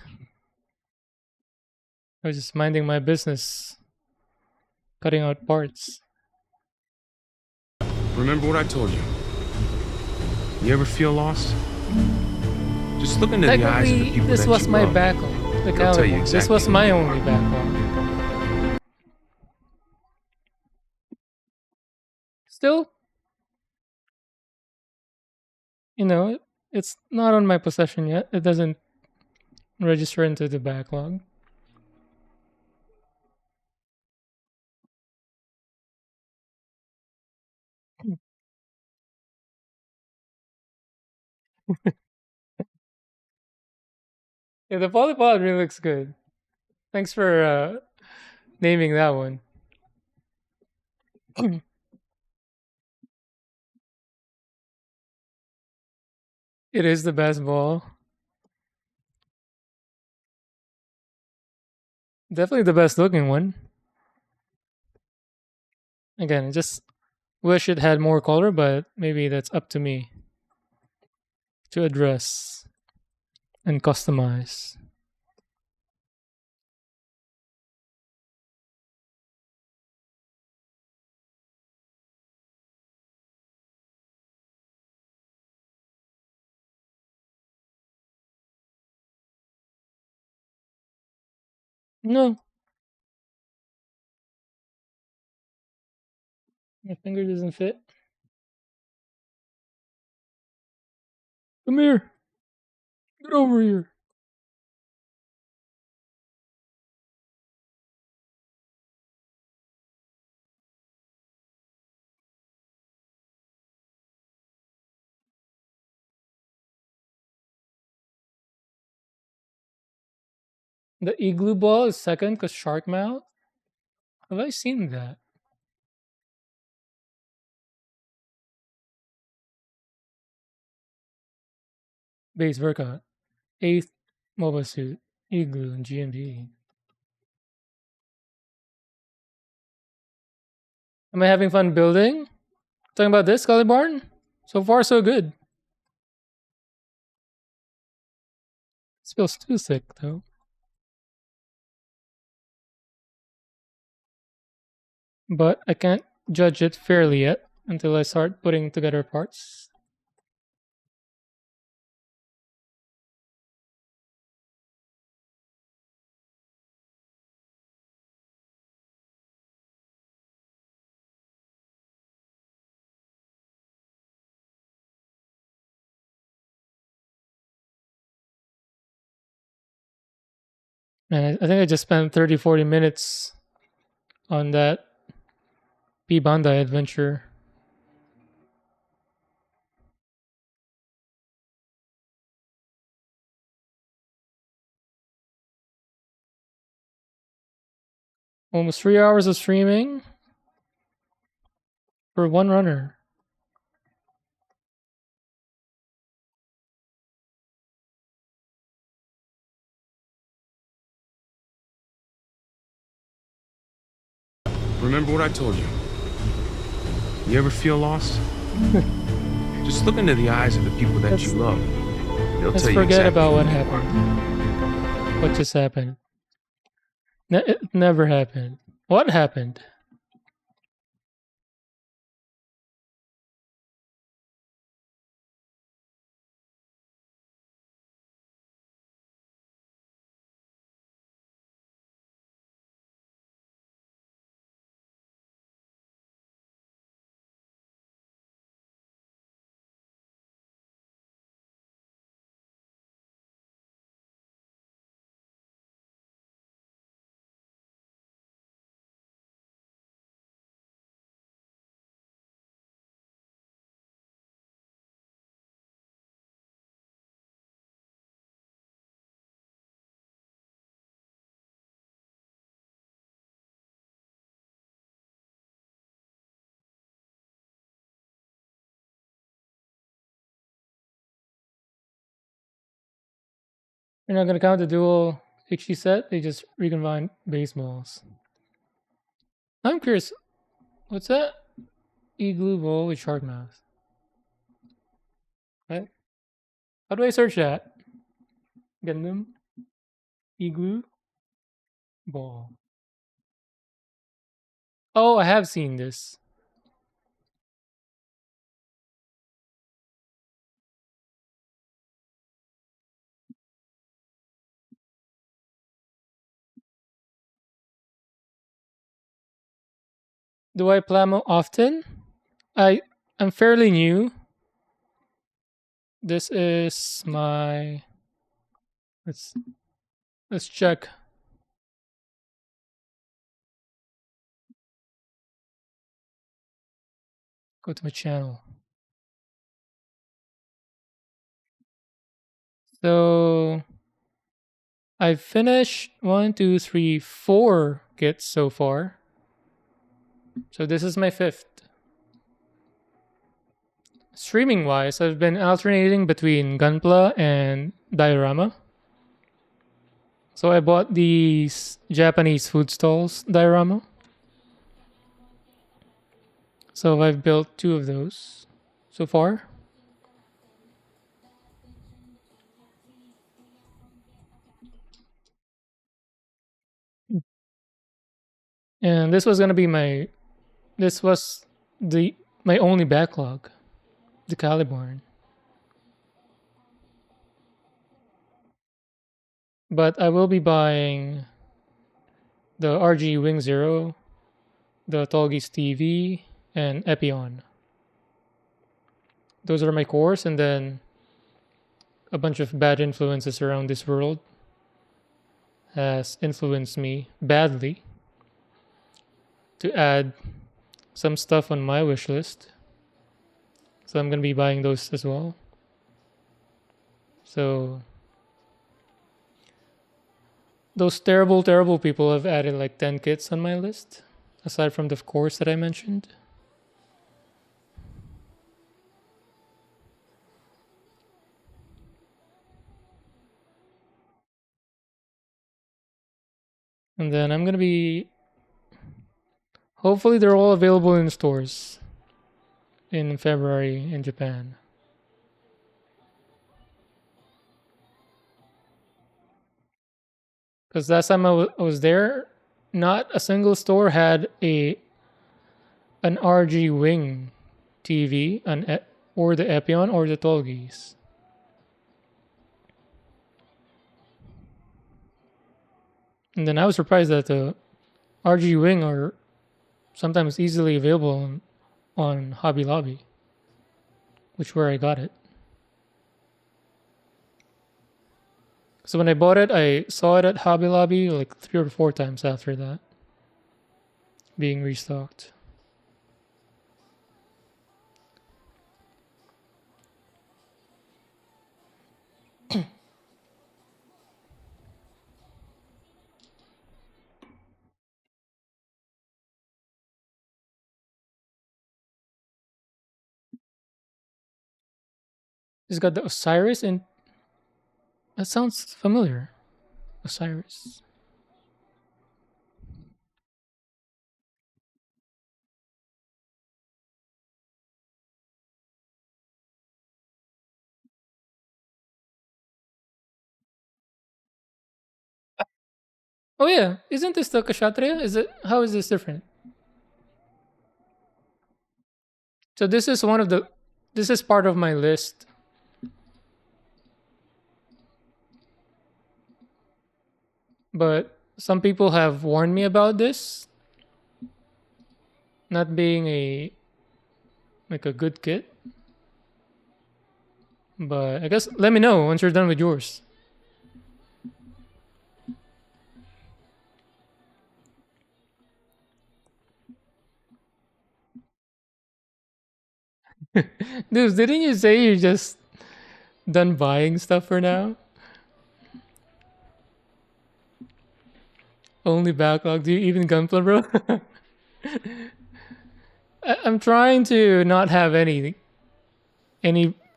I was just minding my business, cutting out parts. Remember what I told you? You ever feel lost? Just look into the eyes of the Technically, people this that was you my love. backlog. The They'll tell you Calibarn. This exactly was who my you only are. backlog. Still, you know, it's not on my possession yet. It doesn't register into the backlog. Yeah, the polypod really looks good. Thanks for naming that one. It is the best ball. Definitely the best looking one. Again, I just wish it had more color, but maybe that's up to me to address and customize. No, my finger doesn't fit. Come here. Get over here. The igloo ball is second because shark mouth. Have I seen that? Base workout. Eighth mobile suit. Igloo and GMB. Am I having fun building? Talking about this, Calibarn? So far, so good. This feels too thick, though. But I can't judge it fairly yet until I start putting together parts. And I think I just spent 30, 40 minutes on that P Bandai adventure. Almost 3 hours of streaming for one runner. Remember what I told you? You ever feel lost? Just look into the eyes of the people that Let's- you love. They'll Let's tell you forget exactly about what who you are. happened. What just happened? It never happened. What happened? You're not gonna count the dual HG set? They just recombine baseballs. I'm curious. What's that? Igloo ball with shark mouth. Right? How do I search that? Gundam igloo ball. Oh, I have seen this. Do I plamo often? I'm fairly new. This is my let's let's check. Go to my channel. So I've finished one, two, three, four kits so far. So this is my fifth. Streaming wise, I've been alternating between Gunpla and Diorama. So I bought these Japanese food stalls diorama. So I've built two of those so far. And this was gonna be my this was the my only backlog, the Calibarn. But I will be buying the RG Wing Zero, the Tolgis TV, and Epion. Those are my cores, and then a bunch of bad influences around this world has influenced me badly to add some stuff on my wish list. So I'm gonna be buying those as well. So those terrible, terrible people have added like 10 kits on my list, aside from the course that I mentioned. And then I'm gonna be. Hopefully, they're all available in stores in February in Japan. Because last time I was there, not a single store had an RG Wing TV, or the Epion or the Tolgis. And then I was surprised that the RG Wing are sometimes easily available on Hobby Lobby, which where I got it. So when I bought it, I saw it at Hobby Lobby like 3 or 4 times after that, being restocked. It's got the Osiris, and that sounds familiar. Osiris. Oh yeah, isn't this the Kshatriya? Is it? How is this different? So this is one of the. This is part of my list, but some people have warned me about this not being a like a good kit. But I guess let me know once you're done with yours. Dude, didn't you say you're just done buying stuff for now? Only backlog. Do you even gunpla, bro? I'm trying to not have any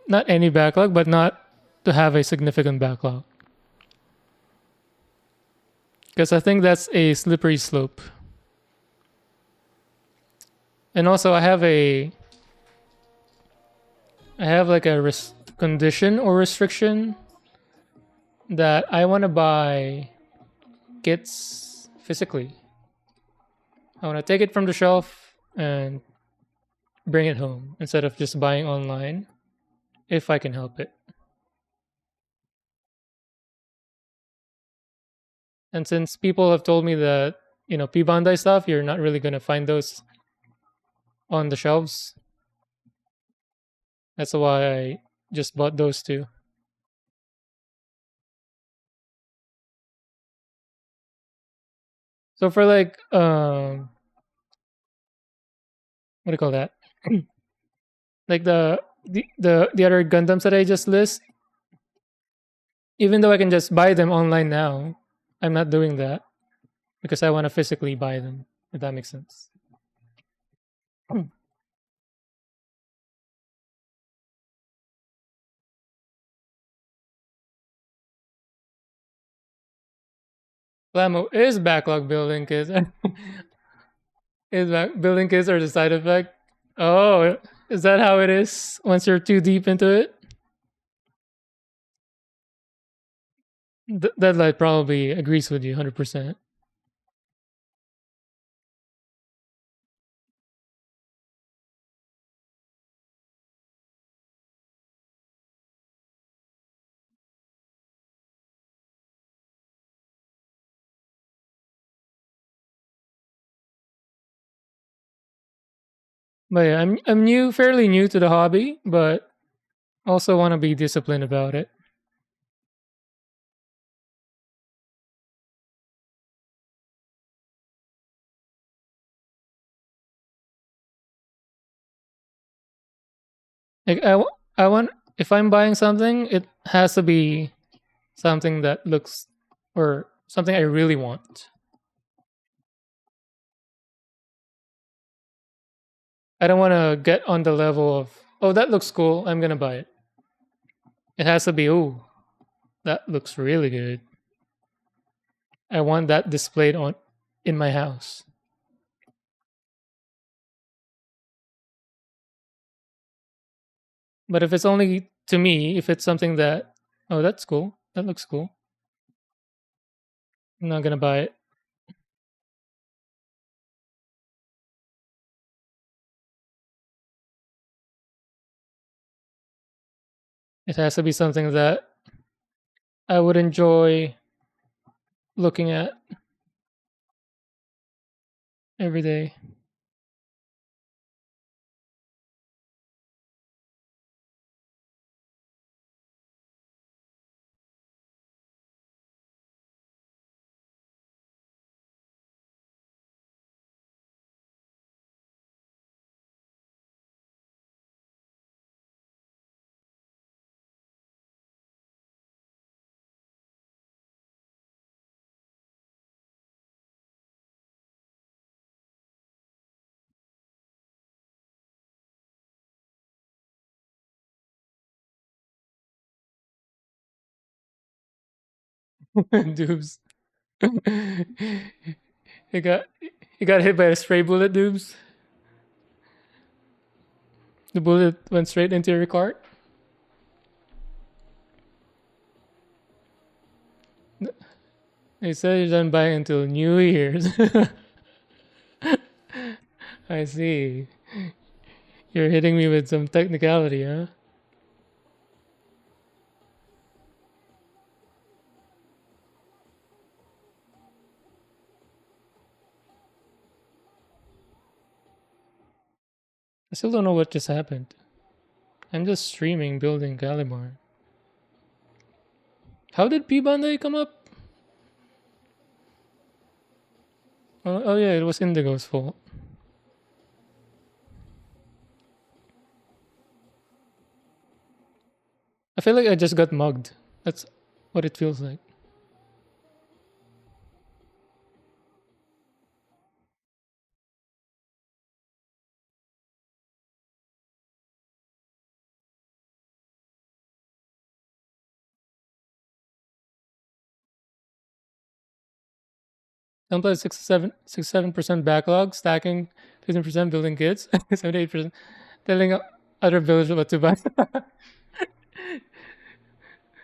not any backlog, but not to have a significant backlog. Because I think that's a slippery slope. And also I have like a condition or restriction that I want to buy kits physically. I want to take it from the shelf and bring it home instead of just buying online if I can help it. And since people have told me that, P Bandai stuff, you're not really going to find those on the shelves. That's why I just bought those two. So for like what do you call that? Like the other Gundams that I just list, Even though I can just buy them online now, I'm not doing that because I want to physically buy them. If that makes sense. Blamo is backlog building kits. Building kits are the side effect? Oh, is that how it is once you're too deep into it? That light probably agrees with you 100%. But yeah, I'm fairly new to the hobby, but also want to be disciplined about it. Like I want if I'm buying something, it has to be something that looks or something I really want. I don't want to get on the level of oh that looks cool, I'm gonna buy it. It has to be oh that looks really good. I want that displayed on in my house. But if it's only to me, if it's something that oh that's cool, that looks cool, I'm not gonna buy it. It has to be something that I would enjoy looking at every day. Dubes. he got he got hit by a stray bullet, Dubes. The bullet went straight into your cart. They said you're done buying until New Year's. I see. You're hitting me with some technicality, huh? I still don't know what just happened. I'm just streaming building Calibarn. How did P Banday come up? Oh yeah, it was Indigo's fault. I feel like I just got mugged. That's what it feels like. Downplay 67% backlog, stacking 15% building kits, 78% telling other builders what to buy.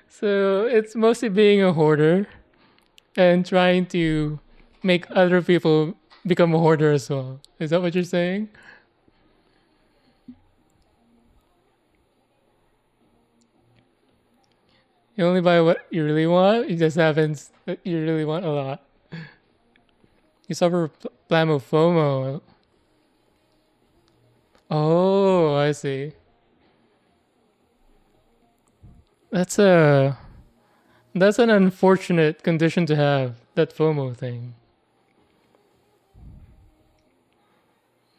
So it's mostly being a hoarder and trying to make other people become a hoarder as well. Is that what you're saying? You only buy what you really want. It just happens that you really want a lot. You suffer plamo FOMO. Oh, I see. That's a that's an unfortunate condition to have. That FOMO thing.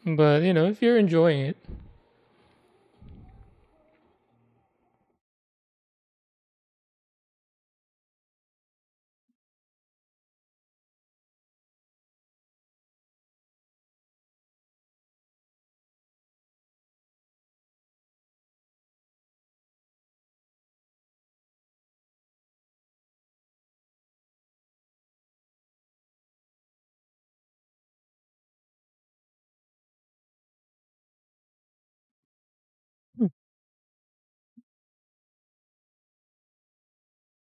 But if you're enjoying it,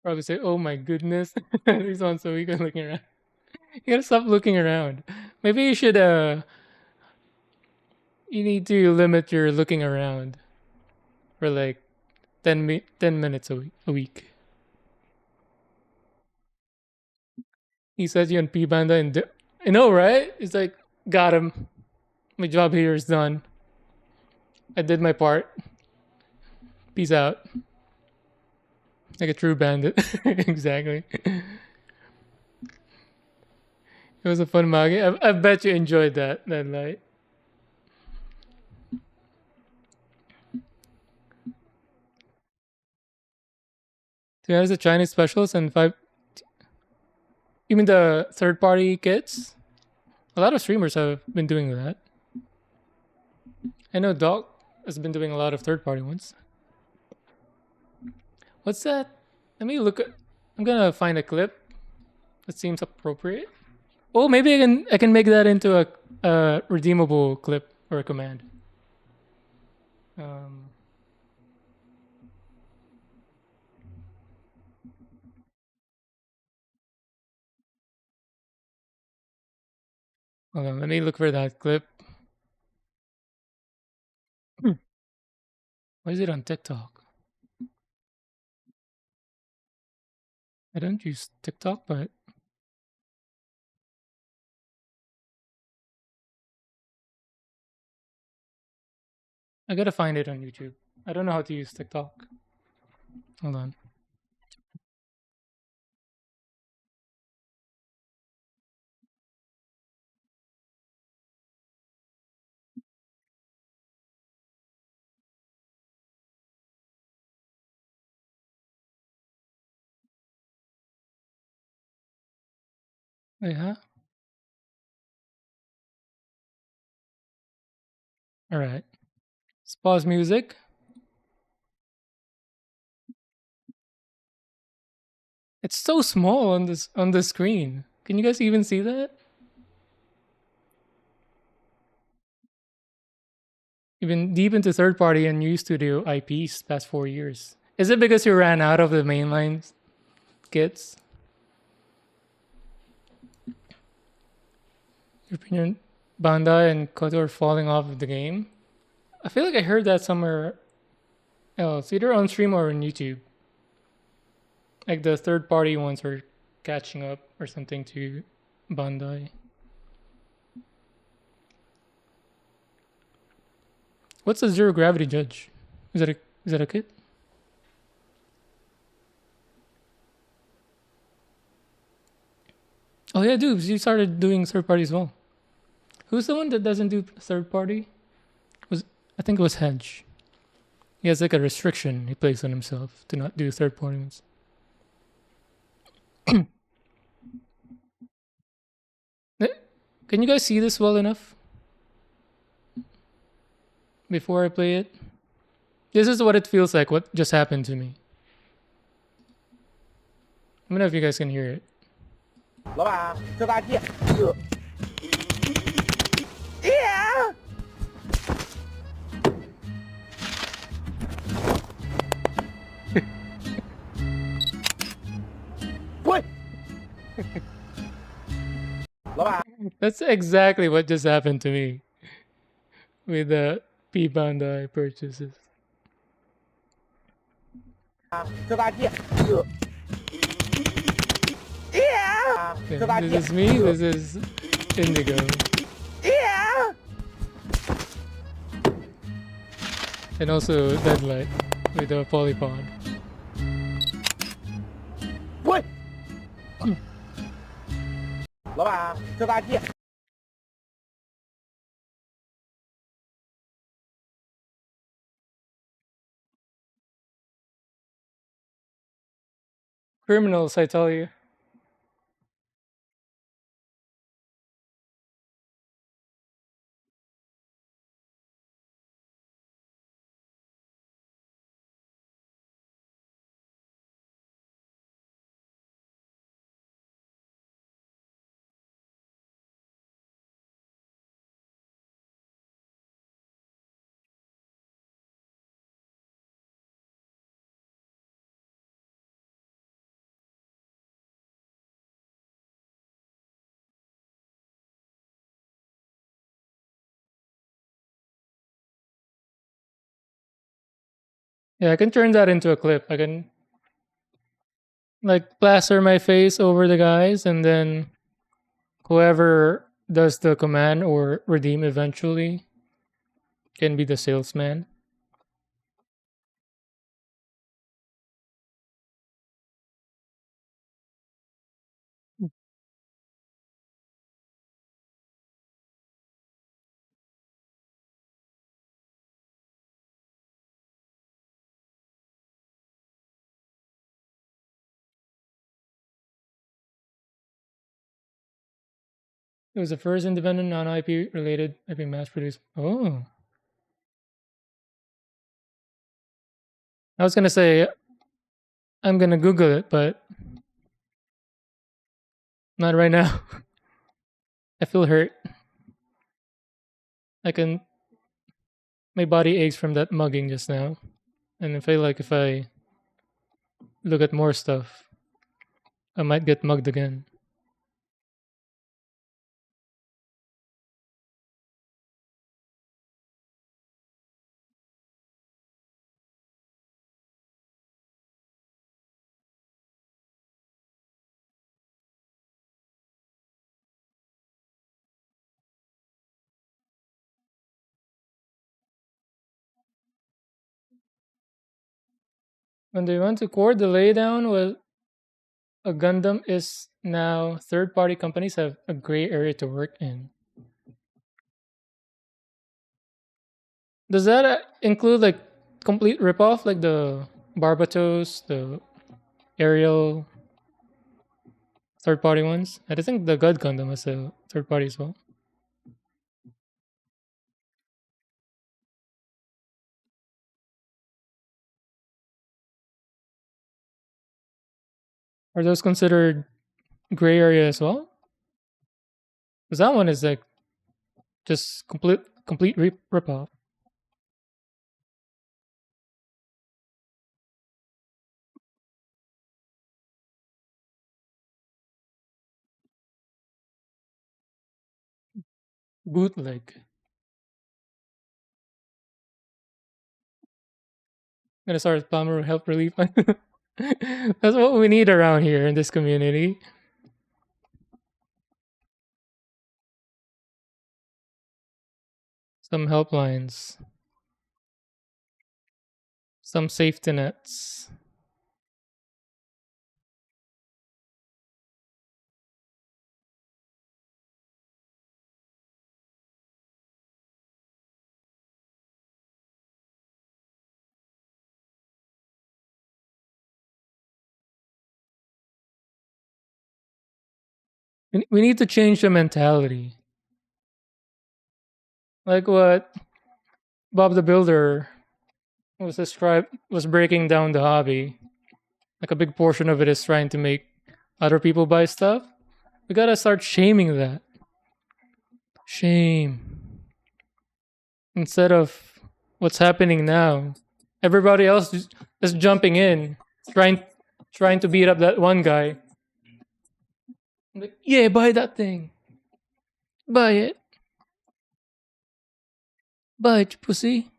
Probably say, "Oh my goodness, these ones so weak at looking around." You gotta stop looking around. Maybe you should. You need to limit your looking around for like 10 minutes a week. He says you on P Banda and I know, right? It's like, got him. My job here is done. I did my part. Peace out. Like a true bandit. Exactly. It was a fun magi. I bet you enjoyed that night. To be honest, the Chinese specials and five. You mean the third party kits? A lot of streamers have been doing that. I know Doc has been doing a lot of third party ones. What's that? Let me look at. I'm gonna find a clip that seems appropriate. Oh, maybe I can make that into a redeemable clip or a command. Um, Hold on, let me look for that clip. Why is it on TikTok? I don't use TikTok, but I gotta find it on YouTube. I don't know how to use TikTok. Hold on. Wait, huh? All right. Let's pause music. It's so small on the screen. Can you guys even see that? You've been deep into third party and new studio IPs past 4 years. Is it because you ran out of the mainline kits? Your opinion, Bandai and Koto are falling off of the game? I feel like I heard that somewhere else, either on stream or on YouTube. Like the third party ones are catching up or something to Bandai. What's the zero gravity judge? Is that a kit? Oh yeah, dude, you started doing third party as well. Who's the one that doesn't do third party? Was I think it was Hedge. He has like a restriction he placed on himself to not do third party ones. Eh, Can you guys see this well enough before I play it? This is what it feels like. What just happened to me? Let me know if you guys can hear it. 老板，这大鸡。滚！老板， That's exactly what just happened to me with the P Bandai purchases. 这大鸡。Yeah, 这大鸡。 this is me. This is Indigo, and also Deadlight with the polypod. 滚！老板，这大鸡。 Criminals, I tell you. Yeah, I can turn that into a clip. I can like plaster my face over the guys, and then whoever does the command or redeem eventually can be the salesman. It was the first independent non-IP related IP mass produced. Oh, I was gonna say I'm gonna Google it, but not right now. I feel hurt. I can. My body aches from that mugging just now, and I feel like if I look at more stuff, I might get mugged again. When they went to court, the laydown was a Gundam is now third-party companies have a gray area to work in. Does that include like complete ripoff, like the Barbatos, the Ariel third-party ones? I don't think the God Gundam is a third-party as well. Are those considered gray area as well? Because that one is like just complete ripoff. Bootleg. Gonna start a plumber help relief. That's what we need around here in this community. Some helplines, some safety nets. We need to change the mentality. Like what Bob the Builder was breaking down the hobby. Like a big portion of it is trying to make other people buy stuff. We gotta start shaming that. Shame. Instead of what's happening now. Everybody else is jumping in, trying trying to beat up that one guy. Like, yeah, buy that thing. Buy it. Buy it, you pussy.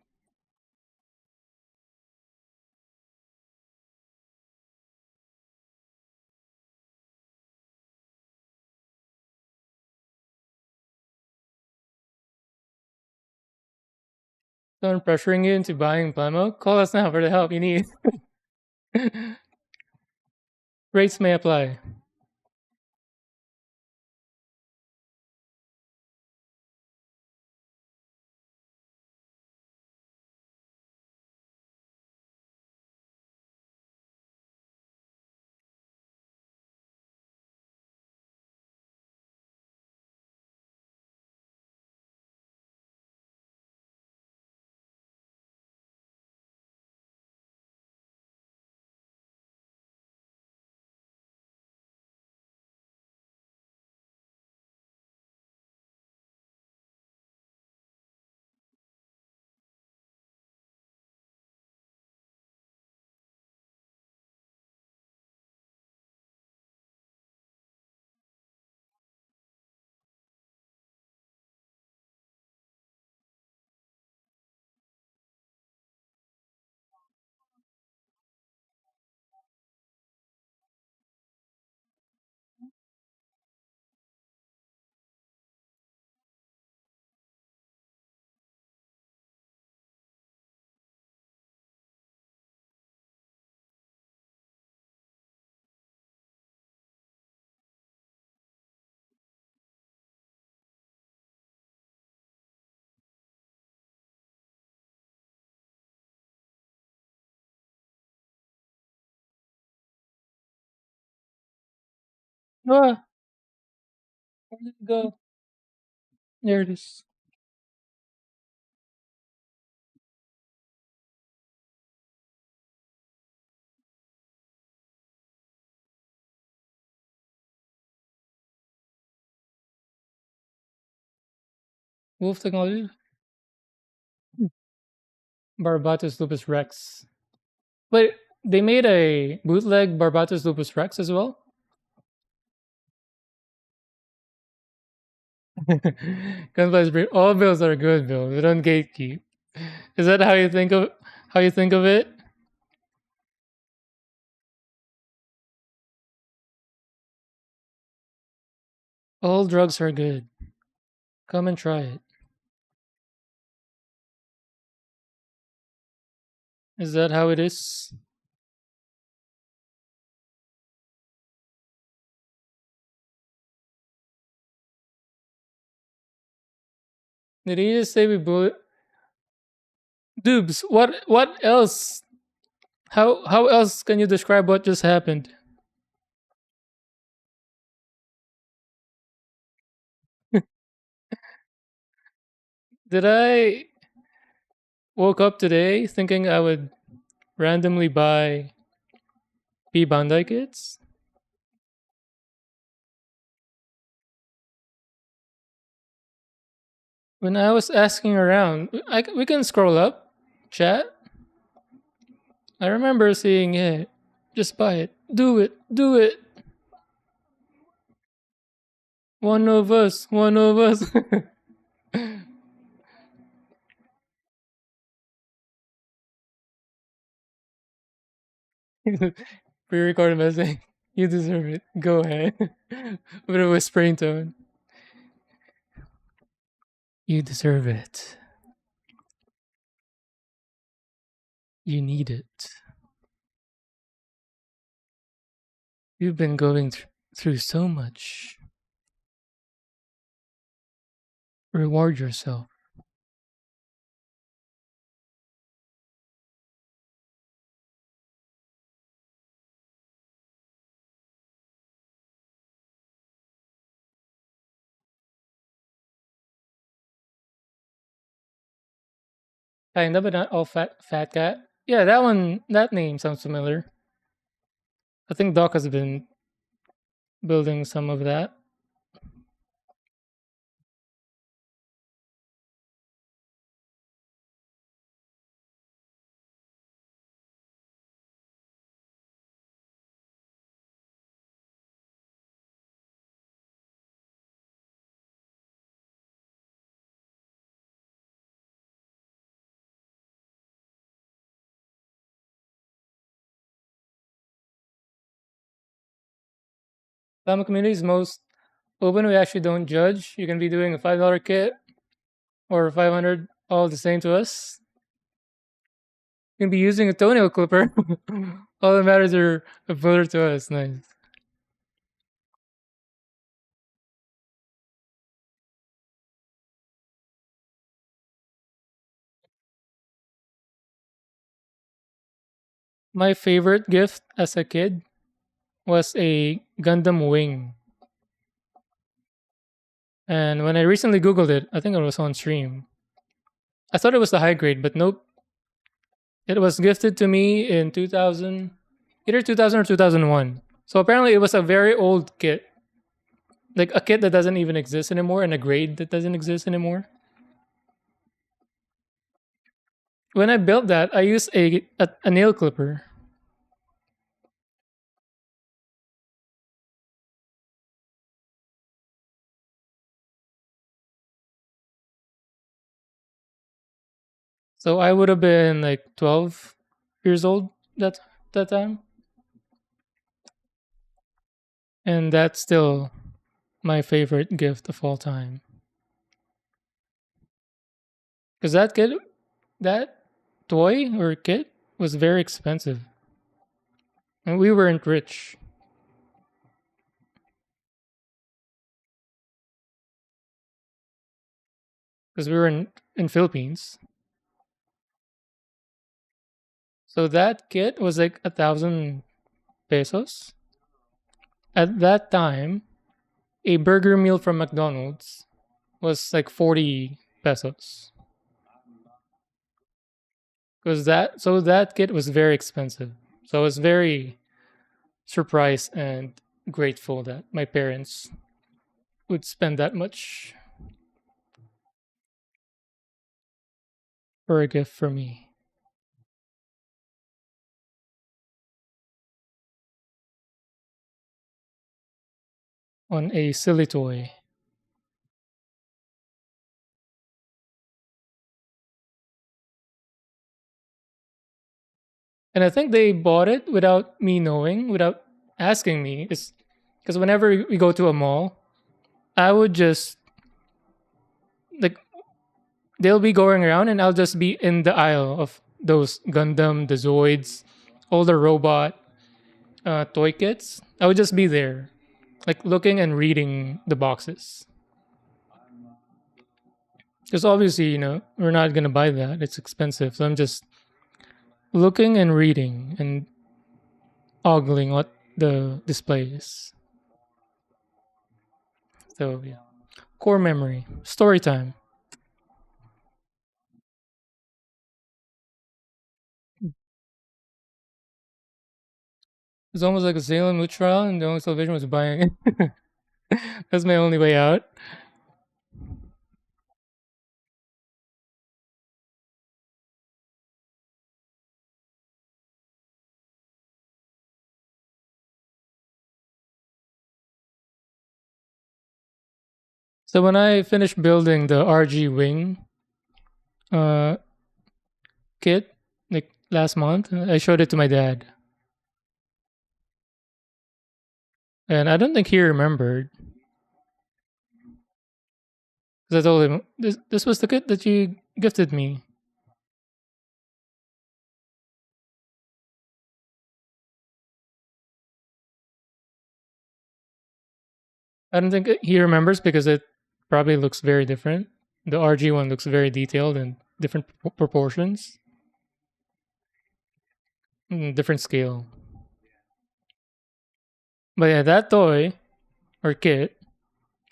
Someone pressuring you into buying Plamo? Call us now for the help you need. Rates may apply. Ah, where did it go? There it is. Wolf technology. Barbatus lupus rex. Wait, they made a bootleg Barbatus lupus rex as well. Gunplay's breed. All bills are good, Bill. They don't gatekeep. Is that how you think of it? All drugs are good. Come and try it. Is that how it is? Did he just say we bullet? Dubes, what else? How else can you describe what just happened? Did I woke up today thinking I would randomly buy B Bandai kits? When I was asking around, we can scroll up, chat. I remember seeing it. Just buy it. Do it. Do it. One of us. One of us. Pre-recorded message. You deserve it. Go ahead. With a whispering tone. You deserve it. You need it. You've been going through so much. Reward yourself. Kinda, but not all fat cat. Yeah, that one. That name sounds familiar. I think Doc has been building some of that. Some communities most open. We actually don't judge. You can be doing a $5 kit or 500, all the same to us. You can be using a toenail clipper. All that matters are a voter to us. Nice. My favorite gift as a kid was a Gundam wing. And when I recently Googled it, I think it was on stream. I thought it was the high grade, but nope. It was gifted to me in 2000, either 2000 or 2001. So apparently it was a very old kit. Like a kit that doesn't even exist anymore and a grade that doesn't exist anymore. When I built that, I used a nail clipper. So I would have been like 12 years old that time. And that's still my favorite gift of all time. Because that toy or kit was very expensive. And we weren't rich. Because we were in Philippines. So that kit was like 1,000 pesos. At that time, a burger meal from McDonald's was like 40 pesos. Because that kit was very expensive. So I was very surprised and grateful that my parents would spend that much for a gift for me on a silly toy. And I think they bought it without me knowing, without asking me. It's because whenever we go to a mall, I would just like they'll be going around and I'll just be in the aisle of those Gundam, the Zoids, all the robot toy kits. I would just be there, like looking and reading the boxes. Because obviously, we're not gonna buy that. It's expensive. So I'm just looking and reading and ogling what the display is. So yeah. Core memory. Story time. It's almost like a Salem mood trial, and the only salvation was buying it. That's my only way out. So when I finished building the RG wing uh, kit, like last month, I showed it to my dad, and I don't think he remembered because I told him this was the kit that you gifted me. I don't think he remembers because it probably looks very different. The RG one looks very detailed and different proportions, different scale. But yeah, that toy or kit,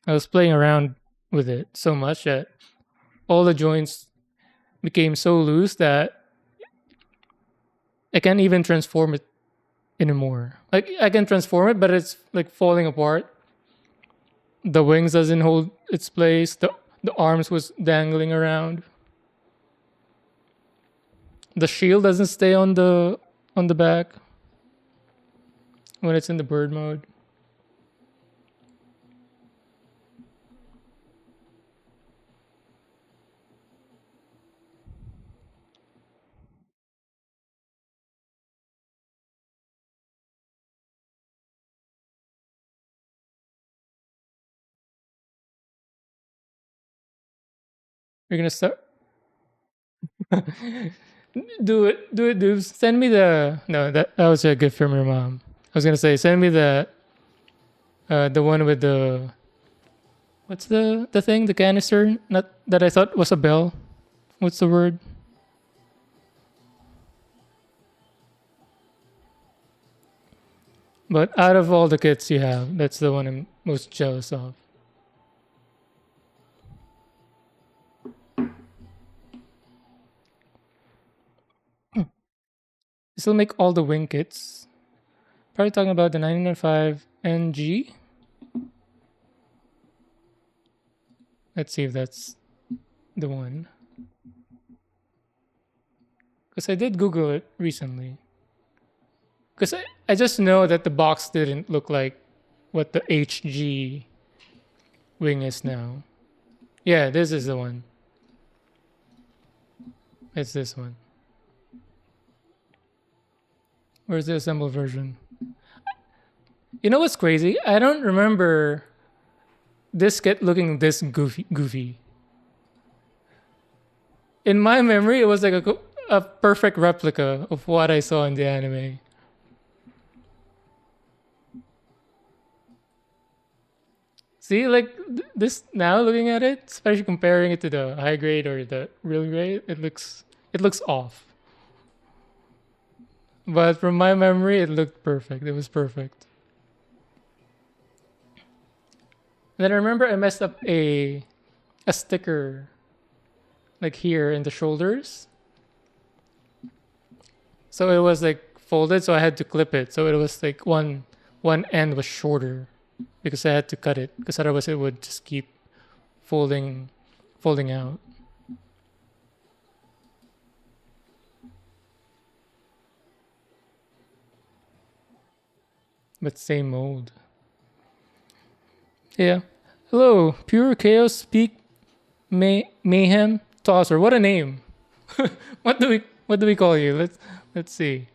I was playing around with it so much that all the joints became so loose that I can't even transform it anymore. Like I can transform it, but it's like falling apart. The wings doesn't hold its place. The arms was dangling around. The shield doesn't stay on the back when it's in the bird mode. You're gonna start. Do it, dude. Send me the no. That was a gift from your mom. I was gonna say, send me the one with the what's the thing, the canister? Not that I thought was a bell. What's the word? But out of all the kits you have, that's the one I'm most jealous of. You still make all the wing kits. Probably talking about the 995 NG. Let's see if that's the one. Because I did Google it recently. Because I just know that the box didn't look like what the HG wing is now. Yeah, this is the one. It's this one. Where's the assembled version? You know what's crazy? I don't remember this kit looking this goofy. In my memory, it was like a perfect replica of what I saw in the anime. See, like this now, looking at it, especially comparing it to the high grade or the real grade, it looks off. But from my memory, it looked perfect. It was perfect. And then I remember I messed up a sticker like here in the shoulders. So it was like folded, so I had to clip it. So it was like one end was shorter because I had to cut it because otherwise it would just keep folding folding out. But same mold. Yeah. Hello, Pure Chaos Speak Mayhem Tosser. What a name. What do we call you? Let's see.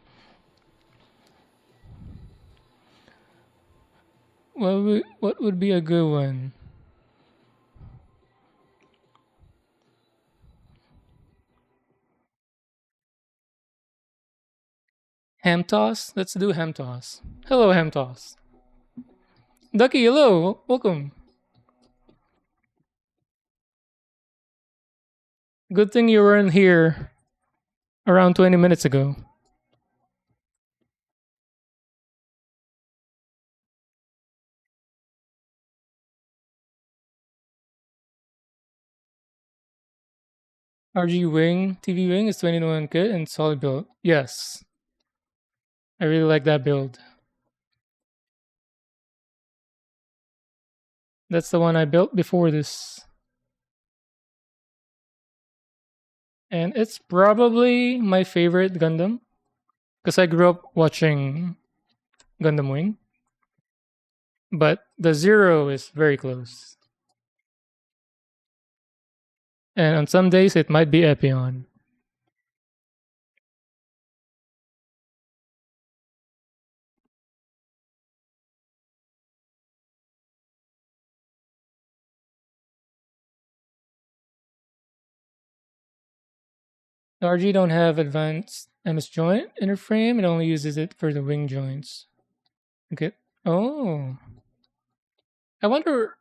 What would be a good one? Ham toss? Let's do ham toss. Hello, ham toss. Ducky, hello. Welcome. Good thing you weren't here around 20 minutes ago. RG Wing, TV Wing is 21 kit and solid build. Yes. I really like that build. That's the one I built before this. And it's probably my favorite Gundam because I grew up watching Gundam Wing. But the Zero is very close. And on some days it might be Epion. The RG don't have advanced MS joint inner frame. It only uses it for the wing joints. Okay. Oh. I wonder,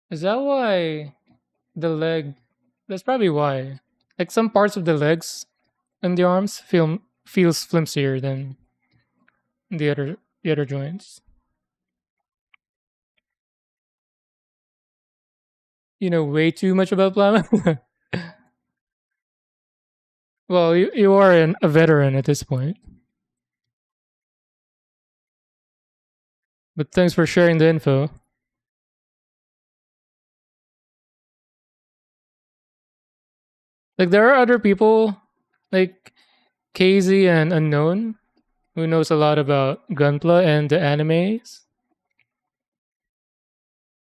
is that why the leg? That's probably why. Like some parts of the legs and the arms feels flimsier than the other joints. You know way too much about Plama. Well, you are a veteran at this point. But thanks for sharing the info. Like there are other people like KZ and Unknown who knows a lot about Gunpla and the animes.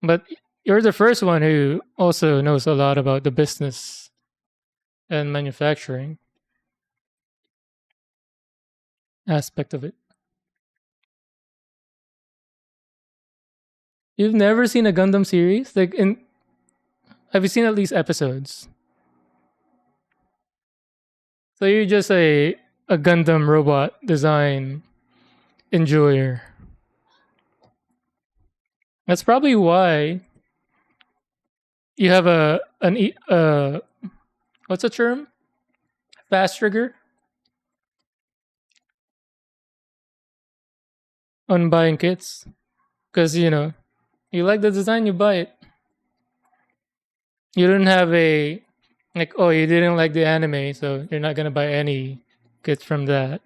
But you're the first one who also knows a lot about the business and manufacturing aspect of it. You've never seen a Gundam series? Like in have you seen at least episodes? So you're just a Gundam robot design enjoyer. That's probably why you have what's the term? Fast trigger on buying kits because you like the design, you buy it. You don't have a like, oh, you didn't like the anime, so you're not gonna buy any kits from that.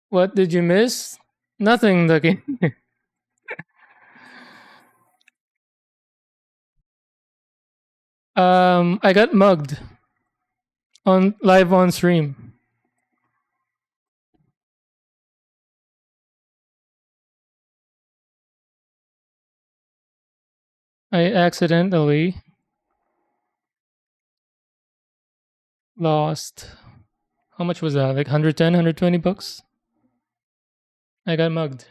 What did you miss? Nothing, Ducky. I got mugged on live on stream. I accidentally lost. How much was that? Like 110, 120 bucks? I got mugged.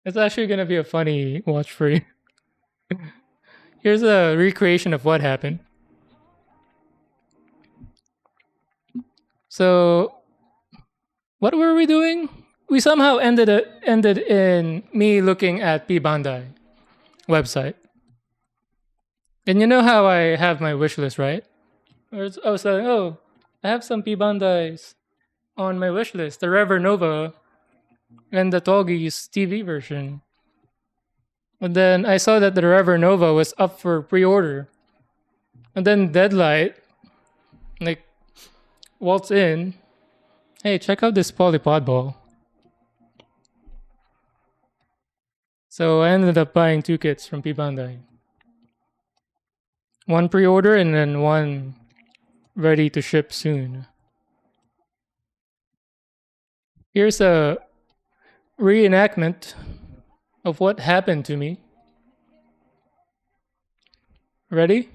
It's actually gonna be a funny watch for you. Here's a recreation of what happened. So what were we doing? We somehow ended in me looking at P Bandai website. And you know how I have my wish list, right? I was like, oh, I have some P Bandais on my wish list. The Rever Nova and the Toggy's TV version. And then I saw that the Rever Nova was up for pre-order. And then Deadlight, like, waltz in. Hey, check out this polypod ball. So I ended up buying two kits from P Bandai. One pre-order and then one ready to ship soon. Here's a reenactment of what happened to me. Ready?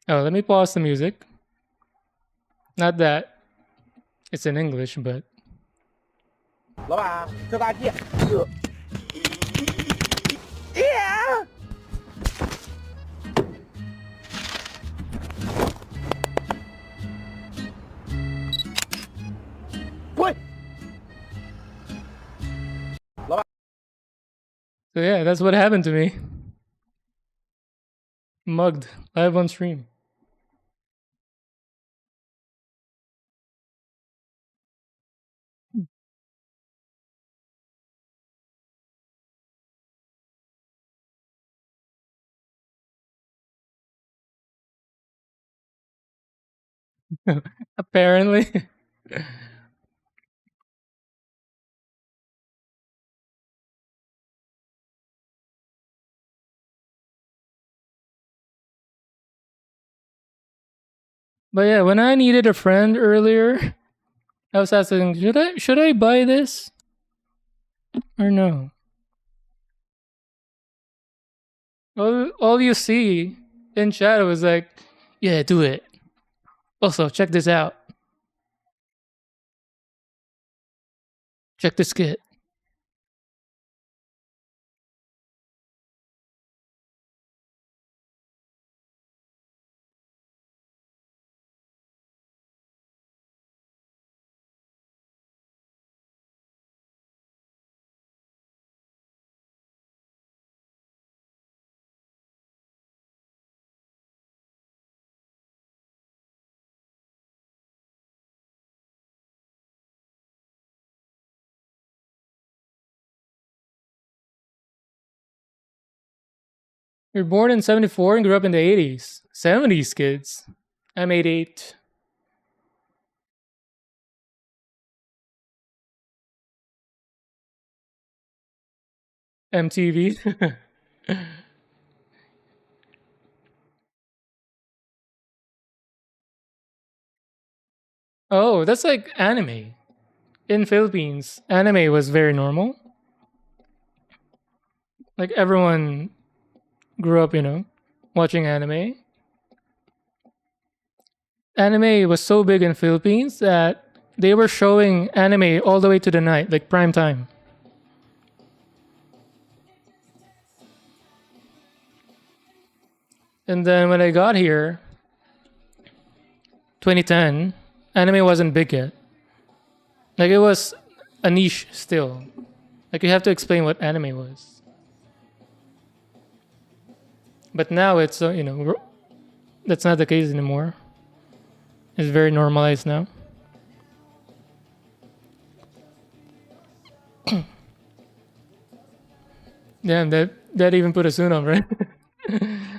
Oh, let me pause the music. Not that it's in English, but 老板，这大地。滚！ so yeah, that's what happened to me. Mugged live on stream. Apparently. But yeah, when I needed a friend earlier, I was asking, should I buy this or no? All you see in chat was like, yeah, do it. Also, check this out. Check this kit. You're born in 74 and grew up in the 80s. 70s kids. I'm 88. MTV. Oh, that's like anime. In Philippines, anime was very normal. Like everyone grew up, watching anime. Anime was so big in Philippines that they were showing anime all the way to the night, like prime time. And then when I got here, 2010, anime wasn't big yet. Like it was a niche still. Like you have to explain what anime was. But now it's that's not the case anymore. It's very normalized now. Damn, that even put a soon on, right?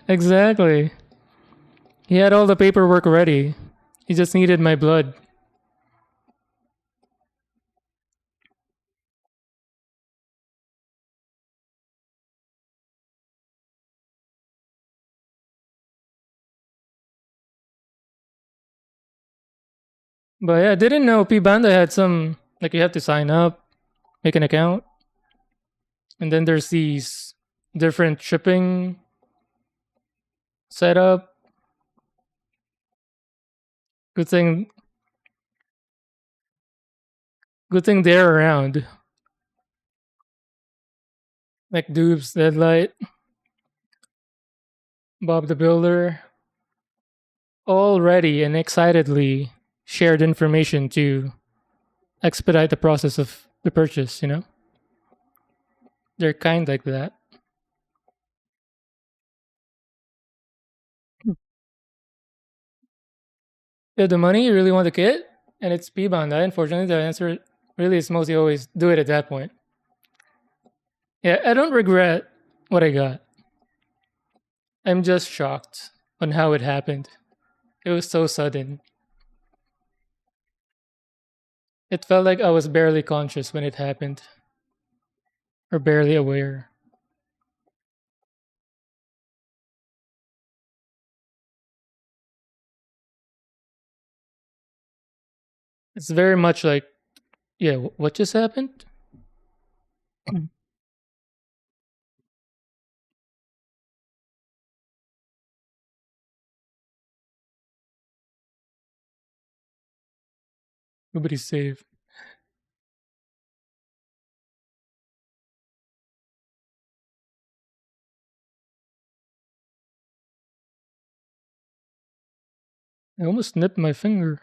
Exactly. He had all the paperwork ready. He just needed my blood. But yeah, I didn't know P Banda had some like you have to sign up, make an account, and then there's these different shipping setup. Good thing they're around. Like Dupes, Deadlight, Bob the Builder, all ready and excitedly shared information to expedite the process of the purchase. They're kind like that. You have the money, you really want the kit, and it's P Bandai. Unfortunately, the answer really is mostly always do it at that point. Yeah, I don't regret what I got. I'm just shocked on how it happened. It was so sudden. It felt like I was barely conscious when it happened, or barely aware. It's very much like, yeah, what just happened? Nobody's safe. I almost nipped my finger.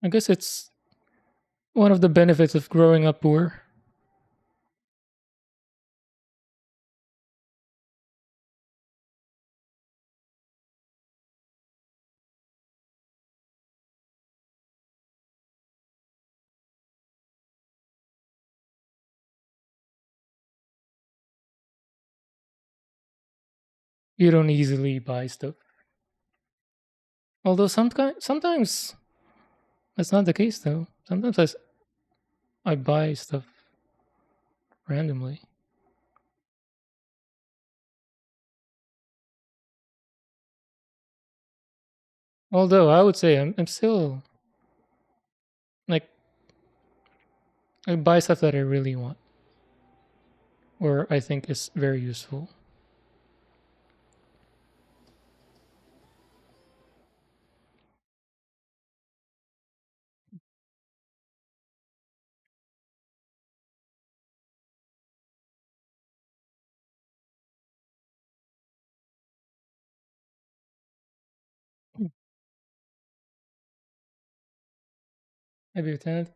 I guess it's one of the benefits of growing up poor. You don't easily buy stuff. Although sometimes that's not the case though. Sometimes I buy stuff randomly. Although I would say I'm still like I buy stuff that I really want or I think is very useful. Maybe a tenant.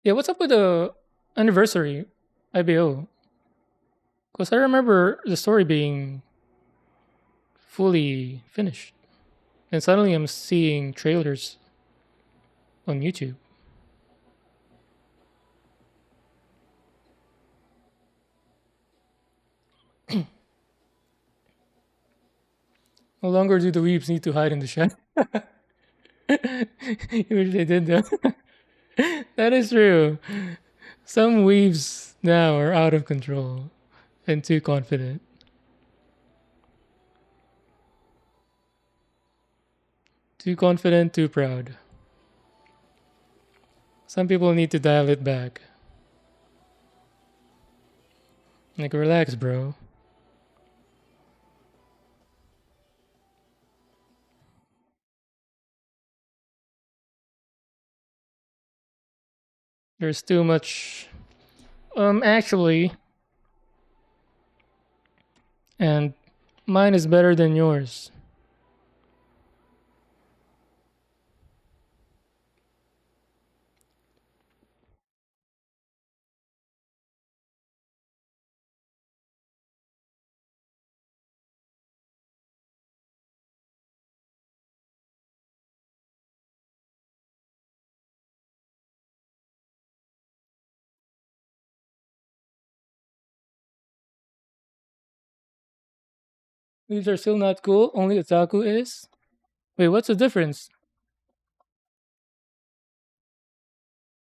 Yeah, what's up with the anniversary IBO? Because I remember the story being fully finished, and suddenly I'm seeing trailers on YouTube. No longer do the weebs need to hide in the shed. I wish they did that. That is true. Some weaves now are out of control and too confident. Too confident, too proud. Some people need to dial it back. Like, relax, bro. There's too much. Actually, and mine is better than yours. These are still not cool. Only otaku is. Wait, what's the difference?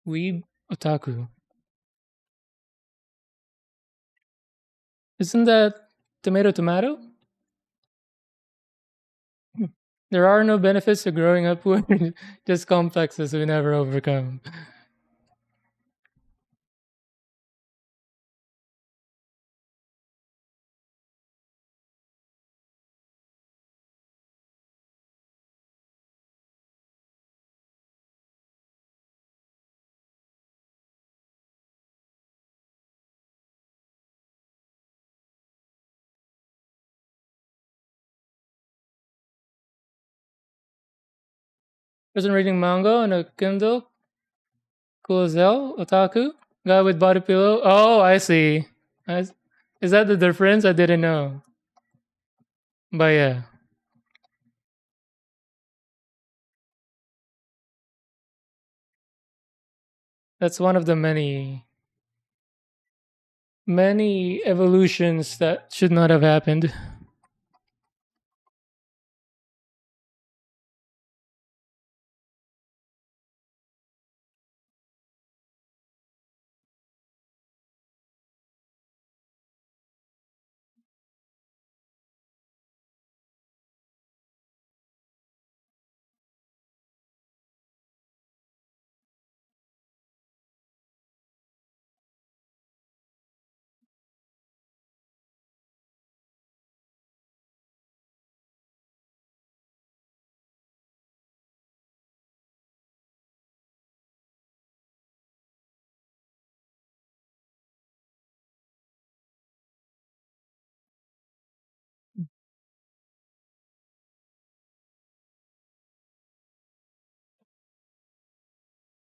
Weeb, otaku. Isn't that tomato tomato? There are no benefits to growing up poor, just complexes we never overcome. Person reading manga on a Kindle. Cool as hell. Otaku. Guy with body pillow. Oh, I see. I, is that the difference? I didn't know. But yeah, that's one of the many evolutions that should not have happened.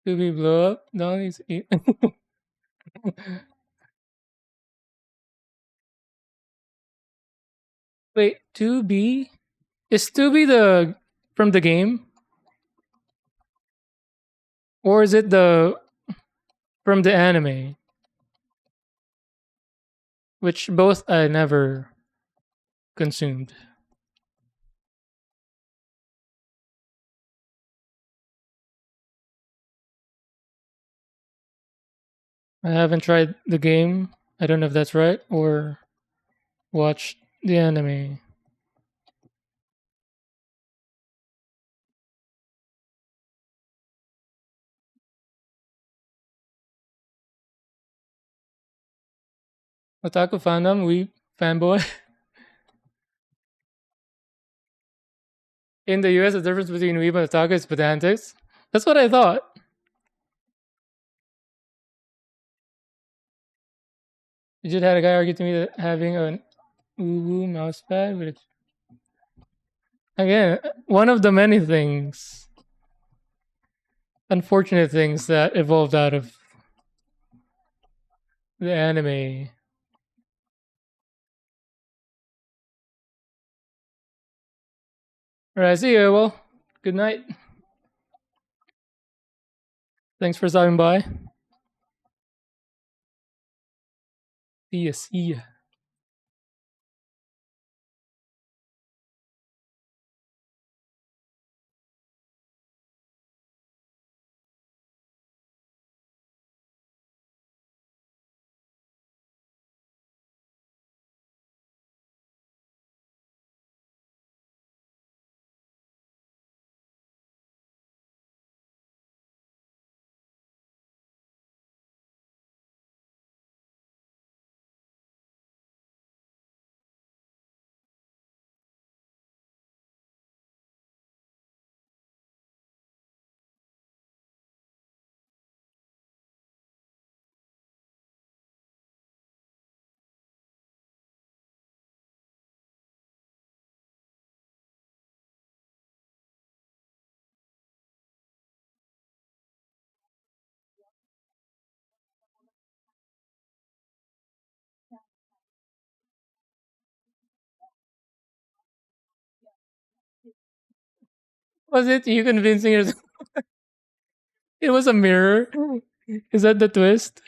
To be blow up? Don't Wait, 2B? Is 2B the from the game? Or is it the from the anime? Which both I never consumed. I haven't tried the game. I don't know if that's right. Or watched the anime. Otaku fandom, we fanboy. In the US, the difference between weeb and otaku is pedantics. That's what I thought. You just had a guy argue to me that having an uwu mouse pad, which again, one of the many things, unfortunate things that evolved out of the anime. All right, see you. Well, good night. Thanks for stopping by. See ya. See ya. Was it you convincing yourself? It was a mirror. Is that the twist?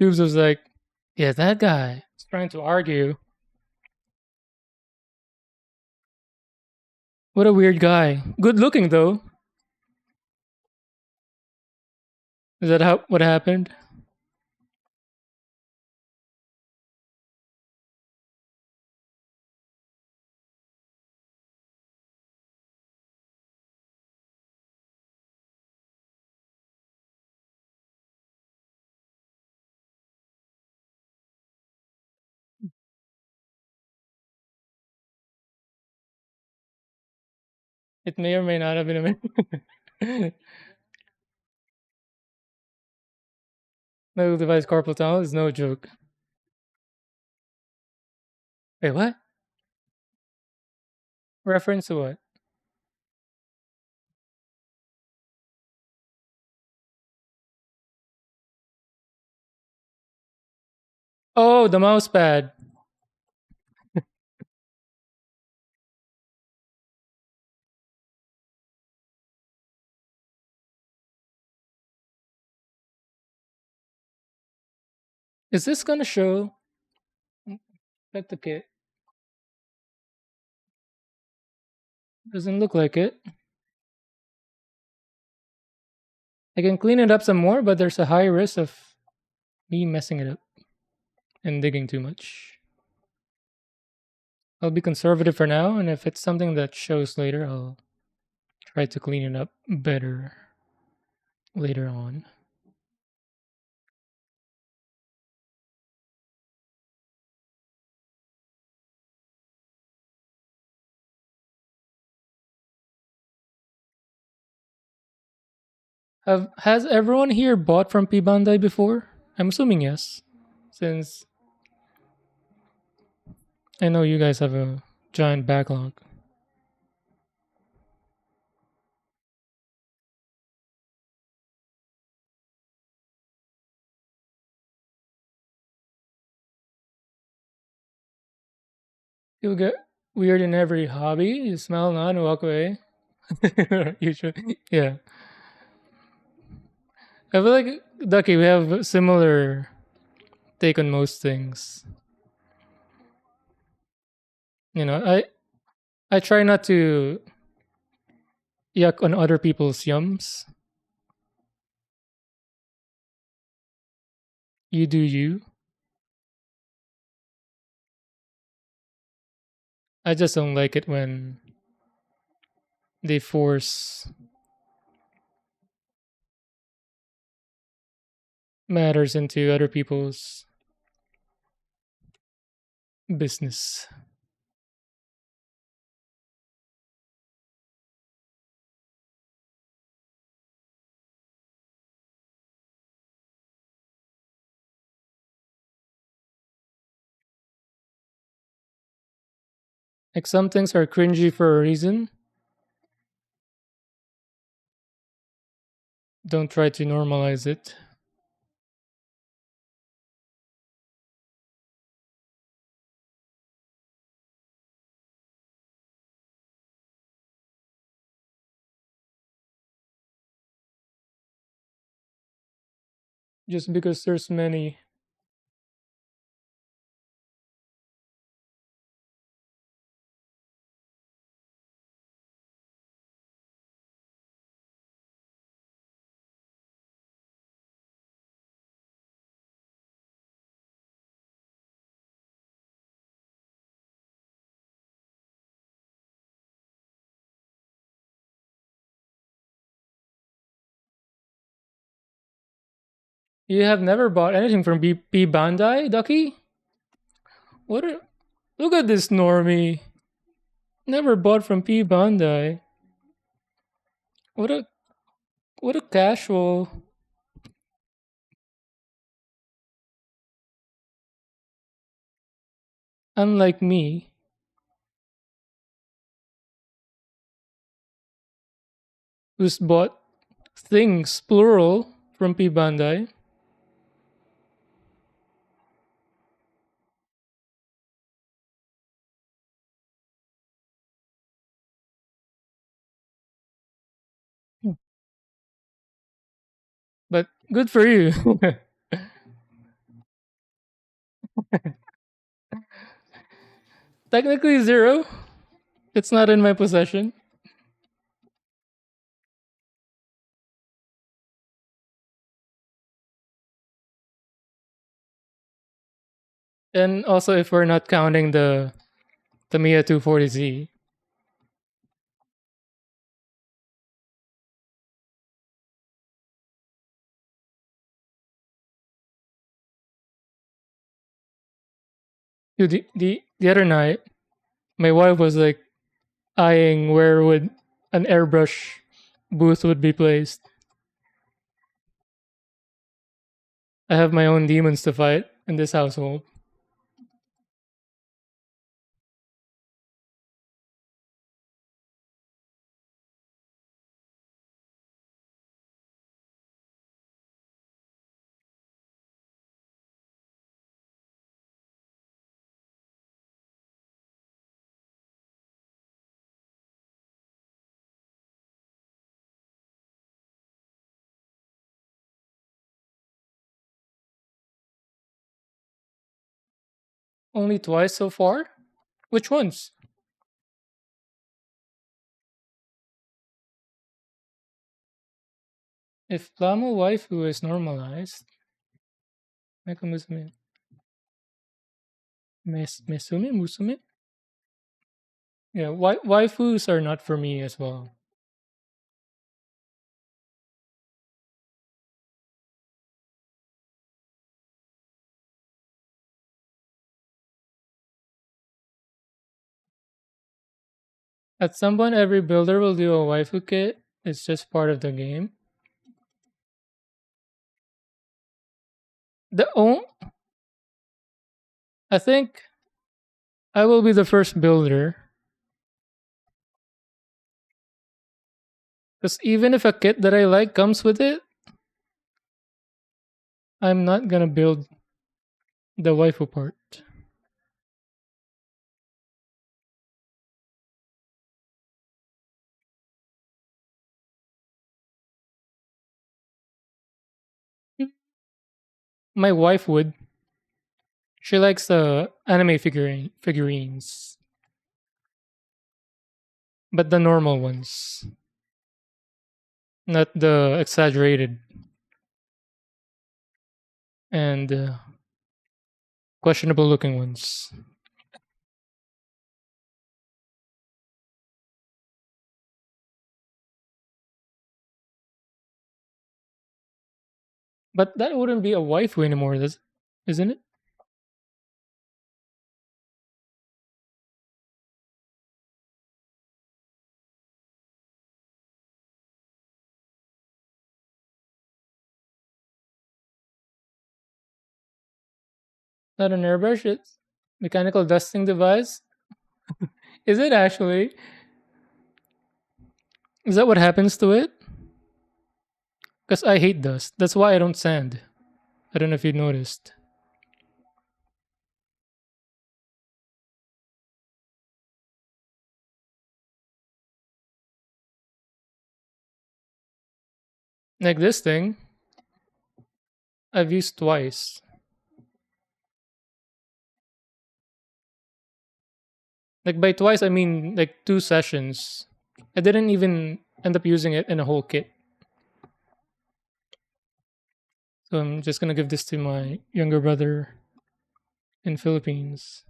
Tubes was like, yeah, that guy is trying to argue. What a weird guy. Good looking though. Is that how what happened? It may or may not have been a minute. Medical device carpal tunnel is no joke. Wait, what? Reference to what? Oh, the mouse pad. Is this gonna show? Let the kit. Doesn't look like it. I can clean it up some more, but there's a high risk of me messing it up and digging too much. I'll be conservative for now, and if it's something that shows later, I'll try to clean it up better later on. Has everyone here bought from P Bandai before? I'm assuming yes, since I know you guys have a giant backlog. You'll get weird in every hobby. You smell none, walk away. You should, yeah. I feel like Ducky, we have a similar take on most things. You know, I try not to yuck on other people's yums. You do you. I just don't like it when they force matters into other people's business. Like some things are cringy for a reason. Don't try to normalize it. Just because there's many. You have never bought anything from B Bandai, Ducky? What? Look at this normie. Never bought from P Bandai. What a what a casual. Unlike me, who's bought things plural from P Bandai. But good for you. Technically zero. It's not in my possession. And also, if we're not counting the Tamiya 240Z, dude, the other night, my wife was like eyeing where would an airbrush booth would be placed. I have my own demons to fight in this household. Only twice so far? Which ones? If Plamo waifu is normalized, Mecha Musume. Mesume? Musume? Yeah, waifus are not for me as well. At some point, every builder will do a waifu kit. It's just part of the game. The oh, I think I will be the first builder. Because even if a kit that I like comes with it, I'm not gonna build the waifu part. My wife would. She likes the anime figurines, but the normal ones, not the exaggerated and questionable looking ones. But that wouldn't be a waifu anymore, isn't it? Not an airbrush. It's mechanical dusting device. Is it actually? Is that what happens to it? Because I hate dust. That's why I don't sand. I don't know if you noticed. Like this thing, I've used twice. Like by twice, I mean like 2 sessions. I didn't even end up using it in a whole kit. So I'm just gonna give this to my younger brother in Philippines.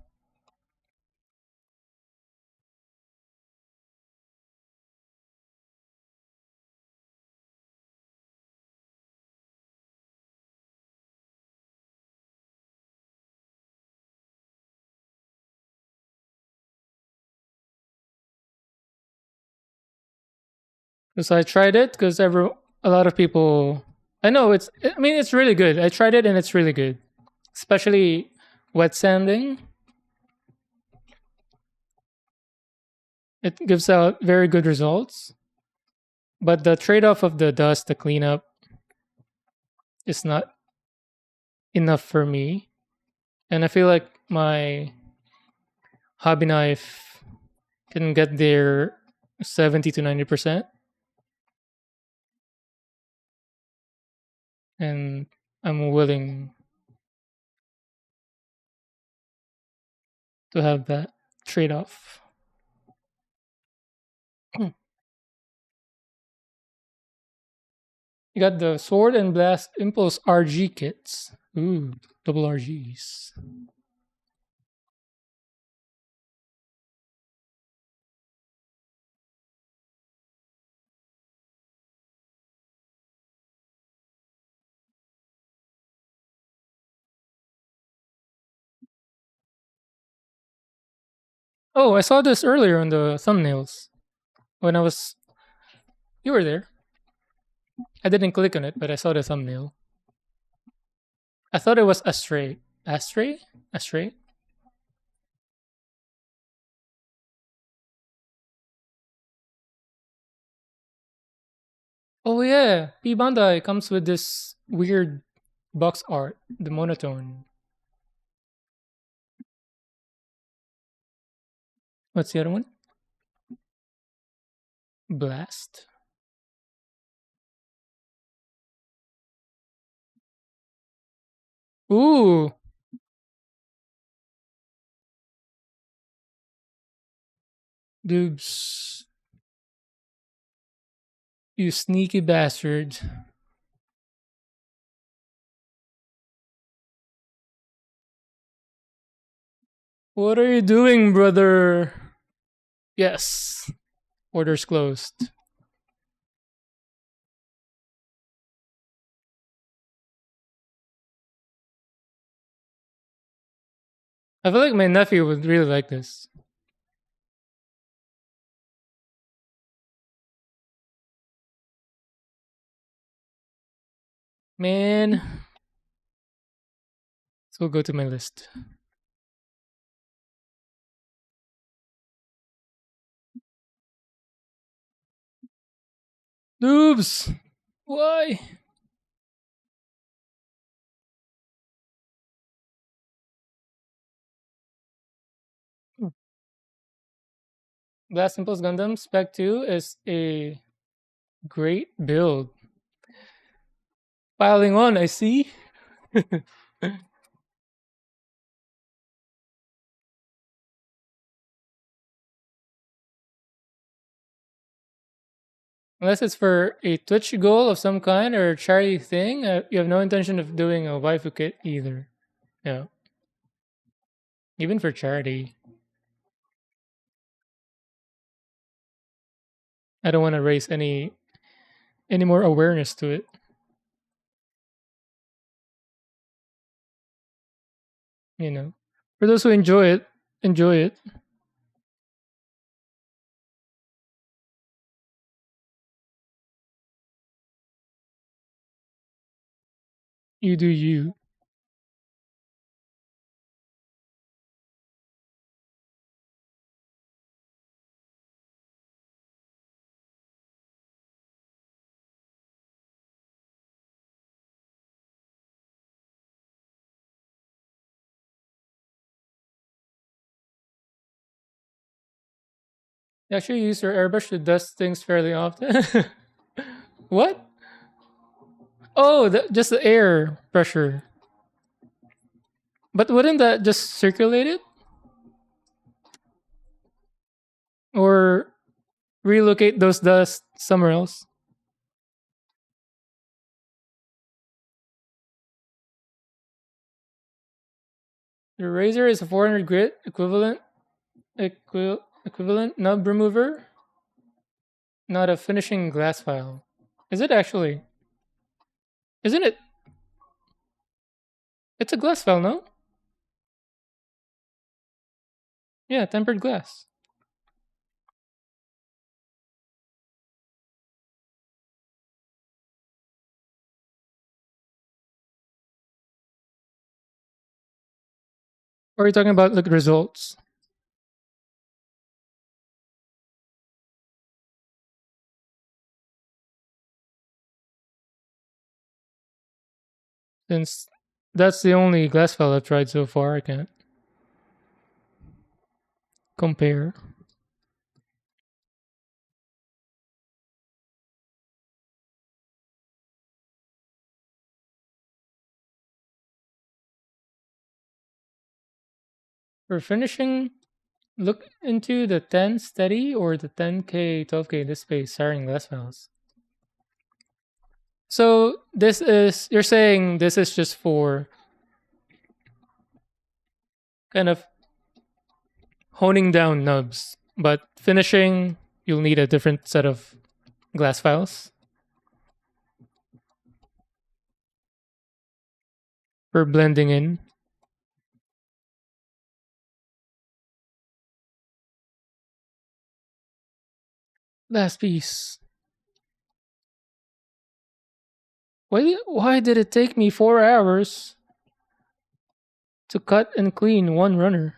Because I tried it because a lot of people I know I mean it's really good. I tried it and it's really good. Especially wet sanding. It gives out very good results. But the trade-off of the dust, the cleanup is not enough for me. And I feel like my hobby knife can get there 70 to 90%. And I'm willing to have that trade-off. You got the Sword and Blast Impulse RG kits. Ooh, double RGs. Oh, I saw this earlier on the thumbnails when I was You were there. I didn't click on it, but I saw the thumbnail. I thought it was Astray. Astray? Astray? Oh yeah, P Bandai comes with this weird box art, the monotone. What's the other one? Blast. Ooh, dubs. You sneaky bastard. What are you doing, brother? Yes. Orders closed. I feel like my nephew would really like this. Man. So we'll go to my list. Noobs! Why? Blast Impulse Gundam Spec 2 is a great build. Piling on, I see. Unless it's for a Twitch goal of some kind or a charity thing, you have no intention of doing a waifu kit either. Yeah. Even for charity. I don't want to raise any more awareness to it. You know. For those who enjoy it, enjoy it. You do you. You actually use your airbrush to dust things fairly often. What? Oh, just the air pressure. But wouldn't that just circulate it? Or relocate those dust somewhere else? The razor is a 400 grit equivalent nub remover, not a finishing glass file. Is it actually? Isn't it? It's a glass file, no? Yeah, tempered glass. Or are you talking about like results? Since that's the only glass file I've tried so far, I can't compare. For finishing, look into the 10 steady or the 10K, 12K display siren glass files. So this is, you're saying this is just for kind of honing down nubs, but finishing, you'll need a different set of glass files for blending in. Last piece. Why did it take me 4 hours to cut and clean one runner?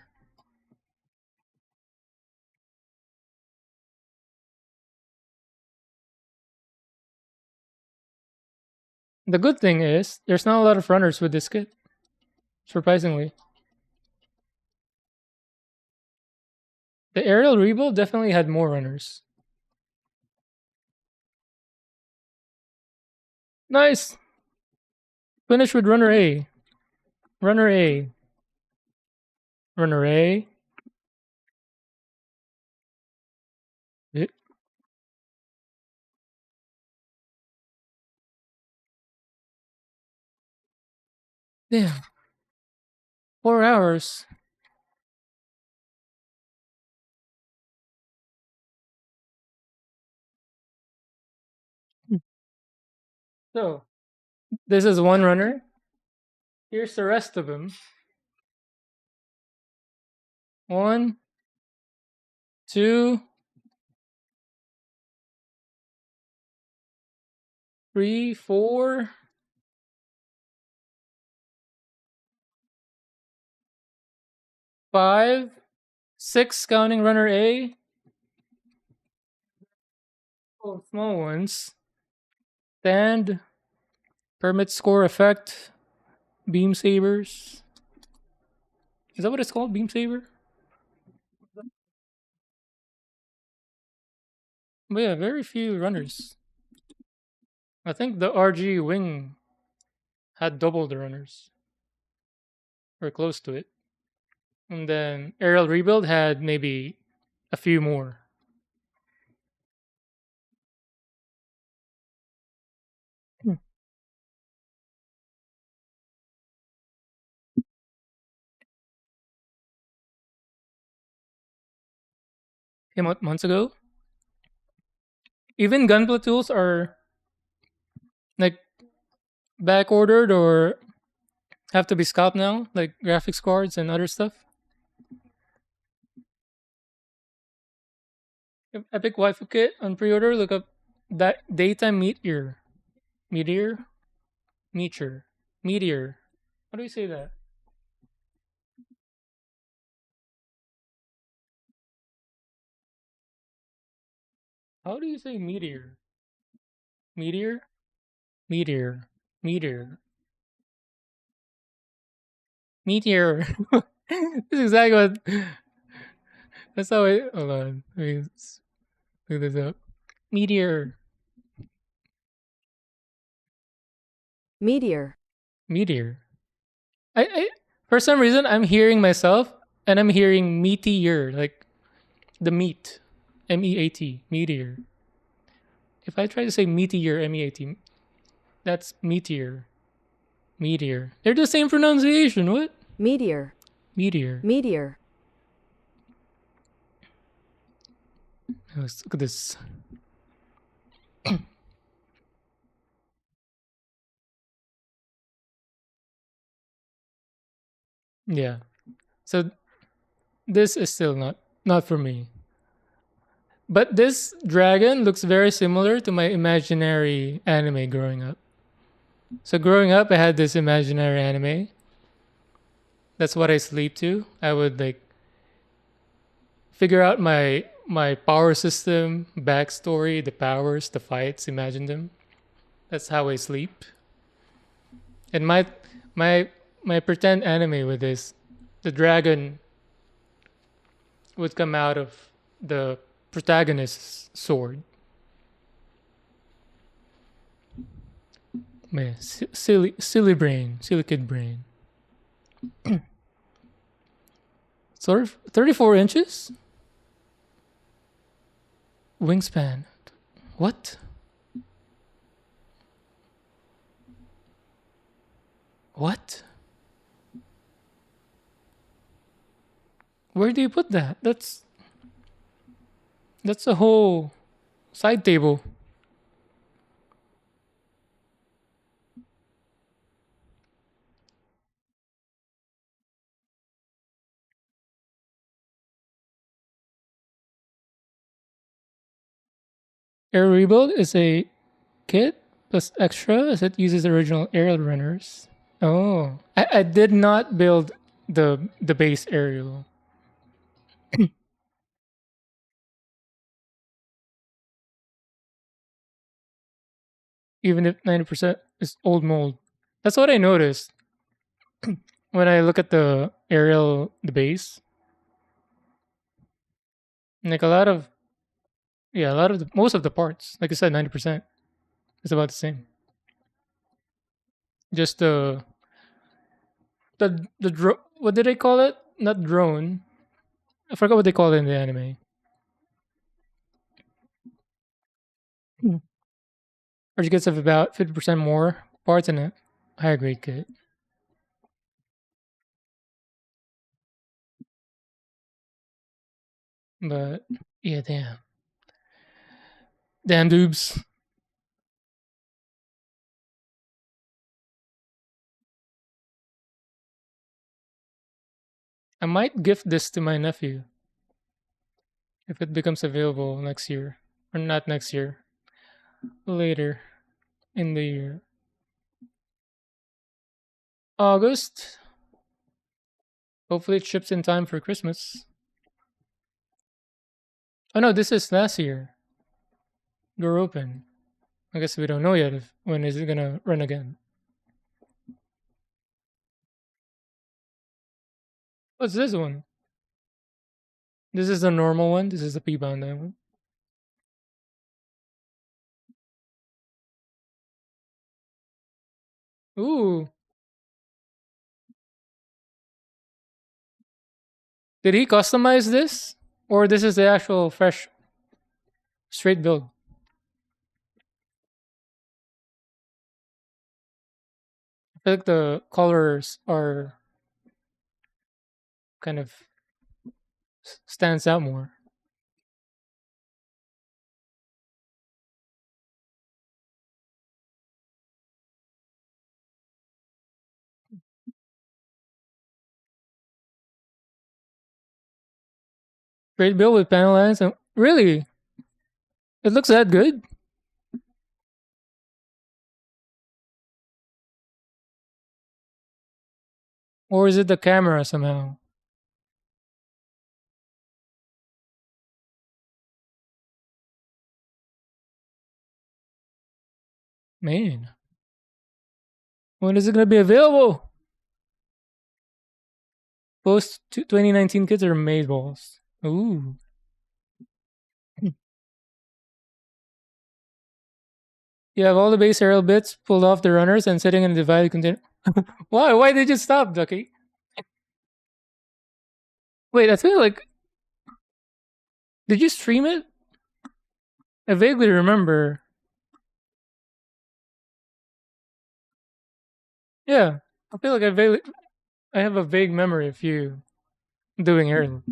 The good thing is there's not a lot of runners with this kit. Surprisingly, the aerial rebuild definitely had more runners. Nice. Finish with runner A. Runner A. Runner A. Eh, Damn. 4 hours. Hmm. So this is one runner. Here's the rest of them. One, two, three, four, five, six, counting runner A. Oh, small ones. Stand, permit score effect, beam sabers. Is that what it's called? Beam saber? But yeah, very few runners. I think the RG wing had double the runners, or close to it. And then aerial rebuild had maybe a few more. Hmm. Came out months ago. Even gun platoons are like back ordered or have to be scalped now, like graphics cards and other stuff. Epic Waifu Kit on pre-order. Look up that daytime meteor, meteor. How do you say that? How do you say meteor? Meteor, meteor, meteor, meteor. This is exactly what. That's how I. Hold on. Let me look this up. Meteor, Meteor. meteor. For some reason I'm hearing myself and I'm hearing meteor, like the meat, meat, meteor. If I try to say meteor, meat, that's meteor, meteor. They're the same pronunciation. What? Meteor. Meteor. Meteor. Let's look at this. Yeah. So this is still not for me. But this dragon looks very similar to my imaginary anime growing up. So growing up, I had this imaginary anime. That's what I sleep to. I would like figure out my power system, backstory, the powers, the fights, imagine them. That's how I sleep. And my my pretend anime with this, the dragon would come out of the protagonist's sword. Man, silly kid brain. Sort of 34 inches wingspan. What? What? Where do you put that? That's a whole side table. Air Rebuild is a kit, plus extra as it uses original aerial runners. Oh, I did not build the base aerial. Even if 90% is old mold. That's what I noticed when I look at the aerial, the base. Like a lot of, yeah, a lot of most of the parts, like I said, 90% is about the same. Just what did they call it? Not drone. I forgot what they call it in the anime. Hmm. Which gets of about 50% more parts in a higher grade kit. But yeah, damn dudes. I might gift this to my nephew if it becomes available next year, or not next year, later in the year. August. Hopefully it ships in time for Christmas. Oh no, this is last year. Door open. I guess we don't know yet if when is it gonna run again. What's this one? This is the normal one. This is the P Bandai one. Ooh, did he customize this, or this is the actual fresh straight build? I feel like the colors are kind of stands out more. Straight build with panel lines. And really, it looks that good. Or is it the camera somehow? Man, when is it gonna be available? Post 2019 kits are made balls. Ooh. You have all the base aerial bits pulled off the runners and sitting in a divided container. Why? Why did you stop, Ducky? Wait, I feel like did you stream it? I vaguely remember. Yeah, I feel like I have a vague memory of you doing aerial.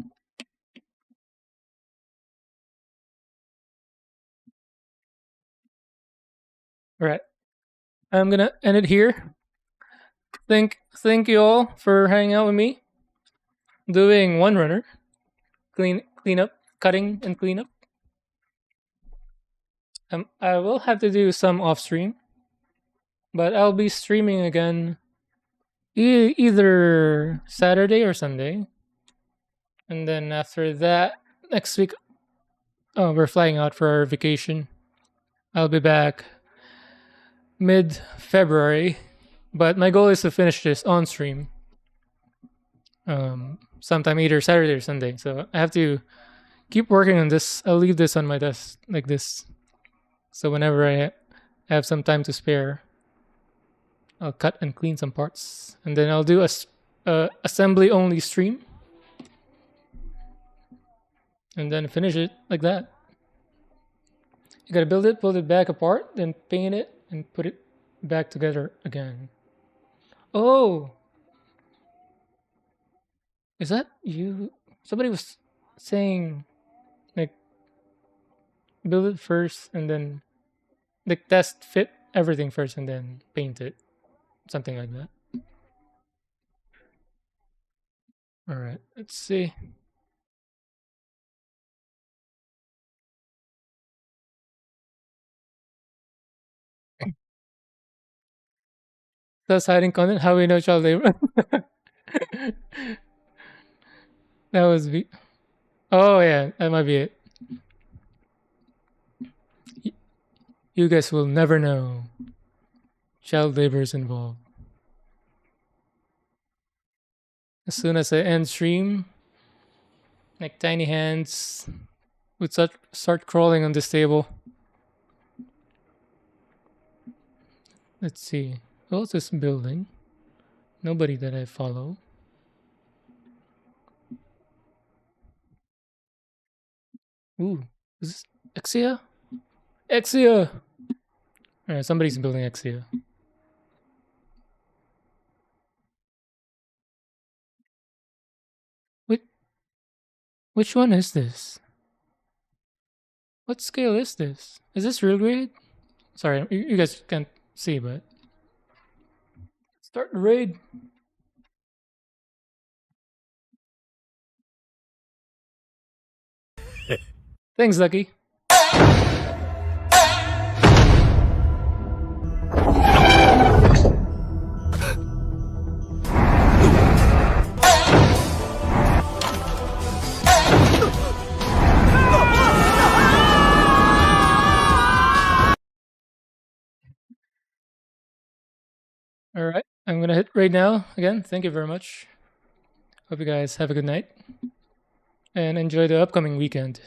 All right, I'm gonna end it here. Thank you all for hanging out with me, doing one runner, clean up, cutting and clean up. I will have to do some off stream, but I'll be streaming again either Saturday or Sunday, and then after that, next week, oh, we're flying out for our vacation. I'll be back mid February, but my goal is to finish this on stream, sometime either Saturday or Sunday. So I have to keep working on this. I'll leave this on my desk like this, so whenever I have some time to spare, I'll cut and clean some parts, and then I'll do a assembly only stream, and then finish it like that. You gotta build it, pull it back apart, then paint it, and put it back together again. Oh, is that you? Somebody was saying like build it first and then like test fit everything first and then paint it, something like that. All right, let's see. Thus hiding content. How we know child labor? That was oh yeah, that might be it. You guys will never know. Child labor is involved. As soon as I end stream, like tiny hands would start crawling on this table. Let's see. What's this building? Nobody that I follow. Ooh, is this Exia? Exia! Alright, somebody's building Exia. Which one is this? What scale is this? Is this real grade? Sorry, you guys can't see, but start the raid. Thanks, Lucky. All right, I'm gonna hit raid now. Again, thank you very much. Hope you guys have a good night and enjoy the upcoming weekend.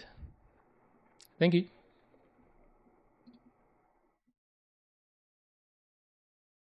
Thank you.